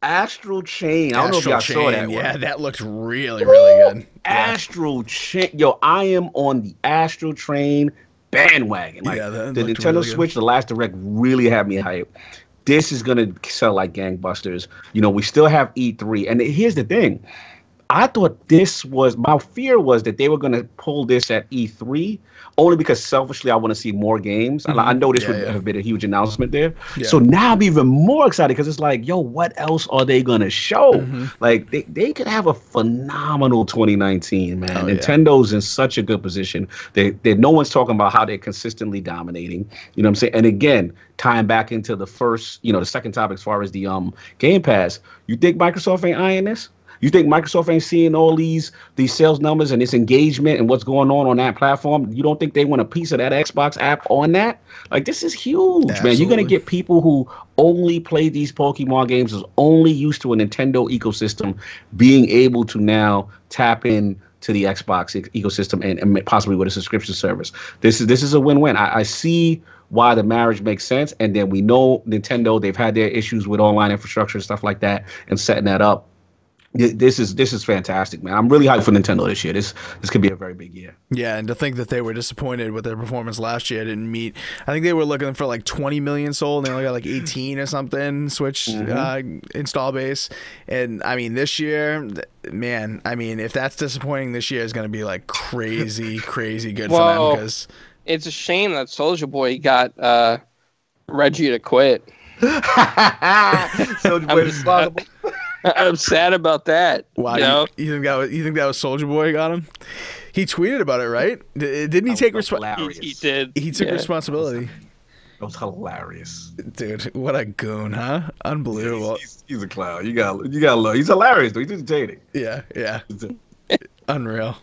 Astral Chain. I don't know if y'all saw that one.
Yeah, that looked really, really good.
Astral Chain. Yo, I am on the Astral Train bandwagon. Like, the Nintendo
really
Switch, the last direct really had me hyped. This is going to sell like gangbusters. We still have E3. And here's the thing. I thought this was, my fear was that they were going to pull this at E3, only because selfishly I want to see more games. I know this would have been a huge announcement there. Yeah. So now I'm even more excited because it's like, yo, what else are they going to show? Like they could have a phenomenal 2019, man. Nintendo's in such a good position. No one's talking about how they're consistently dominating. You know what I'm saying? And again, tying back into the the second topic as far as the Game Pass, you think Microsoft ain't eyeing this? You think Microsoft ain't seeing all these sales numbers and this engagement and what's going on that platform? You don't think they want a piece of that Xbox app on that? Like, this is huge, man. You're going to get people who only play these Pokemon games, is only used to a Nintendo ecosystem, being able to now tap in to the Xbox ecosystem and possibly with a subscription service. This is a win-win. I see why the marriage makes sense. And then we know Nintendo, they've had their issues with online infrastructure and stuff like that and setting that up. This is fantastic, man. I'm really hyped for Nintendo this year. This could be a very big year.
Yeah, and to think that they were disappointed with their performance last year, didn't meet. I think they were looking for like 20 million sold, and they only got like 18 or something Switch install base. And I mean, this year, man, I mean, if that's disappointing, this year is going to be like crazy good for them. Because
it's a shame that Soulja Boy got Reggie to quit.
Soulja Boy responsible.
I'm sad about that.
Wow, you think that was Soulja Boy got him? He tweeted about it, right? Didn't he take responsibility?
He did.
He took responsibility.
That was hilarious,
dude. What a goon, huh? Unbelievable.
He's a clown. You got love. He's hilarious, though. He's entertaining.
Yeah. Unreal.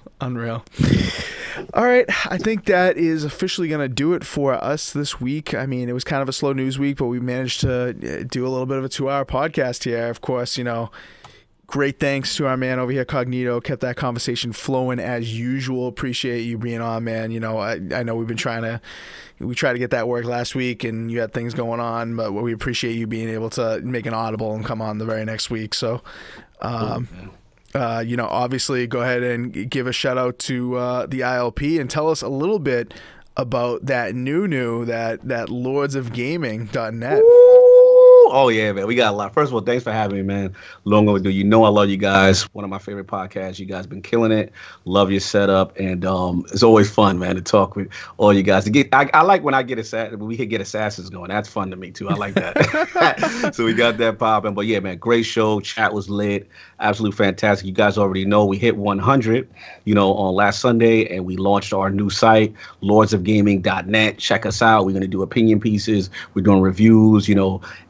All right, I think that is officially going to do it for us this week. I mean, it was kind of a slow news week, but we managed to do a little bit of a 2-hour podcast here. Of course, great thanks to our man over here, Cognito. Kept that conversation flowing as usual. Appreciate you being on, man. I know we tried to get that work last week, and you had things going on, but we appreciate you being able to make an audible and come on the very next week. So, obviously go ahead and give a shout out to the ILP and tell us a little bit about that that lordsofgaming.net.
Oh yeah, man. We got a lot. First of all, thanks for having me, man. Long overdue. I love you guys. One of my favorite podcasts. You guys been killing it. Love your setup. And it's always fun, man, to talk with all you guys. I like when we could get assassins going. That's fun to me too. I like that. So we got that popping. But yeah, man, great show. Chat was lit. Absolutely fantastic. You guys already know we hit 100, on last Sunday, and we launched our new site, lordsofgaming.net. Check us out. We're going to do opinion pieces. We're doing reviews,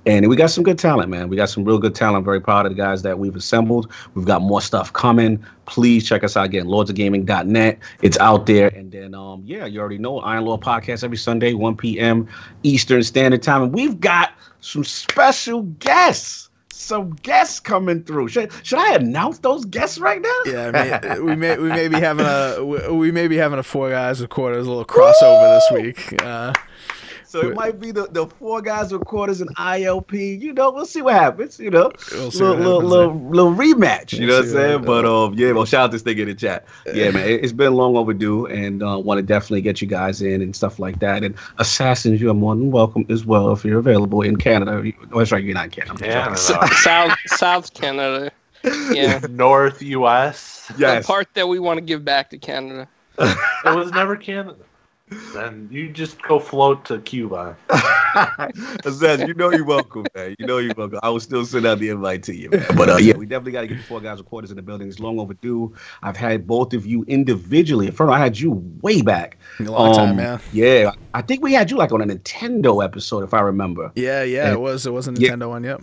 and we got some good talent, man. We got some real good talent. I'm very proud of the guys that we've assembled. We've got more stuff coming. Please check us out again, lordsofgaming.net. It's out there. And then, you already know, Iron Lord Podcast every Sunday, 1 p.m. Eastern Standard Time. And we've got some special guests. Some guests coming through. Should I announce those guests right now?
Yeah, we may be having a 4 Guys with Quarters little crossover this week.
So it might be the 4 Guys with Quarters and ILP. We'll see what happens. Little rematch. You know what I'm saying? But shout out this thing in the chat. Yeah, man, it's been long overdue, and want to definitely get you guys in and stuff like that. And Assassins, you are more than welcome as well if you're available in Canada. That's right, you're not in Canada.
Yeah,
South Canada. Yeah,
North U.S.
Yes. The part that we want to give back to Canada.
It was never Canada. Then you just go float to Cuba.
Azaz, you're welcome, man. You're welcome. I will still send out the invite to you, man. But we definitely got to get the 4 Guys with Quarters in the building. It's long overdue. I've had both of you individually. First, I had you way back.
A long time, man.
Yeah, I think we had you like on a Nintendo episode, if I remember.
Yeah, it was a Nintendo one. Yep.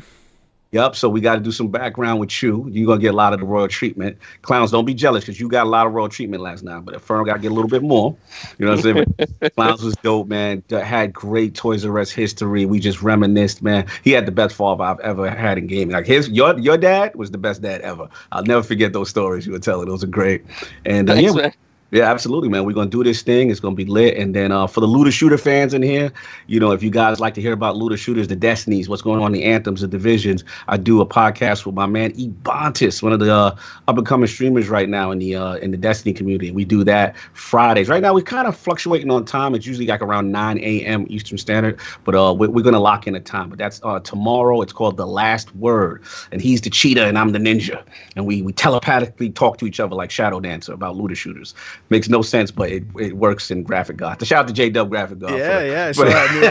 Yep, so we got to do some background with you. You're going to get a lot of the royal treatment. Clowns, don't be jealous because you got a lot of royal treatment last night, but Fern got to get a little bit more. You know what I'm saying? Clowns was dope, man. Had great Toys R Us history. We just reminisced, man. He had the best father I've ever had in gaming. Like your dad was the best dad ever. I'll never forget those stories you were telling. Those are great. And
Thanks, man.
Yeah, absolutely, man. We're going to do this thing. It's going to be lit. And then for the looter shooter fans in here, you know, if you guys like to hear about looter shooters, the destinies, what's going on, the anthems, the divisions, I do a podcast with my man Ebontis, one of the up-and-coming streamers right now in the Destiny community. We do that Fridays. Right now, we're kind of fluctuating on time. It's usually like around 9 a.m. Eastern Standard, but we're going to lock in a time. But that's tomorrow. It's called The Last Word. And he's the cheetah and I'm the ninja. And we telepathically talk to each other like Shadow Dancer about looter shooters. Makes no sense, but it works in Graphic God. Shout out to J-Dub Graphic God.
Yeah.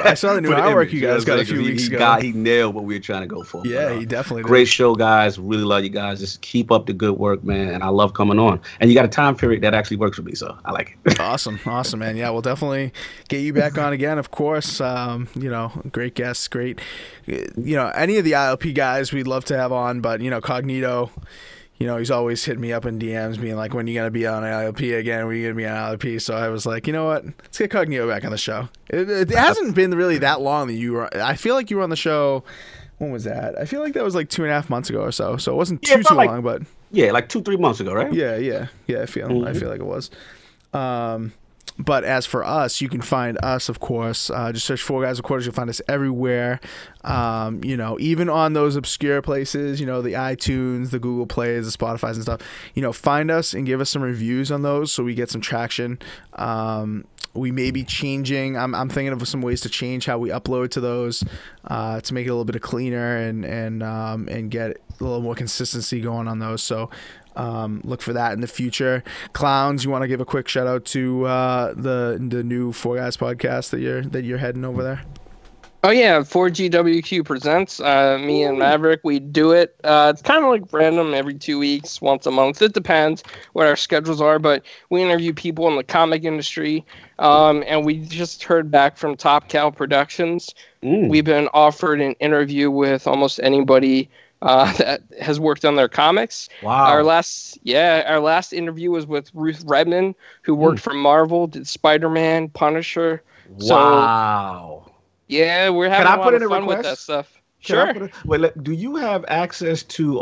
I saw the new artwork you guys got a few weeks ago.
He nailed what we were trying to go for.
Yeah, he definitely did.
Great show, guys. Really love you guys. Just keep up the good work, man. And I love coming on. And you got a time period that actually works for me, so I like it.
Awesome, man. Yeah, we'll definitely get you back on again, of course. You know, great guests, great. You know, any of the ILP guys we'd love to have on, but, you know, Cognito, you know, he's always hitting me up in DMs being like, when are you going to be on ILP again? When are you going to be on ILP? So I was like, you know what? Let's get Cognito back on the show. It hasn't been really that long that you were. I feel like you were on the show. When was that? I feel like that was like 2.5 months ago or so. So it wasn't too long, but.
Yeah, like 2-3 months ago, right?
Yeah. I feel like it was. But as for us, you can find us, of course. Just search 4GwQPodcast. You'll find us everywhere. You know, even on those obscure places, you know, the iTunes, the Google Plays, the Spotifys and stuff. You know, find us and give us some reviews on those so we get some traction. We may be changing. I'm thinking of some ways to change how we upload to those to make it a little bit cleaner and get a little more consistency going on those. So look for that in the future. Clowns, you want to give a quick shout out to the new 4GwPodcast that you're heading over there?
Oh yeah, 4GwQ presents. Me and Maverick, we do it. It's kind of like random, every 2 weeks, once a month. It depends what our schedules are, but we interview people in the comic industry. And we just heard back from Top Cow Productions. We've been offered an interview with almost anybody that has worked on their comics.
Wow.
Our last interview was with Ruth Redmond, who worked for Marvel, did Spider-Man, Punisher.
Wow.
So, yeah, we're having a lot of fun with that stuff. Sure.
Do you have access to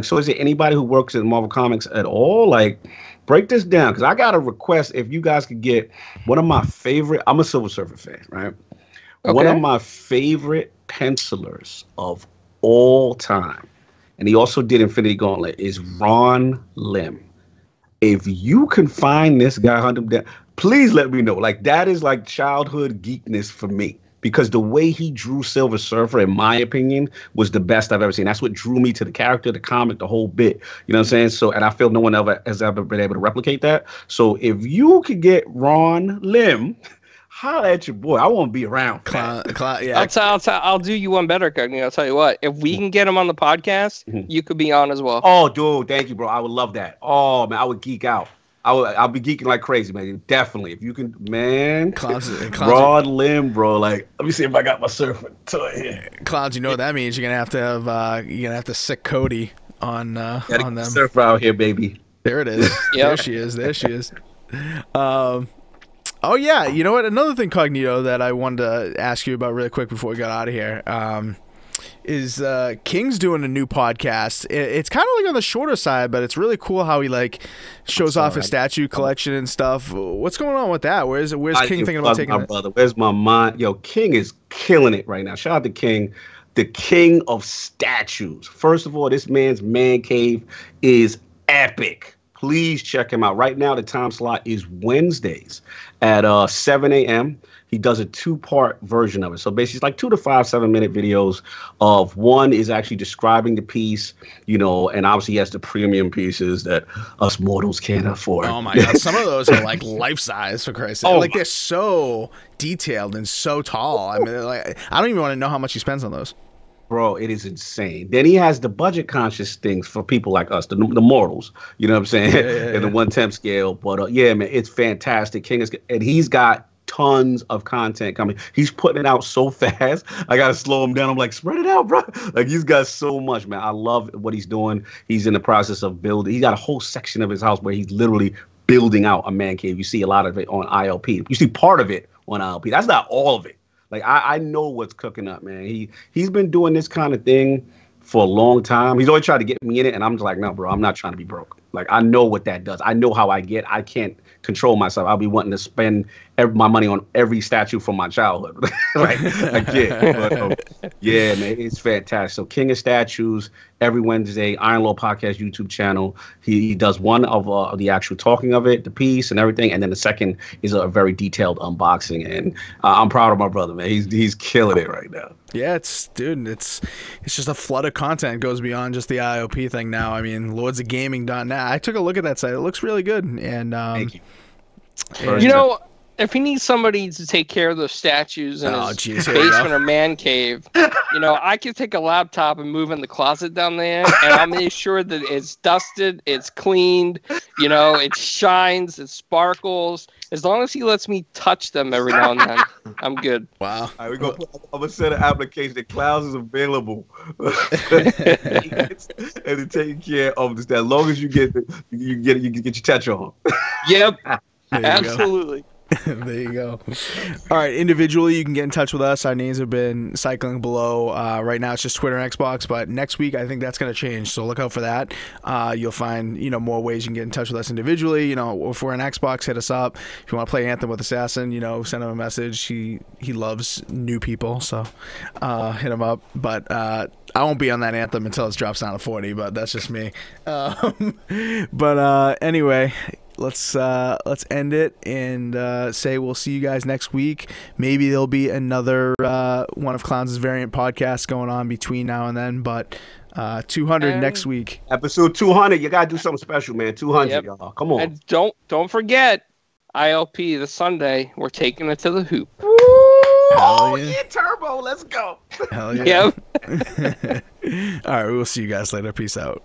so is it anybody who works in Marvel Comics at all? Like, break this down, because I got a request. If you guys could get one of my favorite, I'm a Silver Surfer fan, right? Okay. One of my favorite pencilers of all time, and he also did Infinity Gauntlet, is Ron Lim. If you can find this guy, hunt him down, please let me know. Like, that is like childhood geekness for me, because the way he drew Silver Surfer, in my opinion, was the best I've ever seen. That's what drew me to the character, the comic, the whole bit. You know what I'm saying? So, and I feel no one has ever been able to replicate that. So if you could get Ron Lim, holla at your boy. I won't be around.
Yeah. I'll do you one better, Cognito. I'll tell you what. If we can get him on the podcast, you could be on as well.
Oh, dude, thank you, bro. I would love that. Oh man, I would geek out. I'll be geeking like crazy, man. Definitely. If you can, man. Broad limb, bro. Like, let me see if I got my surfer toy here.
Clouds, you know what that means? You're gonna have to sick Cody on them.
Surfer out here, baby.
There it is. Yep. There she is. Oh yeah, you know what? Another thing, Cognito, that I wanted to ask you about really quick before we got out of here. Is King's doing a new podcast. It's kind of like on the shorter side, but it's really cool how he like shows off his statue collection and stuff. What's going on with that? Where's King thinking about taking
my brother? Where's my mind? Yo, King is killing it right now. Shout out to King, the king of statues. First of all, this man's man cave is epic. Please check him out. Right now, the time slot is Wednesdays at 7 a.m. He does a 2-part version of it. So basically, it's like 2 to 5 7-minute videos of one is actually describing the piece, you know, and obviously he has the premium pieces that us mortals can't afford.
Oh my God. Some of those are like life size, for Christ's sake. Like, they're so detailed and so tall. I mean, like, I don't even want to know how much he spends on those.
Bro, it is insane. Then he has the budget conscious things for people like us, the mortals, you know what I'm saying? In the 1/10 scale. But yeah, man, it's fantastic. King is, and he's got tons of content coming. He's putting it out so fast. I got to slow him down. I'm like, spread it out, bro. Like, he's got so much, man. I love what he's doing. He's in the process of building. He's got a whole section of his house where he's literally building out a man cave. You see a lot of it on ILP. You see part of it on ILP. That's not all of it. Like, I know what's cooking up, man. He's been doing this kind of thing for a long time. He's always tried to get me in it, and I'm just like, no, bro, I'm not trying to be broke. Like, I know what that does. I know how I can't control myself. I'll be wanting to spend my money on every statue from my childhood. Like, I get. But, yeah, man, it's fantastic. So King of Statues, every Wednesday, Iron Lord Podcast YouTube channel. He does one of the actual talking of it, the piece and everything. And then the second is a very detailed unboxing. And I'm proud of my brother, man. He's killing it right now.
Yeah, it's just a flood of content. It goes beyond just the IOP thing now. I mean, lordsofgaming.net. I took a look at that site. It looks really good. And
Thank you.
You know, if he needs somebody to take care of those statues in his basement or man cave, you know, I can take a laptop and move in the closet down there, and I'll make sure that it's dusted, it's cleaned, you know, it shines, it sparkles. As long as he lets me touch them every now and then, I'm good.
Wow. All right, I'm gonna send an application that Clouds is available and to take care of this. As long as you get your touch on.
Yep. Absolutely.
There you go. All right, individually, you can get in touch with us. Our names have been cycling below. Right now, it's just Twitter and Xbox, but next week, I think that's going to change. So look out for that. You'll find, you know, more ways you can get in touch with us individually. You know, if we're an Xbox, hit us up. If you want to play Anthem with Assassin, you know, send him a message. He loves new people, so hit him up. But I won't be on that Anthem until it drops down to 40, but that's just me. Anyway. Let's end it and say we'll see you guys next week. Maybe there'll be another one of Clowns' variant podcasts going on between now and then, but 200 next week.
Episode 200. You gotta do something special, man. 200, y'all. Come on.
And don't forget ILP this Sunday. We're taking it to the hoop.
Oh yeah, Turbo. Let's go.
Hell yeah.
Yep.
All right, we will see you guys later. Peace out.